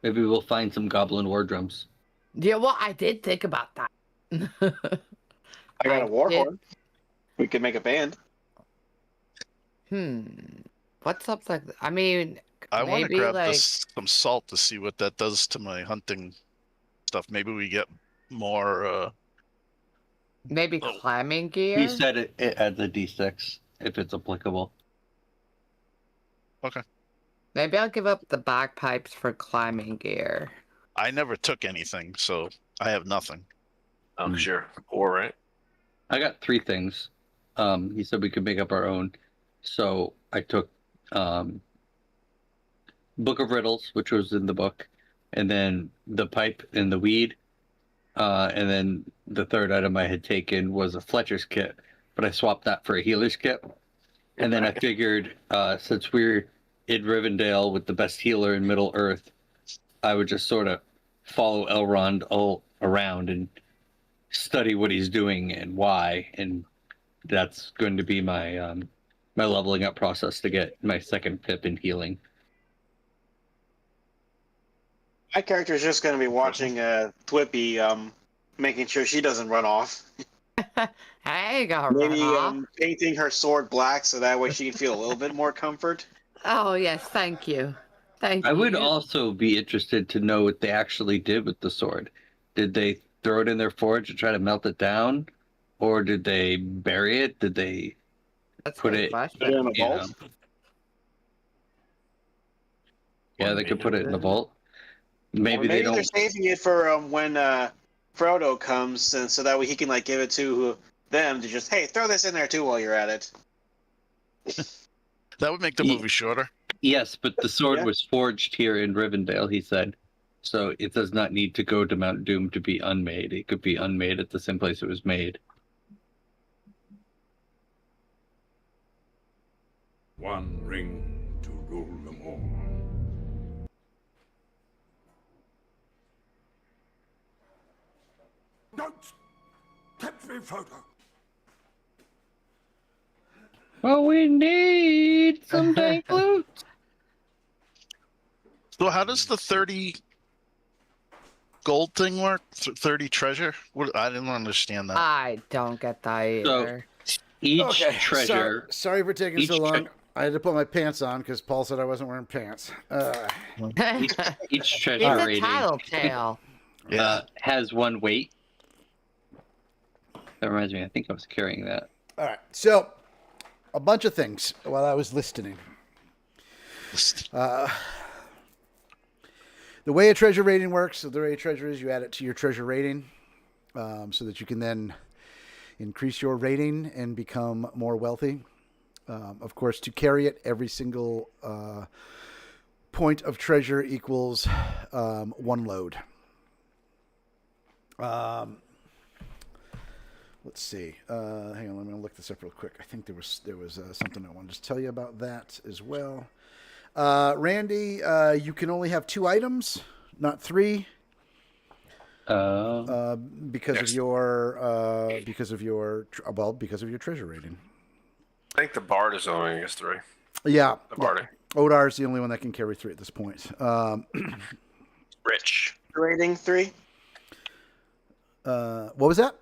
Maybe we'll find some goblin war drums. Yeah, well, I did think about that. I got a war did- horn. We could make a band. What's up? Like, I mean, I want to maybe grab like some salt to see what that does to my hunting stuff. Maybe we get more. maybe Oh. climbing gear. He said it adds a d6 if it's applicable. Okay. Maybe I'll give up the bagpipes for climbing gear. I never took anything, so I have nothing. Oh, sure. Or right. I got 3 things. He said we could make up our own. So I took Book of Riddles, which was in the book, and then the pipe and the weed. And then the third item I had taken was a Fletcher's kit, but I swapped that for a healer's kit. And then I figured, since we're in Rivendell with the best healer in Middle Earth, I would just sort of follow Elrond all around and study what he's doing and why. And that's going to be my my leveling up process to get my second pip in healing. My character is just going to be watching Thwippy, making sure she doesn't run off. Hey, got Maybe run off. painting her sword black so that way she can feel a little bit more comfort. Oh yes, thank you. Thank I you. would also be interested to know what they actually did with the sword. Did they throw it in their forge and try to melt it down? Or did they bury it? Did they That's a put good it- question. Put it in a you know? vault. Yeah, they could put it in the vault. Maybe Or they they're don't. saving it for when Frodo comes, and so that way he can like give it to them to just, hey, throw this in there too while you're at it. That would make the Ye- movie shorter. Yes, but the sword Yeah. was forged here in Rivendell, he said. So it does not need to go to Mount Doom to be unmade. It could be unmade at the same place it was made. One ring to rule them all. Don't tempt me, Frodo. Well, we need some dank loot. So how does the 30 gold thing work? 30 treasure? What? I didn't understand that. I don't get that either. Each treasure. Sorry for taking each so long. tre- I had to put my pants on because Paul said I wasn't wearing pants. Each It's treasure a rating tattletale. has one weight. That reminds me, I think I was carrying that. All right. So, a bunch of things while I was listening. The way a treasure rating works, so the way a treasure is, you add it to your treasure rating so that you can then increase your rating and become more wealthy. Of course, to carry it, every single point of treasure equals 1 load. Let's see. Hang on, let me look this up real quick. I think there was something I wanted to tell you about that as well. Randy, you can only have 2 items, not 3, because of your treasure rating. I think the bard is only, I guess, 3. Yeah, The bard. Odar is the only one that can carry 3 at this point. Rich. Rating 3. What was that?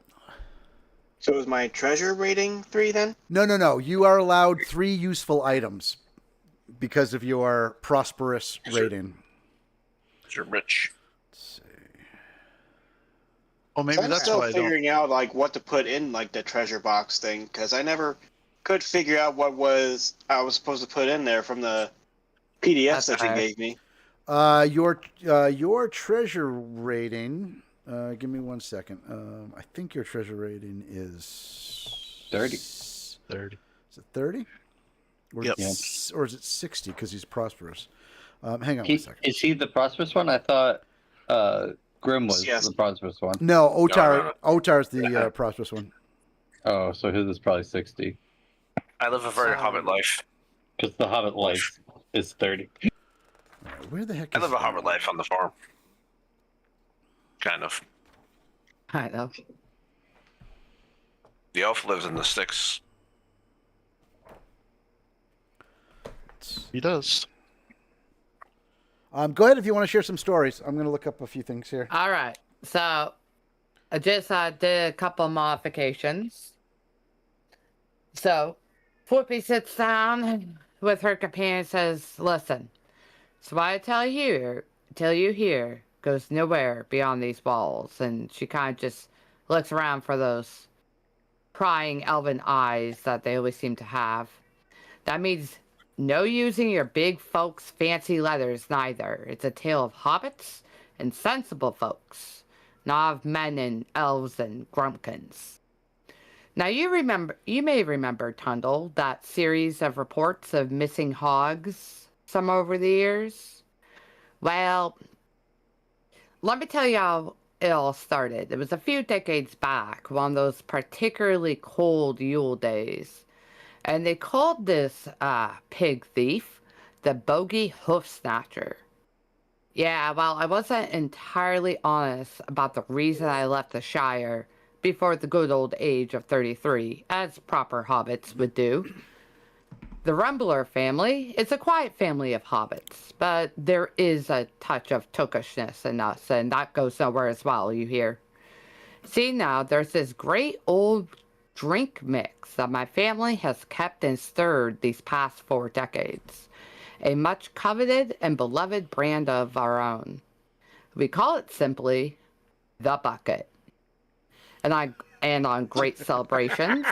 So is my treasure rating 3 then? No. You are allowed 3 useful items because of your prosperous rating. You're rich. Let's see. Oh, maybe I'm that's still why I don't. figuring out like what to put in like the treasure box thing because I never could figure out what I was supposed to put in there from the PDFs that you Okay. gave me. Your treasure rating. Give me 1 second. I think your treasure rating is 30. 30. Is it 30? Or, Yep. or is it 60 because he's prosperous? Hang on 1 He, second. is he the prosperous one? I thought Grim was Yes. the prosperous one. No, Otar. No. Otar's the prosperous one. Oh, so his is probably 60. I live a very hobbit life. Because the Hobbit life is 30. Where the heck I is live a hobbit life on the farm. kind of. Kind of. The elf lives in the sticks. He does. Go ahead if you want to share some stories. I'm going to look up a few things here. All right. So I just did a couple modifications. So Whoopi sits down with her companion and says, listen, so what I tell you here goes nowhere beyond these walls. And she kind of just looks around for those prying elven eyes that they always seem to have. That means no using your big folks' fancy leathers neither. It's a tale of hobbits and sensible folks, not of men and elves and grumpkins. Now you may remember, Tundle, that series of reports of missing hogs some over the years. Well, let me tell you how it all started. It was a few decades back, one of those particularly cold Yule days. And they called this pig thief the Bogey Hoof Snatcher. Yeah, well, I wasn't entirely honest about the reason I left the Shire before the good old age of 33, as proper hobbits would do. The Rumbler family is a quiet family of hobbits, but there is a touch of tookishness in us, and that goes nowhere as well, you hear. See now, there's this great old drink mix that my family has kept and stirred these past 4 decades. A much coveted and beloved brand of our own. We call it simply the bucket. And on great celebrations,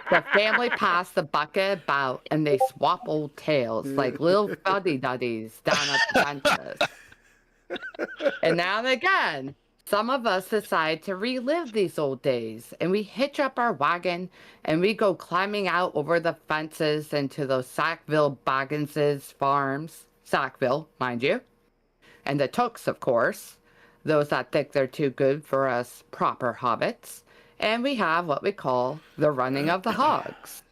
the family pass the bucket about and they swap old tales like little fuddy-duddies down at the benches. And now and again, some of us decide to relive these old days, and we hitch up our wagon and we go climbing out over the fences into those Sackville Bagginses farms. Sackville, mind you. And the Tooks, of course, those that think they're too good for us proper hobbits. And we have what we call the running of the hogs.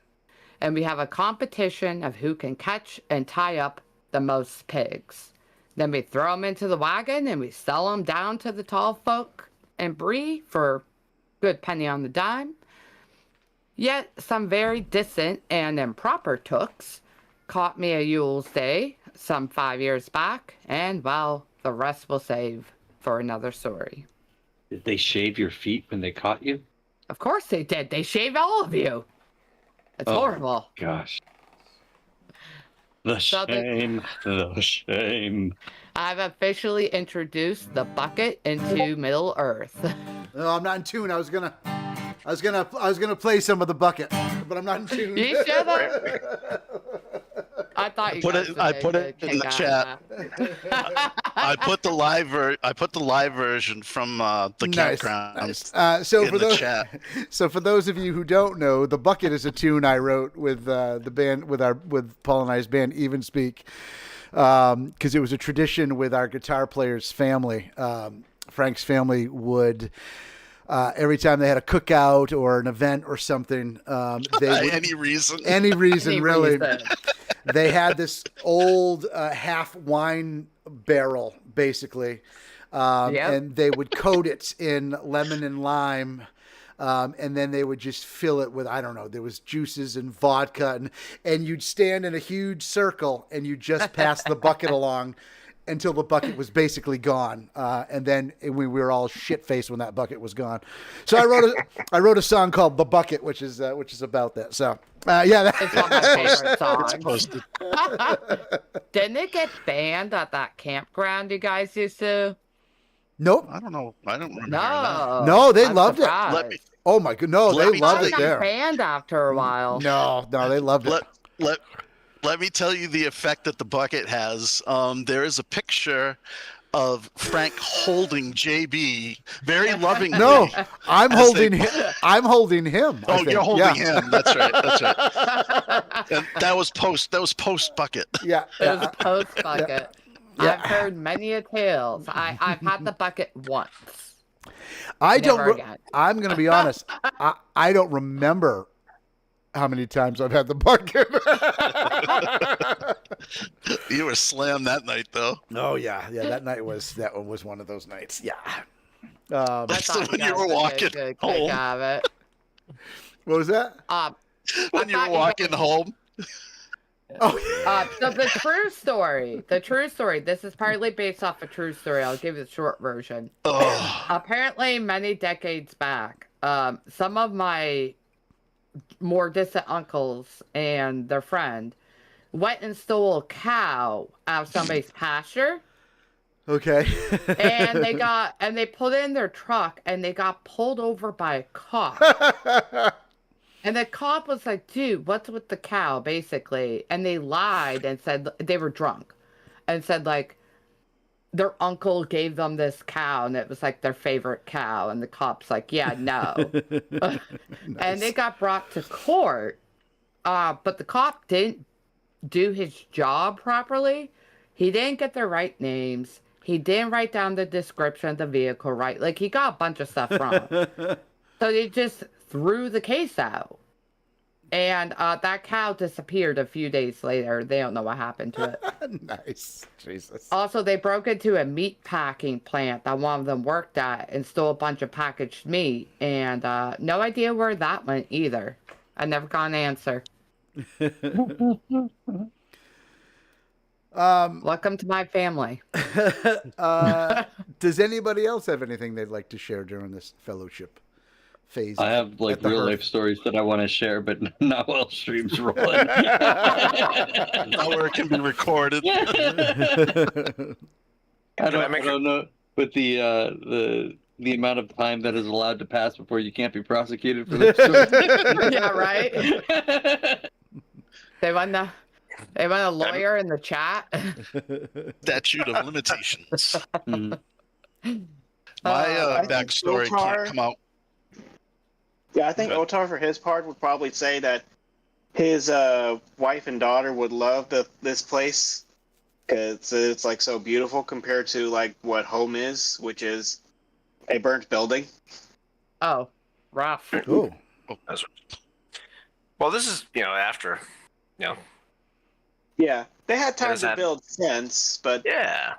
And we have a competition of who can catch and tie up the most pigs. Then we throw them into the wagon and we sell them down to the tall folk and Bree for a good penny on the dime. Yet some very distant and improper Tooks caught me a Yule's Day some 5 years back, and well, the rest we'll save for another story. Did they shave your feet when they caught you? Of course they did. They shaved all of you. It's horrible. Gosh. The So shame. The shame. I've officially introduced the bucket into Middle Earth. No, I'm not in tune. I was gonna play some of the bucket, but I'm not in tune. You should have. I thought you guys would I make put a it in kick the out chat. of that. I put the live version from the Nice. campground Nice. So in for the those, chat. so for those of you who don't know, the bucket is a tune I wrote with the band with Paul and I's band Even Speak, because it was a tradition with our guitar player's family. Frank's family would. Every time they had a cookout or an event or something, they would, Any reason? any reason Any really. reason. They had this old half wine barrel, basically, Yep. and they would coat it in lemon and lime, and then they would just fill it with, I don't know, there was juices and vodka, and you'd stand in a huge circle and you just pass the bucket along until the bucket was basically gone, and then we were all shit faced when that bucket was gone. So I wrote a song called "The Bucket," which is about that. So yeah, It's one of my favorite songs. Posted. Didn't it get banned at that campground you guys used to? nope, I don't know. I don't remember hearing that. No. No, they I'm loved it. surprised. Let me oh my god, no, Let they me loved tell it you- there. Banned after a while. No, they loved it. Let me tell you the effect that the bucket has. There is a picture of Frank holding JB very lovingly. No, I'm As holding they- him. I'm holding him. I Oh, think. you're holding Yeah. him. That's right. That's right. And that was post bucket. Yeah, It was a post bucket. Yeah. I've heard many a tales. I've had the bucket once. I don't. Never again. I'm going to be honest. I don't remember how many times I've had the bucket. You were slammed that night, though. Oh yeah. That one was one of those nights. Yeah. I That's thought when you guys were would get walking a good home. kick out of it. What was that? When you thought were you walking guys- home. Oh, So the true story, this is partly based off a true story. I'll give you the short version. Oh, Apparently, many decades back, some of my more distant uncles and their friend went and stole a cow out of somebody's pasture, okay. and they put it in their truck, and they got pulled over by a cop. And the cop was like, dude, what's with the cow, basically? And they lied and said they were drunk and said, like, their uncle gave them this cow and it was like their favorite cow. And the cop's like, yeah, no. And they got brought to court. But the cop didn't do his job properly. He didn't get the right names. He didn't write down the description of the vehicle right. Like, he got a bunch of stuff wrong. So they just threw the case out. And that cow disappeared a few days later. They don't know what happened to it. Nice. Jesus. Also, they broke into a meat packing plant that one of them worked at and stole a bunch of packaged meat. And no idea where that went either. I never got an answer. Welcome to my family. Does anybody else have anything they'd like to share during this fellowship phase? I have like at the real hearth? life stories that I want to share, but not while stream's rolling. not where it can be recorded. I don't know, but the amount of time that is allowed to pass before you can't be prosecuted for this story. Yeah, right? They want a lawyer in the chat. Statute of limitations. Mhm. My I think backstory Otar- can't come out. Yeah, I think Otar, for his part, would probably say that his wife and daughter would love this place because it's like so beautiful compared to like what home is, which is a burnt building. Oh, rough. Oh, Well, this is after, Yeah, they had time Does to that- build since, but yeah.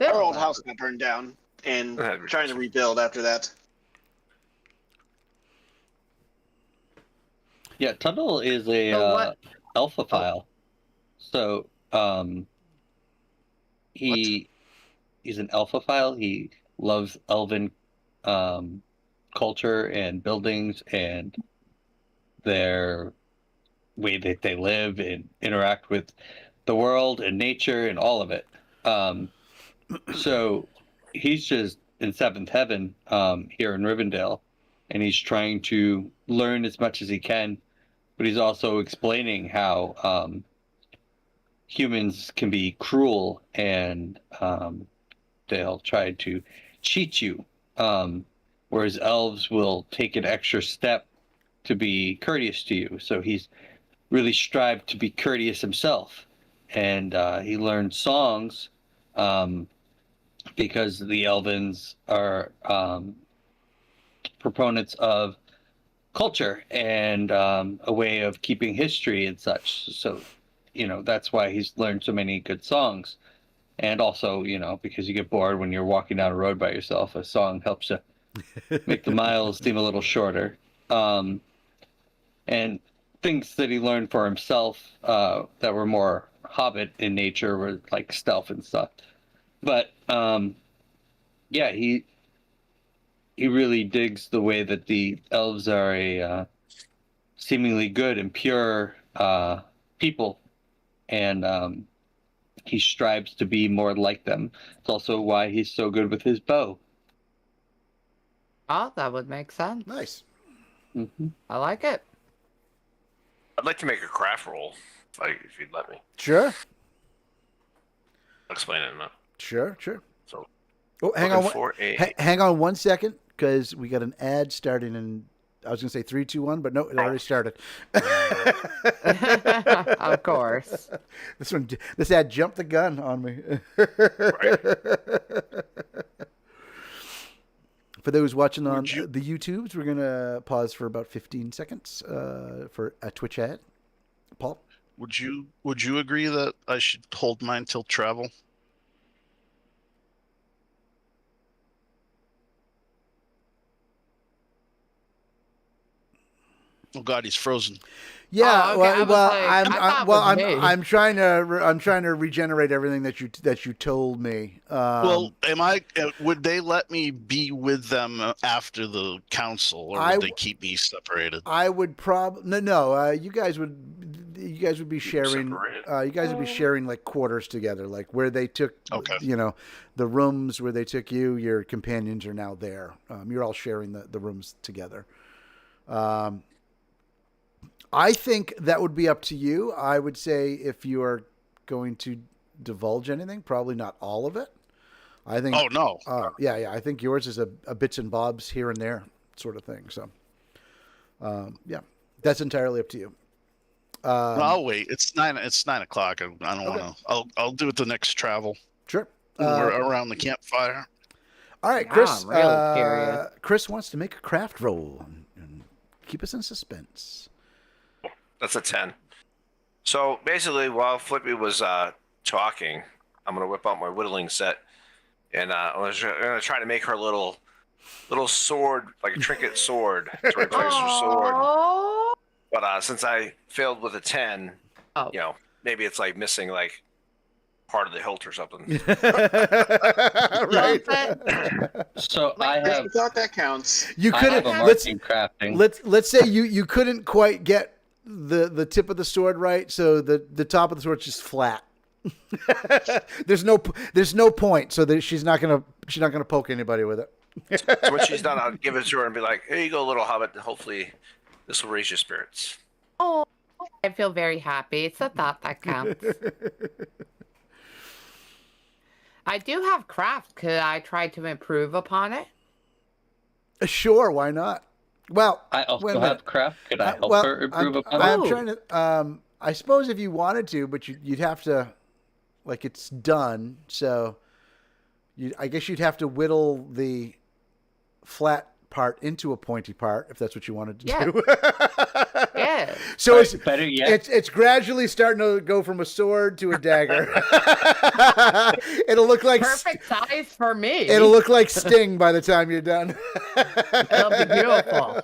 our old house got burned down and Yeah. trying to rebuild after that. Yeah, Tuttle is a So what- alphaphile. So he's an alphaphile. He loves elven culture and buildings and their way that they live and interact with the world and nature and all of it. So he's just in seventh heaven here in Rivendell, and he's trying to learn as much as he can, but he's also explaining how humans can be cruel and they'll try to cheat you, whereas elves will take an extra step to be courteous to you. So he's really strived to be courteous himself, and he learned songs because the Elvens are proponents of culture and a way of keeping history and such. So, that's why he's learned so many good songs. And also, because you get bored when you're walking down a road by yourself, a song helps you make the miles seem a little shorter. And things that he learned for himself that were more hobbit in nature were like stealth and stuff. But yeah, he really digs the way that the elves are a seemingly good and pure people, and he strives to be more like them. It's also why he's so good with his bow. Oh, that would make sense. nice. Mm-hmm. I like it. I'd like to make a craft roll, if you'd let me. Sure, I'll explain it in a sure. So, Oh, hang looking on. for a- Hang on 1 second, because we got an ad starting in. I was going to say 3, 2, 1, but no, it already started. Of course. This ad jumped the gun on me. For those watching on the YouTubes, we're going to pause for about 15 seconds for a Twitch ad. Paul? Would you agree that I should hold mine till travel? Oh God, he's frozen. Yeah, Oh, okay. I was like, I thought it was me. I'm trying to regenerate everything that you told me. Well, would they let me be with them after the council, or would they keep me separated? I would probably no. You guys would be sharing. You guys would be sharing like quarters together, like where they took. Okay. The rooms where they took you. Your companions are now there. You're all sharing the rooms together. I think that would be up to you. I would say if you are going to divulge anything, probably not all of it. I think. Oh no. Yeah. I think yours is a bits and bobs here and there sort of thing. So, yeah, that's entirely up to you. I'll wait. It's 9:00. I don't want to. I'll do it the next travel. Sure. When we're around the campfire. All right, Yeah, Chris. I'm really curious. Chris wants to make a craft roll and keep us in suspense. That's a 10. So basically, while Flippy was talking, I'm gonna whip out my whittling set, and I'm gonna try to make her a little sword, like a trinket sword, to replace her sword. Oh. But since I failed with a 10, Oh. maybe it's like missing like part of the hilt or something. Right. So I I have thought that counts. You I have couldn't. a marking crafting. Let's say you couldn't quite get the tip of the sword right, so the top of the sword's just flat. there's no point, so that she's not gonna poke anybody with it. So when she's done, I'll give it to her and be like, "Here you go, little hobbit. Hopefully, this will raise your spirits." Oh, I feel very happy. It's a thought that counts. I do have craft. Could I try to improve upon it? Sure, why not? Well, I wait also a minute. have craft. Could I help Well, her improve upon I'm it? trying to. I suppose if you wanted to, but you'd have to, like, it's done. So, I guess you'd have to whittle the flat part into a pointy part if that's what you wanted to do. Yeah. So it's Better yet, it's gradually starting to go from a sword to a dagger. It'll look like Perfect size for me. It'll look like Sting by the time you're done. It'll be beautiful.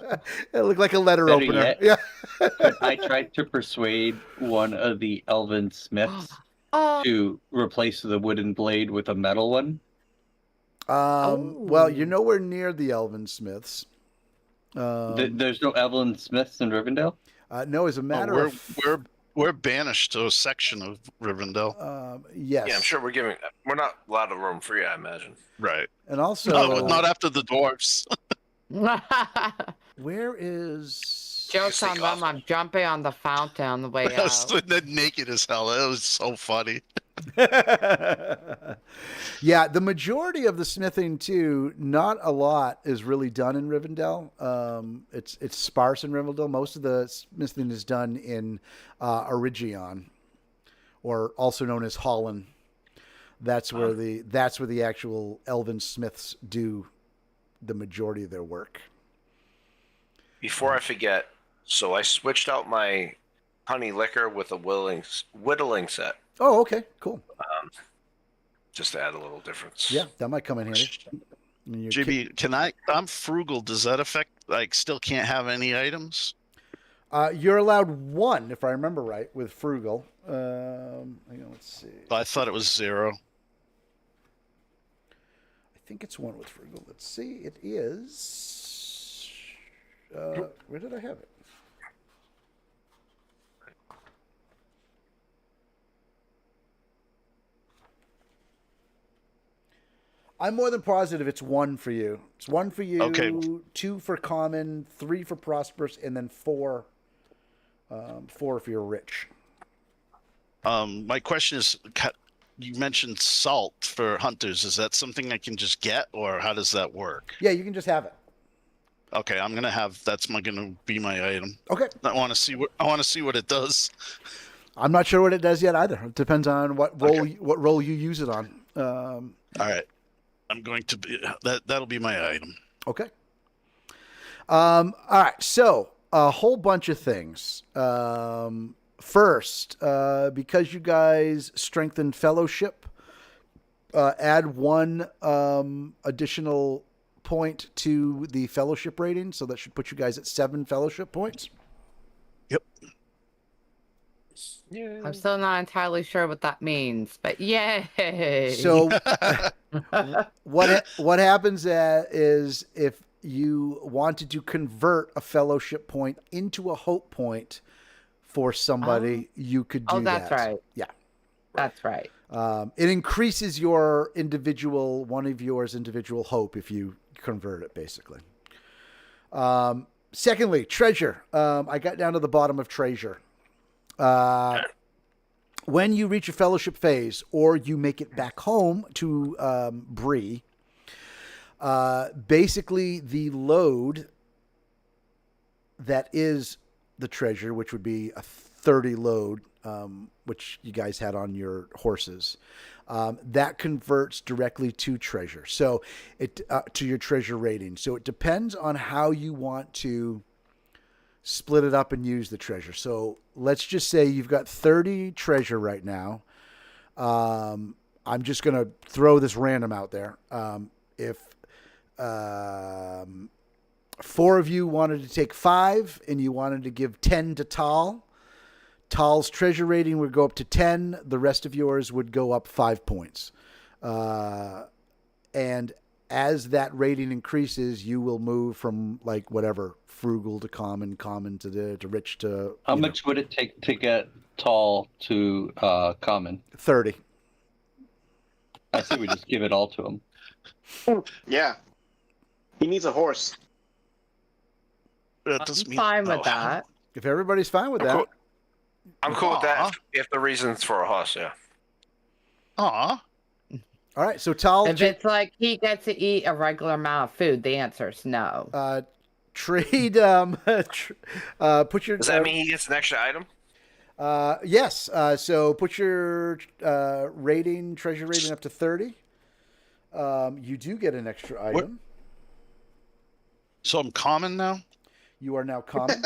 It'll look like a letter Better opener. yet. Yeah. I tried to persuade one of the elven smiths Oh, to replace the wooden blade with a metal one. Well, you're nowhere near the Elven Smiths. There's no elven smiths in Rivendell. No, as a matter of We're banished to a section of Rivendell. yes. Yeah, I'm sure we're not allowed to roam free, I imagine. Right. And also, No, not after the dwarfs. where is? Joke's on them. I'm jumping on the fountain on the way I was out. naked as hell. That was so funny. Yeah, the majority of the smithing too, not a lot is really done in Rivendell. It's sparse in Rivendell. Most of the smithing is done in Origion, or also known as Holland. That's where the actual elven smiths do the majority of their work. Before I forget, so I switched out my honey liquor with a whittling set, Oh, okay, cool. just to add a little difference. Yeah, that might come in handy. I mean, your JB, I'm frugal. Does that affect, like, still can't have any items? you're allowed one, if I remember right, with frugal. Hang on, let's see. I thought it was 0. I think it's one with frugal. Let's see. It is. Where did I have it? I'm more than positive it's one for you. It's one for you, Okay. 2 for common, 3 for prosperous, and then 4 if you're rich. My question is, you mentioned salt for hunters. Is that something I can just get, or how does that work? Yeah, you can just have it. Okay, that's gonna be my item. Okay. I want to see what it does. I'm not sure what it does yet either. It depends on what role you use it on. All right, I'm going to be that'll be my item. Okay. All right. So a whole bunch of things. First, because you guys strengthened fellowship, add 1 additional point to the fellowship rating. So that should put you guys at 7 fellowship points. I'm still not entirely sure what that means, but yay! So what happens is if you wanted to convert a fellowship point into a hope point for somebody, you could do that. Oh, that's right. Yeah. That's right. It increases your one of yours individual hope if you convert it, basically. Secondly, treasure. I got down to the bottom of treasure. When you reach a fellowship phase or you make it back home to Bree, basically the load that is the treasure, which would be a 30 load, which you guys had on your horses, that converts directly to treasure. So to your treasure rating. So it depends on how you want to split it up and use the treasure. So let's just say you've got 30 treasure right now. I'm just going to throw this random out there. If 4 of you wanted to take 5 and you wanted to give 10 to Tal's treasure rating would go up to 10. The rest of yours would go up 5 points. And as that rating increases, you will move from like whatever frugal to common to rich to. How much would it take to get Tall to common? 30. I say we just give it all to him. Yeah. He needs a horse. That doesn't I'm mean fine no. with that. If everybody's fine with that. I'm cool with that if the reason's for a horse, yeah. Aw. All right, so Tal, If it's like he gets to eat a regular amount of food, the answer is no. trade. Put your. Does that mean he gets an extra item? Yes. So put your treasure rating up to 30. You do get an extra item. So I'm common now? You are now common.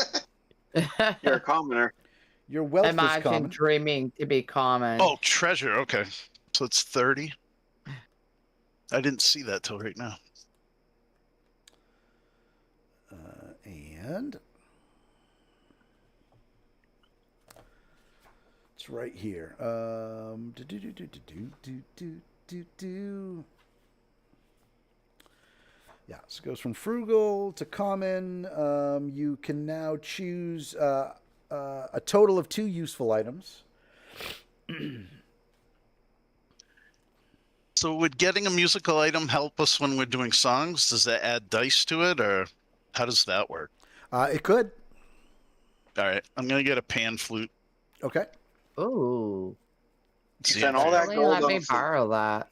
You're a commoner. Your wealth is Imagine common. dreaming to be common. Oh, treasure. Okay. So it's 30. I didn't see that till right now. And it's right here. Yeah, so it goes from frugal to common. You can now choose a total of 2 useful items. So would getting a musical item help us when we're doing songs? Does that add dice to it, or how does that work? It could. All right, I'm going to get a pan flute. Okay. Ooh. See Spend if all I- that Really gold let on me a flute. borrow that.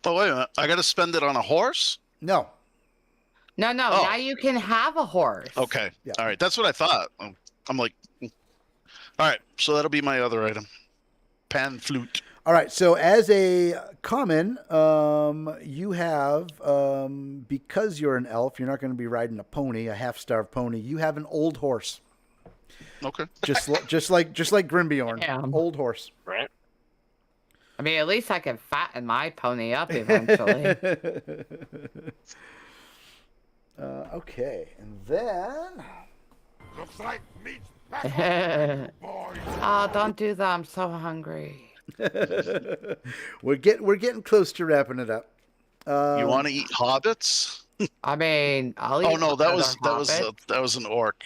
Oh, wait a minute. I got to spend it on a horse? No. No, Oh. now you can have a horse. Okay. Yeah. All right, that's what I thought. I'm like, all right, so that'll be my other item. Pan flute. All right. So as a common, you have because you're an elf, you're not going to be riding a pony, a half-starved pony. You have an old horse, Okay. just like Grimbjorn, Damn. old horse. Right. I mean, at least I can fatten my pony up eventually. Okay, and then Looks like meat's back, boys. Oh, don't do that. I'm so hungry. we're getting close to wrapping it up. You want to eat hobbits? I mean, I'll eat Oh no, that another was hobbit. that was an orc.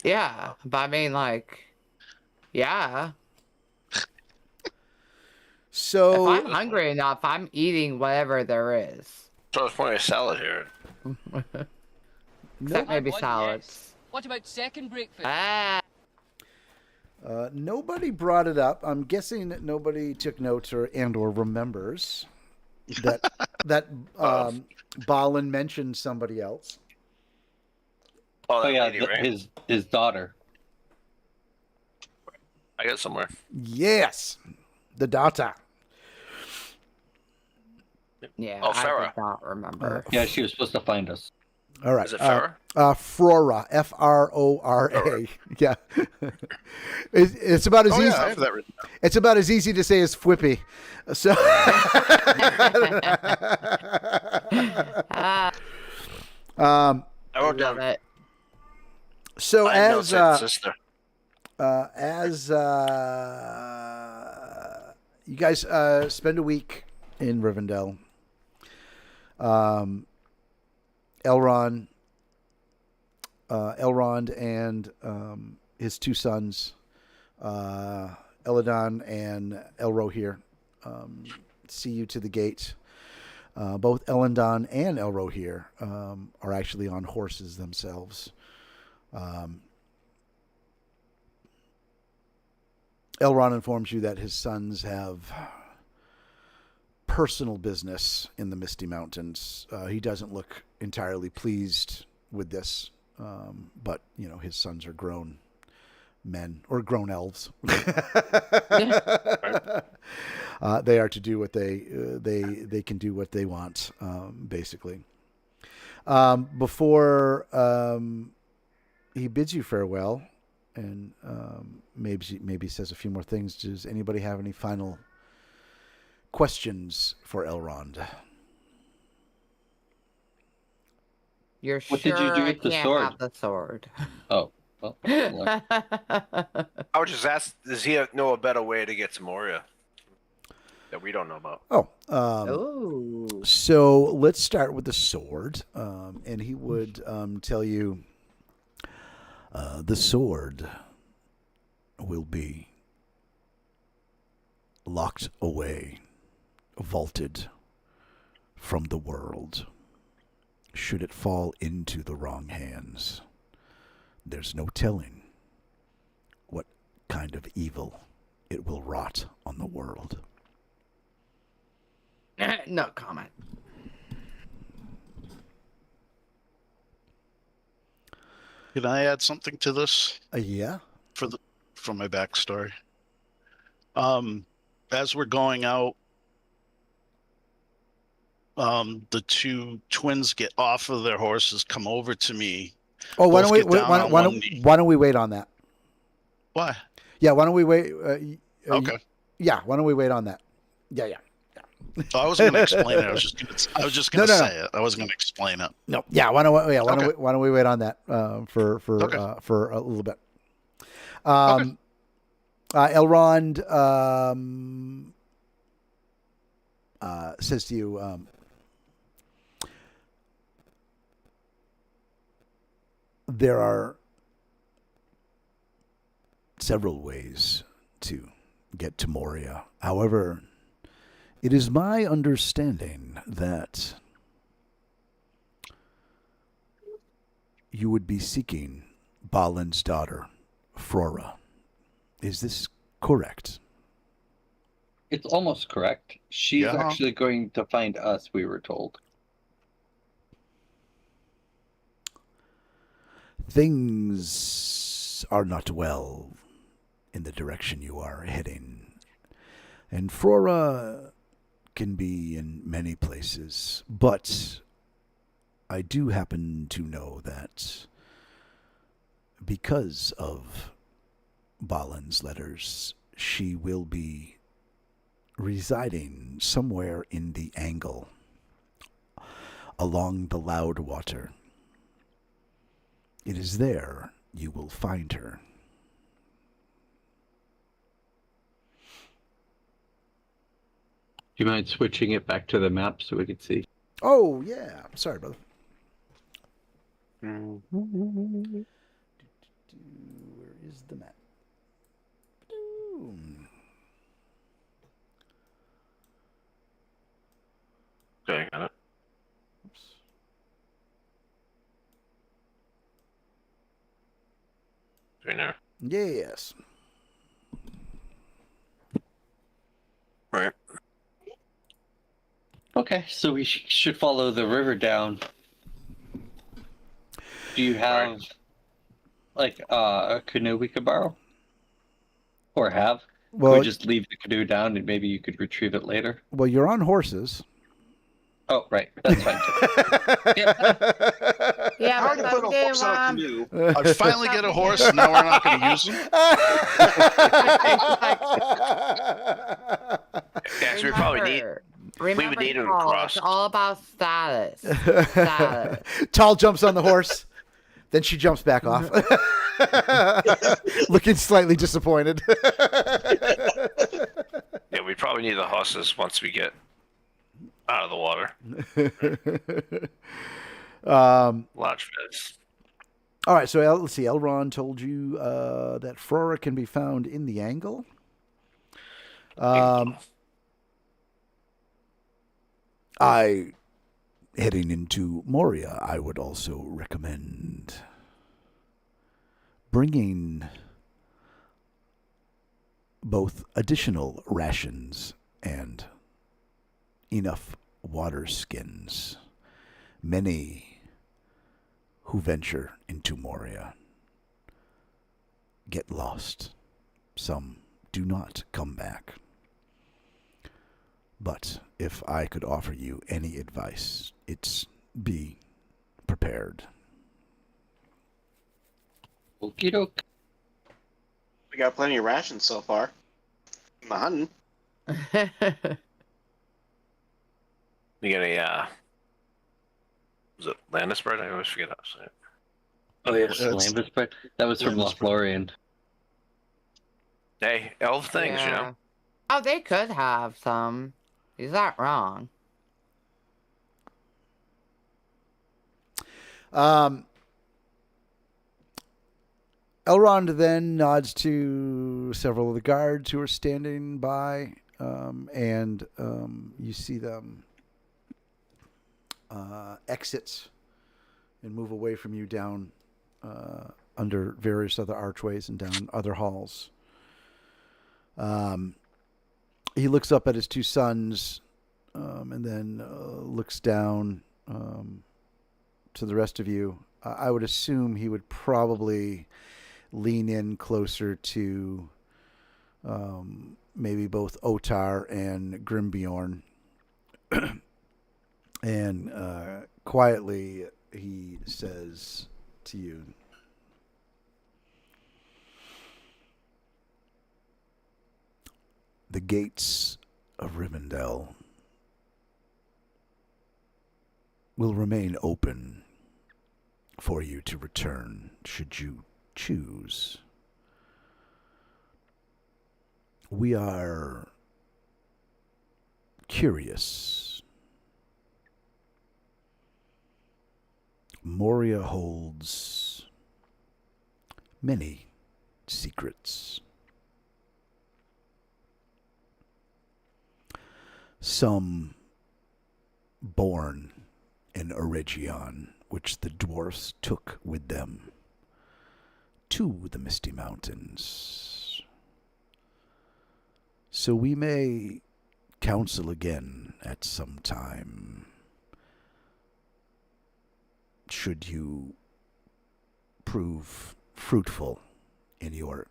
Yeah, but I mean, like, yeah. So If I'm hungry enough, I'm eating whatever there is. So there's plenty of salad here. Except maybe What, salads. yes. What about second breakfast? Ah, nobody brought it up. I'm guessing that nobody took notes or remembers that Balin mentioned somebody else. Oh, Oh that yeah, lady, right? his daughter. I got it somewhere. Yes, the data. yeah, Oh, I Farah. did not remember. Yeah, she was supposed to find us. All right. Is it Farah? Frora, Frora. Yeah. It's about as Oh easy. yeah, I have that written down. It's about as easy to say as Fwippy. So. Ah, I wrote love down it. So I know as sister. you guys spend a week in Rivendell, Elrond and his two sons, Eladon and Elrohir, see you to the gate. Both Eladon and Elrohir are actually on horses themselves. Elrond informs you that his sons have personal business in the Misty Mountains. He doesn't look entirely pleased with this, but his sons are grown men or grown elves. They are to do what they can do what they want, basically. Before he bids you farewell, and maybe says a few more things. Does anybody have any final questions for Elrond? You're What sure did you do I with the can't sword? have the sword? Oh, well. Look. I would just ask, does he know a better way to get to Moria that we don't know about? Ooh. So let's start with the sword, and he would tell you the sword will be locked away, vaulted from the world. Should it fall into the wrong hands, there's no telling what kind of evil it will wrought on the world. No comment. Can I add something to this Yeah. for my backstory? As we're going out, the two twins get off of their horses, come over to me. Oh, why don't Both we get down on one knee. why don't we wait on that? Why? Yeah, why don't we wait? Okay. Yeah, why don't we wait on that? Yeah. I wasn't going to explain it. I was just going to No. say it. I wasn't going to explain it. No. Yeah. Why don't Okay. we wait on that for a little bit? Elrond says to you, there are several ways to get to Moria. However, it is my understanding that you would be seeking Balin's daughter, Flora. Is this correct? It's almost correct. She's Yeah. actually going to find us, we were told. Things are not well in the direction you are heading. And Flora can be in many places, but I do happen to know that because of Balin's letters, she will be residing somewhere in the Angle, along the Loud Water. It is there you will find her. Do you mind switching it back to the map so we could see? Oh, yeah. Sorry, brother. Where is the map? Okay, got it. Oops. Right now. Yes. Right. Okay, so we should follow the river down. Do you have, like, a canoe we could borrow? Or have? Well, Could we just leave the canoe down and maybe you could retrieve it later? well, you're on horses. Oh, right. That's fine, too. Yeah, I already but put a okay, horse on a Mom. canoe. I finally get a horse, and now we're not going to use him. Yeah, so we probably need. Remember, we would need him Paul, across. It's all about status. Status. Tall jumps on the horse. Then she jumps back off, looking slightly disappointed. Yeah, we probably need the horses once we get out of the water. Large feds. All right, so let's see. Elrond told you that Frora can be found in the angle. Heading into Moria, I would also recommend bringing both additional rations and enough water skins. Many who venture into Moria get lost. Some do not come back. But if I could offer you any advice, it's be prepared. Okie doke. We got plenty of rations so far. I'm hunting. You get a was it Landis bread? I always forget how to say it. Oh yes, That's- Lambus bread. That was from Lambus bread. Lothlorien. Hey, elf things, you know. Oh, they could have some. He's not wrong. Elrond then nods to several of the guards who are standing by, and you see them exit and move away from you down under various other archways and down other halls. He looks up at his two sons and then looks down to the rest of you. I would assume he would probably lean in closer to maybe both Otar and Grimbjorn. And quietly he says to you, the gates of Rivendell will remain open for you to return should you choose. We are curious. Moria holds many secrets. Some born in Eregion, which the dwarfs took with them to the Misty Mountains. So we may counsel again at some time, should you prove fruitful in your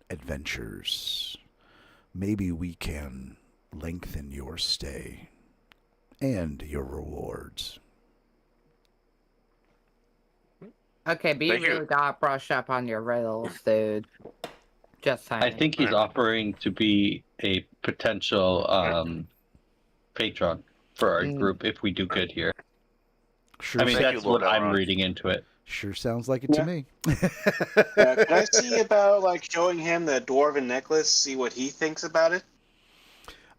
adventures. Maybe we can lengthen your stay and your rewards. Okay, but you Thank you. really gotta brush up on your riddles, dude. Just saying. I think he's offering to be a potential patron for our group if we do good here. Sure, I mean, Thank that's you, Lord what I'm Elrond. reading into it. sure sounds like it to me. Can I see about like showing him the dwarven necklace? See what he thinks about it.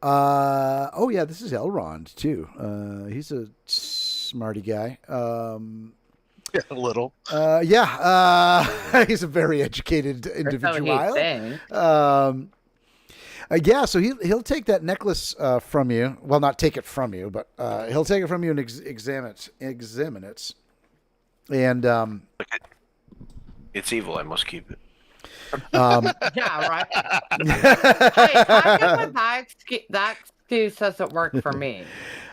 Oh yeah, this is Elrond too. He's a smarty guy. Yeah, a little. He's a very educated Or so individual. he'd think. Yeah, so he'll take that necklace from you. Well, not take it from you, but he'll take it from you and examine it. And It's evil. I must keep it. Yeah, right. Hey, how come that excuse doesn't work for me?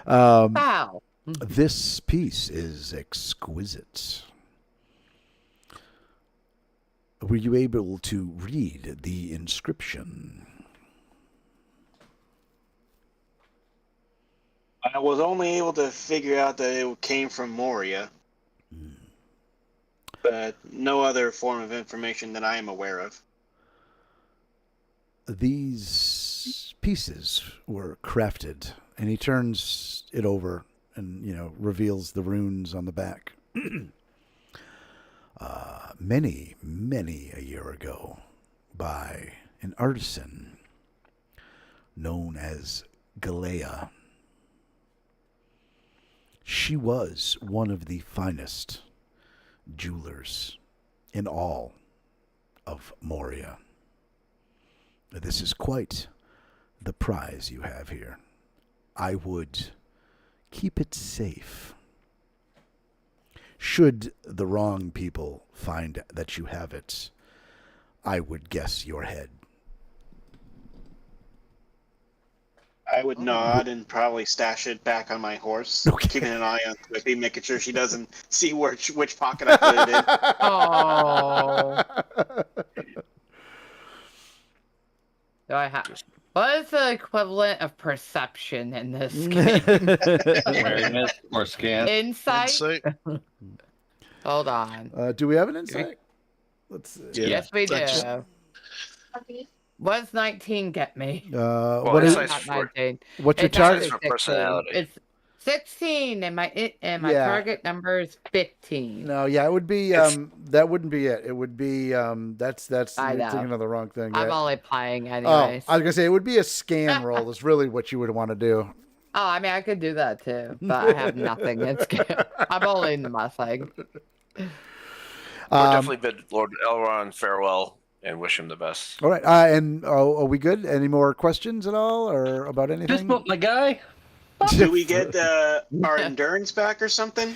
How? This piece is exquisite. Were you able to read the inscription? I was only able to figure out that it came from Moria, but no other form of information that I am aware of. These pieces were crafted, and he turns it over and, reveals the runes on the back. many, many a year ago by an artisan known as Galea. She was one of the finest jewelers in all of Moria. This is quite the prize you have here. I would keep it safe. Should the wrong people find that you have it, I would guess your head. I would nod and probably stash it back on my horse, Okay. keeping an eye on Quippy, making sure she doesn't see which pocket I put it in. Oh. Do I have? What is the equivalent of perception in this game? Awareness or scan. Insight? Insight. Hold on. Do we have an insight? Let's see. Yeah. Yes, we do. That's- What does 19 get me? What is insight's Not for- 19. what's your It's target? It's for 16. personality. It's 16, and my Yeah. target number is 15. No, yeah, it would be that wouldn't be it. It would be that's I you're know. thinking of the wrong thing. I'm right? only playing Oh, anyways. I was gonna say it would be a scan roll. Is really what you would want to do. Oh, I mean, I could do that too, but I have nothing. It's good. I'm only nothing. We'll definitely bid Lord Elrond farewell and wish him the best. All right, and are we good? Any more questions at all, or about Fist anything? bump, my guy. Do we get our endurance back or something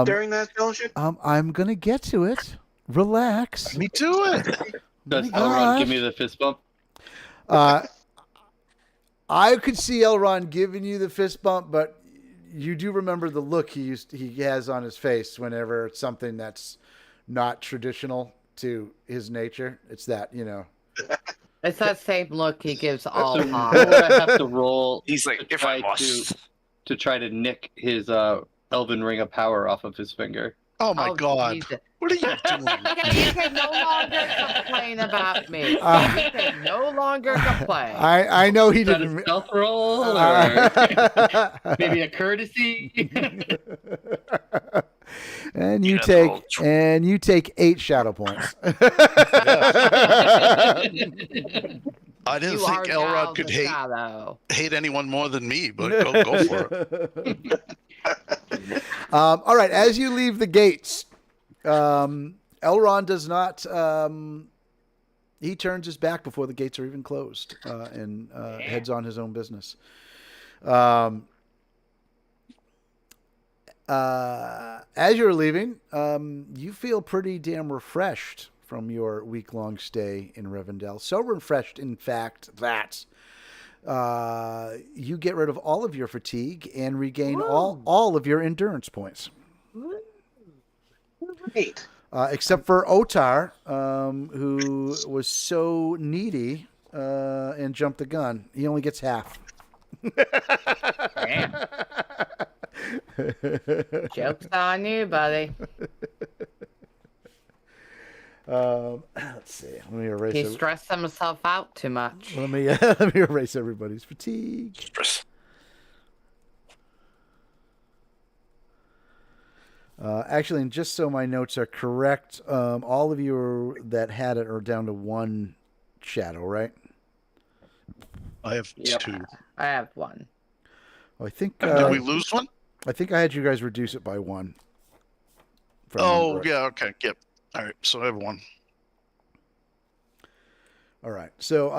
during that fellowship? I'm gonna get to it. Relax. Let me do it. Does my Elrond give gosh. me the fist bump? I could see Elrond giving you the fist bump, but you do remember the look he has on his face whenever it's something that's not traditional to his nature. It's that, It's that same look he gives all So Hobbs. what would I have to roll He's like, to if I try must. to try to nick his elven ring of power off of his finger? Oh my God. Jesus. What are you doing? You can no longer complain about me. You can no longer complain. I know he Is that a didn't. stealth roll or maybe a courtesy? And You you know, the take whole and you take 8 shadow points. I didn't You think are now Elrod could the hate shadow. anyone more than me, but go for it. All right, as you leave the gates, Elrond does not. He turns his back before the gates are even closed and heads on his own business. As you're leaving, you feel pretty damn refreshed from your week-long stay in Rivendell. So refreshed, in fact, that you get rid of all of your fatigue and regain all of your endurance points. Great. Except for Otar, who was so needy and jumped the gun. He only gets half. Damn. Joke's on you, buddy. Let's see. Let me erase. He stressed himself out too much. Let me let me erase everybody's fatigue. Actually, and just so my notes are correct, all of you that had it are down to 1 shadow, right? I have Yep. 2. I have 1. I think. Did we lose one? I think I had you guys reduce it by 1. if I Oh, remember right. yeah. Okay. Yep. All right. So I have 1. All right. So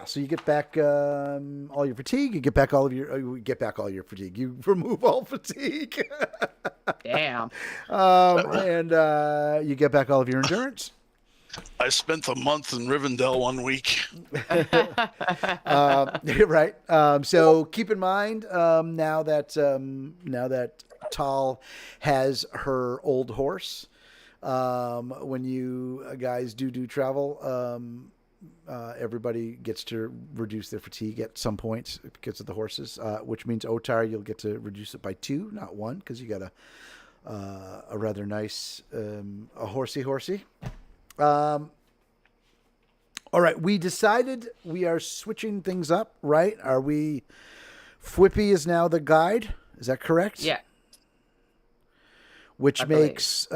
so you get back all your fatigue. You get back all of your. You get back all your fatigue. You remove all fatigue. Damn. And you get back all of your endurance. I spent a month in Rivendell 1 week. Right. So keep in mind now that Tal has her old horse. When you guys do travel, everybody gets to reduce their fatigue at some point because of the horses, which means Otar, you'll get to reduce it by 2, not 1, because you got a rather nice a horsey. All right, we decided we are switching things up, right? Are we? Fwippy is now the guide. Is that correct? Yeah. Which I believe. makes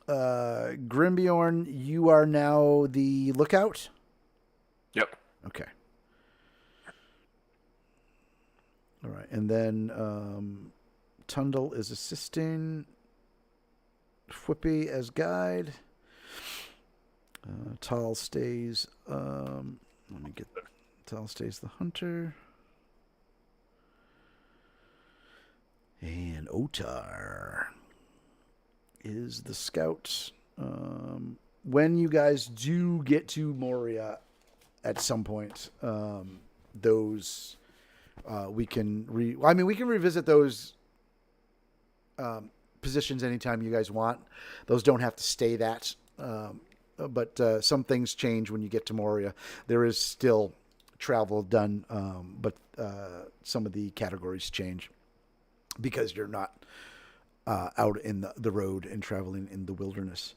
Grimbjorn, you are now the lookout. Yep. Okay. All right, and then Tundle is assisting. Whippy as guide. Tal stays. Let me get. Tal stays the hunter. And Otar is the scout. When you guys do get to Moria at some point, those we can we can revisit those positions anytime you guys want. Those don't have to stay that. But some things change when you get to Moria. There is still travel done, but some of the categories change because you're not out in the road and traveling in the wilderness.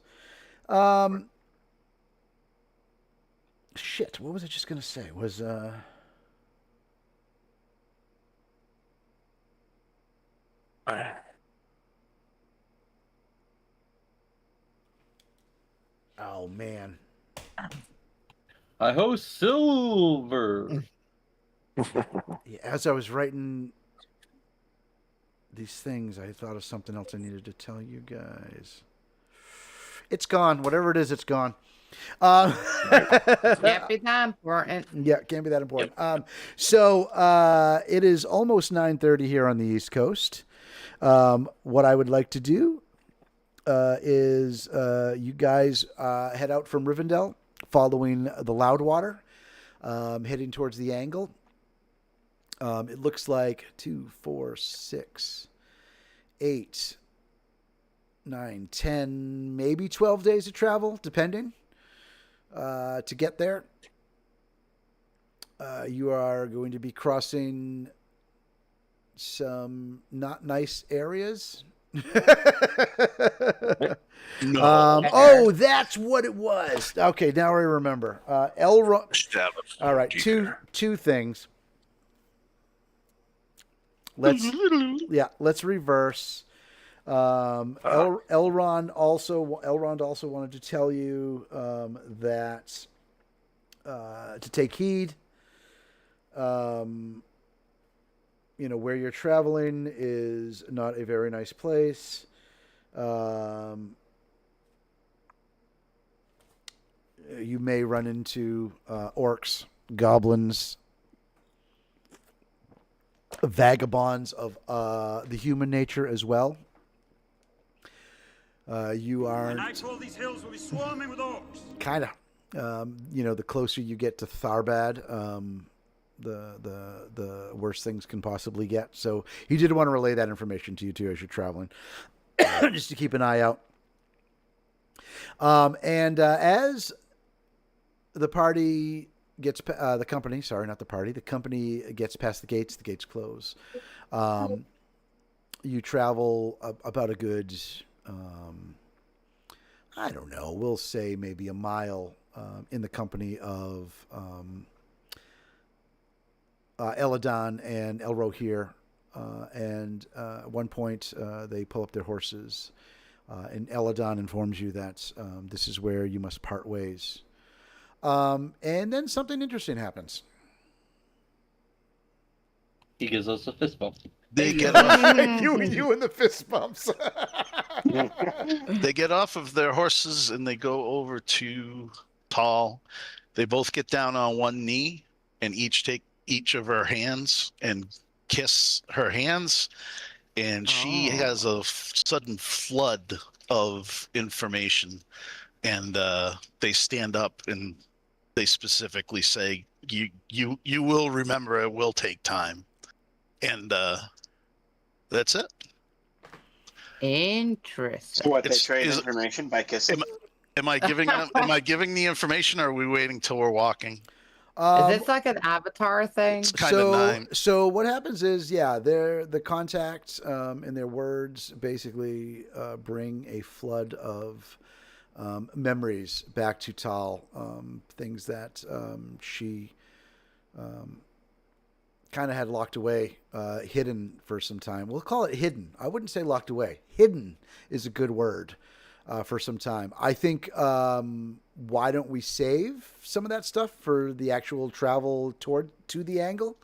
Shit, what was I just going to say? Was... Oh, man. I host Silver. Yeah, as I was writing these things, I thought of something else I needed to tell you guys. It's gone. Whatever it is, it's gone. Can't be that important. Yeah, can't be that important. So it is almost 9:30 here on the East Coast. What I would like to do is you guys head out from Rivendell, following the Loudwater, heading towards the angle. It looks like 2, 4, 6, 8, 9, 10, maybe 12 days of travel, depending, to get there. You are going to be crossing some not nice areas. No. Oh, that's what it was. Okay, now I remember. Elrond. All right, two things. Let's reverse. Elrond also wanted to tell you that to take heed. Where you're traveling is not a very nice place. You may run into orcs, goblins, vagabonds of the human nature as well. You aren't. And I told these hills will be swarming with orcs. Kind of. The closer you get to Tharbad, the worse things can possibly get. So he did want to relay that information to you too as you're traveling, just to keep an eye out. And as the party gets the company gets past the gates close. You travel about a good, I don't know, we'll say maybe a mile in the company of Eladon and Elrohir. And at one point, they pull up their horses, and Eladon informs you that this is where you must part ways. And then something interesting happens. He gives us a fist bump. They get off. you and the fist bumps. They get off of their horses and they go over to Tall. They both get down on one knee and each take each of her hands and kiss her hands. And she has a sudden flood of information. And they stand up and they specifically say, "You will remember. It will take time." And that's it. Interesting. So what, they It's- trade is- information by kissing? Am I giving the information, or are we waiting till we're walking? Is this like an avatar thing? It's kind of nine. So what happens is, they're the contacts and their words basically bring a flood of memories back to Tal, things that she kind of had locked away, hidden for some time. We'll call it hidden. I wouldn't say locked away. Hidden is a good word. for some time. I think why don't we save some of that stuff for the actual travel to the angle?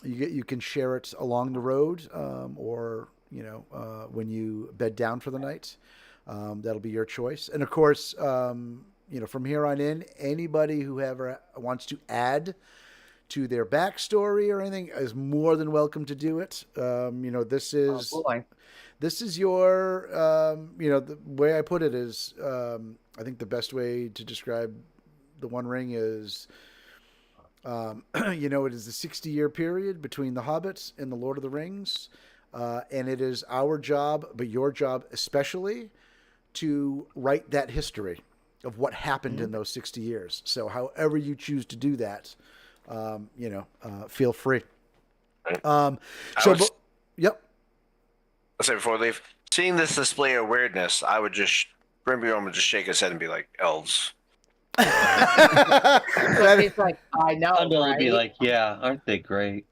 You can share it along the road, or when you bed down for the night. That'll be your choice. And of course, from here on in, anybody who ever wants to add to their backstory or anything is more than welcome to do it. This is your, the way I put it is, I think the best way to describe the One Ring is, it is a 60-year period between The Hobbit and The Lord of the Rings. And it is our job, but your job especially, to write that history of what happened in those 60 years. So however you choose to do that, feel free. Yep. I'll say before we leave, seeing this display of weirdness, I would just Brimby would just shake his head and be like, elves. He's like, I know. Tundle right? would be like, yeah, aren't they great?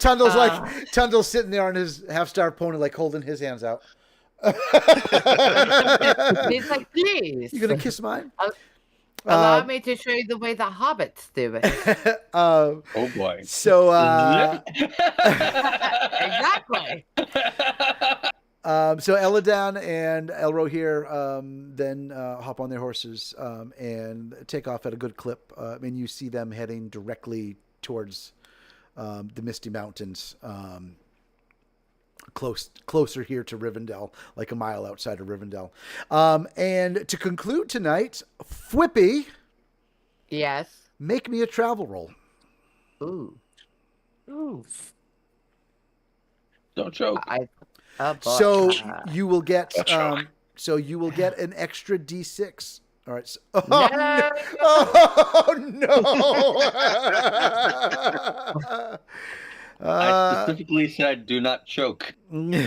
Tundle's sitting there on his half-starved pony, like holding his hands out. He's like, please. You gonna kiss mine? Allow me to show you the way the hobbits do it. Oh boy. So Exactly. So Eladan and Elro here then hop on their horses and take off at a good clip. And you see them heading directly towards the Misty Mountains, closer here to Rivendell, like a mile outside of Rivendell. And to conclude tonight, Fwippy, Yes. make me a travel roll. Ooh. Don't choke. So you will get an extra D6. All right. So, no. I specifically said do not choke. Well, then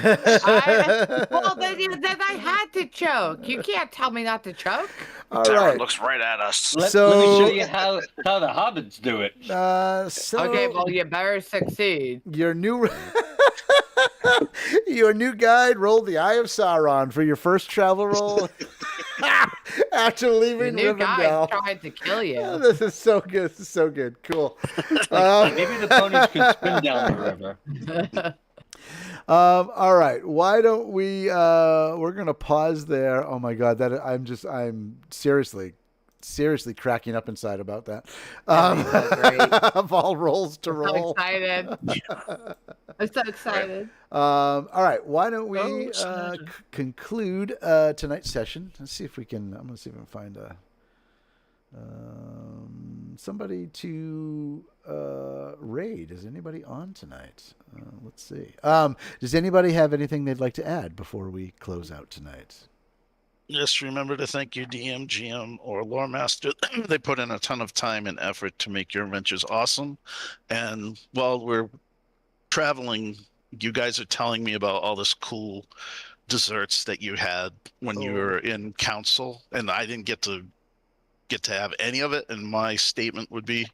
I had to choke. You can't tell me not to choke. All Tower right. looks right at us. Let me show you how the hobbits do it. Okay, well, you better succeed. Your new guide rolled the Eye of Sauron for your first travel roll after leaving Your new Rivendell. guy tried to kill you. This is so good. This is so good. Cool. Maybe the ponies can spin down the river. All right. Why don't we? We're gonna pause there. Oh my God, I'm seriously cracking up inside about that. Of all rolls to roll. I'm so excited. All right. Why don't we conclude tonight's session? Let's see if we can. I'm gonna see if I can find somebody to raid. Is anybody on tonight? Let's see. Does anybody have anything they'd like to add before we close out tonight? Just remember to thank your DM, GM, or lore master. They put in a ton of time and effort to make your adventures awesome. And while we're traveling, you guys are telling me about all this cool desserts that you had when you were in council, and I didn't get to have any of it. And my statement would be,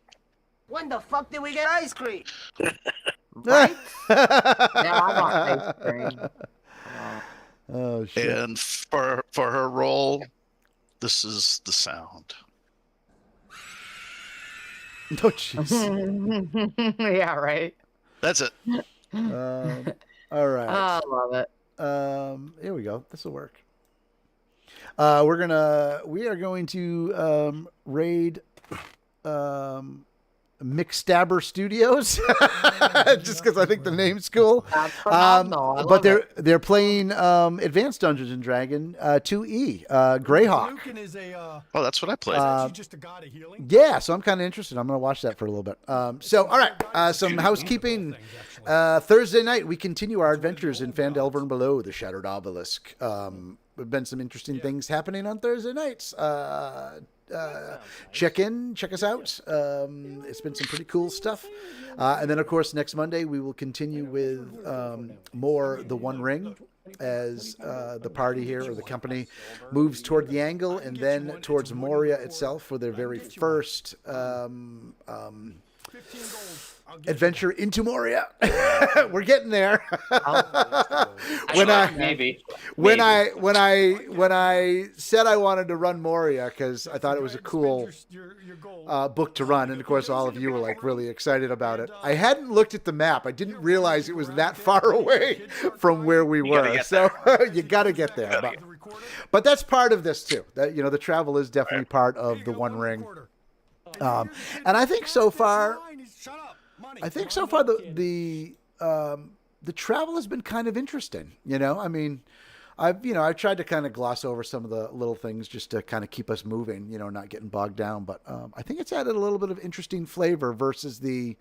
when the fuck did we get ice cream? Right? Yeah, I want ice cream. Oh shit! and for her role, this is the sound. Oh jeez. Yeah, right. That's it. All right. I love it. Here we go. This will work. We are going to raid McStabber Studios just because I think the name's cool. That's phenomenal. I But love it. they're playing Advanced Dungeons and Dragon 2E Greyhawk. Oh, that's what I played. just a god of healing? Yeah, so I'm kind of interested. I'm going to watch that for a little bit. So, all right, some housekeeping. Thursday night, we continue our adventures in Phandelver and Below, the Shattered Obelisk. There've been some interesting things happening on Thursday nights. Check us out. It's been some pretty cool stuff. And then, of course, next Monday, we will continue with more The One Ring as the party here, or the company, moves toward the angle and then towards Moria itself for their very first adventure into Moria. We're getting there. Maybe. When I said I wanted to run Moria because I thought it was a cool book to run, and of course all of you were like really excited about it. I hadn't looked at the map. I didn't realize it was that far away from where we were. So you got to get there. But that's part of this too. That the travel is definitely part of the One Ring. And I think so far the travel has been kind of interesting. I mean, I've tried to kind of gloss over some of the little things just to kind of keep us moving, not getting bogged down. But I think it's added a little bit of interesting flavor versus the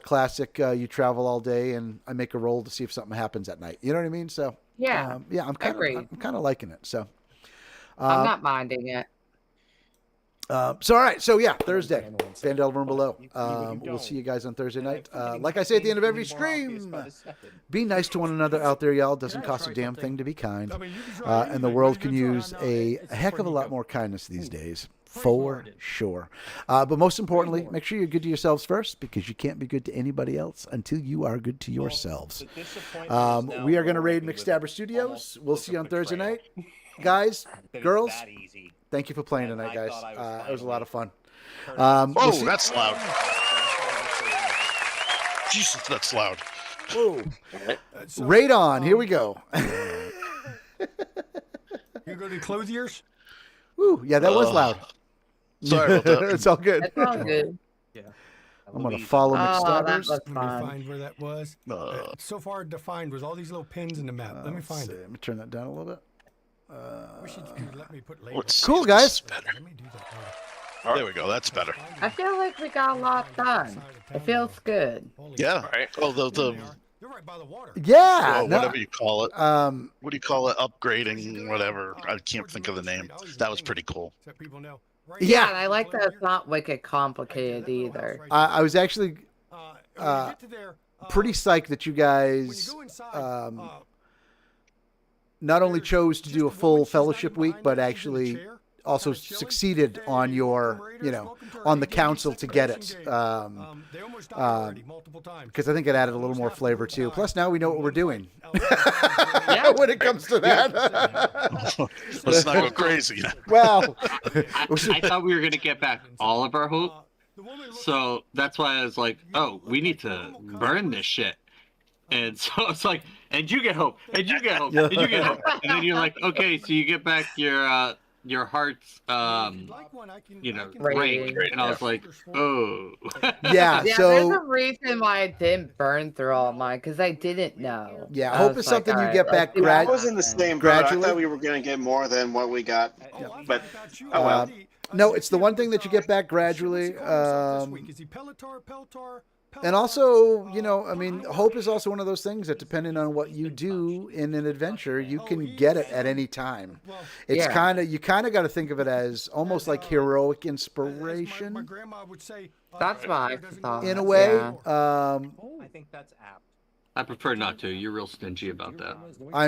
classic you travel all day and I make a roll to see if something happens at night. You know what I mean? So I'm kind of liking it. So I'm not minding it. All right. So Thursday, Rivendell Room Below. We'll see you guys on Thursday night. Like I say at the end of every stream, be nice to one another out there, y'all. It doesn't cost a damn thing to be kind. And the world can use a heck of a lot more kindness these days, for sure. But most importantly, make sure you're good to yourselves first, because you can't be good to anybody else until you are good to yourselves. We are going to raid McStabber Studios. We'll see you on Thursday night. Guys, girls, thank you for playing tonight, guys. It was a lot of fun. That's loud. Jesus, that's loud. Whoa. Raid on. Here we go. You go to clothiers? Woo. Yeah, that was loud. Sorry about that. It's all good. It's all good. Yeah. I'm going to follow McStabbers. That was Let me fun. find where that was. It's so far defined with all these little pins in the map. Let me find it. Let me turn that down a little bit. Wish you could let me put labels. Cool, guys. Let me do that later. There we go. That's better. I feel like we got a lot done. It feels good. Yeah. Right. Oh, the You're right by the water. Yeah. whatever you call it. Um, What do you call it? Upgrading, whatever. I can't think of the name. That was pretty cool. So people know. Yeah. And I like that it's not wicked complicated either. I was actually pretty psyched that you guys not only chose to do a full fellowship week, but actually also succeeded on your, on the council to get it. Because I think it added a little more flavor too. Plus now we know what we're doing when it comes to that. Let's not go crazy. Well, I thought we were going to get back all of our hope. So that's why I was like, oh, we need to burn this shit. And so it's like, and you get hope, and you get hope, and you get hope. And then you're like, okay, so you get back your heart's, rank. And I was like, oh. yeah, Yeah, so there's a reason why I didn't burn through all mine, because I didn't know. yeah, I hope was is something like, you all get right, back let's do I that. was in the same boat. Gradually? I thought we were going to get more than what we got. But, oh well. no, it's the one thing that you get back gradually. And also, I mean, hope is also one of those things that depending on what you do in an adventure, you can get it at any time. It's you kind of got to think of it as almost like heroic inspiration That's what I thought. in a way. Yeah. I think that's apt. I prefer not to. You're real stingy about that. I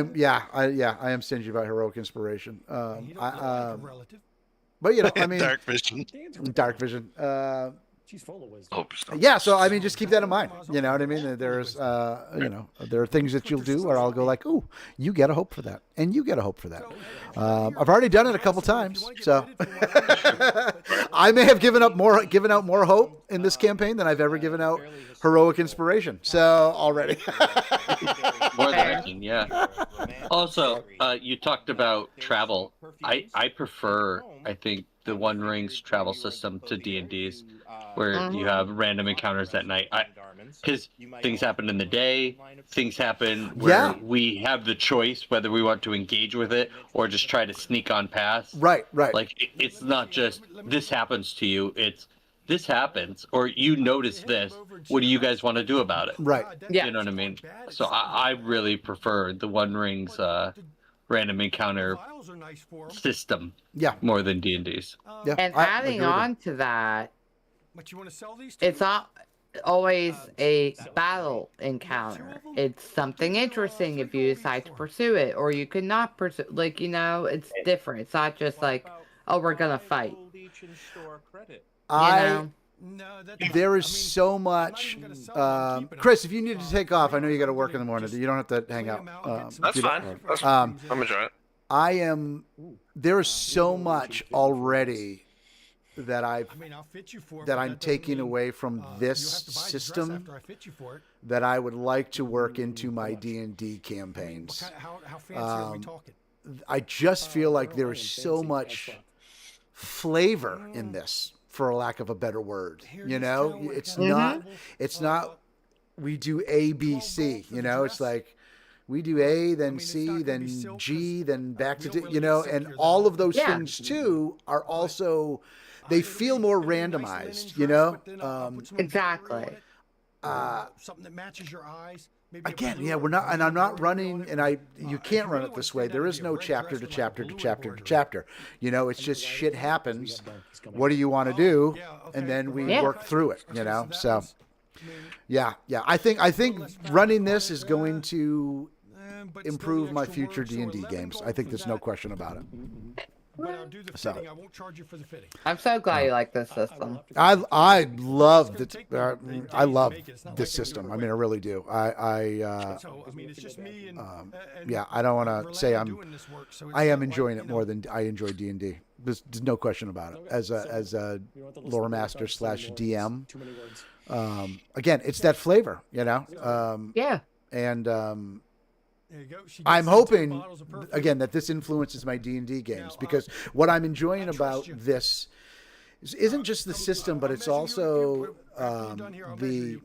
am stingy about heroic inspiration. But I mean, Dark vision. Dark vision. She's full of wisdom. Hope is not. Yeah, so I mean, just keep that in mind. You know what I mean? There's, there are things that you'll do where I'll go like, "Ooh, you get a hope for that," and you get a hope for that. I've already done it a couple times, so I may have given out more hope in this campaign than I've ever given out heroic inspiration. So already, More than I can, yeah. Also, you talked about travel. I prefer, I think, the One Ring's travel system to D&D's, where you have random encounters at night. Because things happen in the day, things happen where we have the choice whether we want to engage with it or just try to sneak on past. Right. Like, it's not just, this happens to you, it's, this happens, or you notice this, what do you guys want to do about it? Right. Yeah. You know what I mean? So I really prefer the One Ring's random encounter system more than D&D's. Yeah. And I adding agree with on to that, But you want to sell these? it's not always a battle encounter. It's something interesting if you decide to pursue it, or you could not pursue. Like, it's different. It's not just like, oh, we're gonna fight. No, that's there is so much. Chris, if you need to take off, I know you got to work in the morning. You don't have to hang out. That's fine. I'm enjoying it. There is so much already that I'm taking away from this system that I would like to work into my D&D campaigns. How fancy are we talking? I just feel like there is so much flavor in this, for a lack of a better word. You know, it's not we do A, B, C, you know, it's like we do A, then C, then G, then back to D, you know, and all of those things too are also, they feel more randomized, you know? Exactly. Something that matches your eyes. Again, yeah, we're not, and I'm not running, and you can't run it this way. There is no chapter to chapter to chapter to chapter. You know, it's just shit happens. What do you want to do? And then we work through it, you know? So, yeah. I think running this is going to improve my future D&D games. I think there's no question about it. But I'll do the fitting. I won't charge you for the fitting. I'm so glad you like this system. I love I love this system. I mean, I really do. It's just me and yeah, I don't want to say I am enjoying it more than I enjoy D&D. There's no question about it. As a lore master / DM, again, it's that flavor, you know. And I'm hoping, again, that this influences my D&D games, because what I'm enjoying about this isn't just the system, but it's also the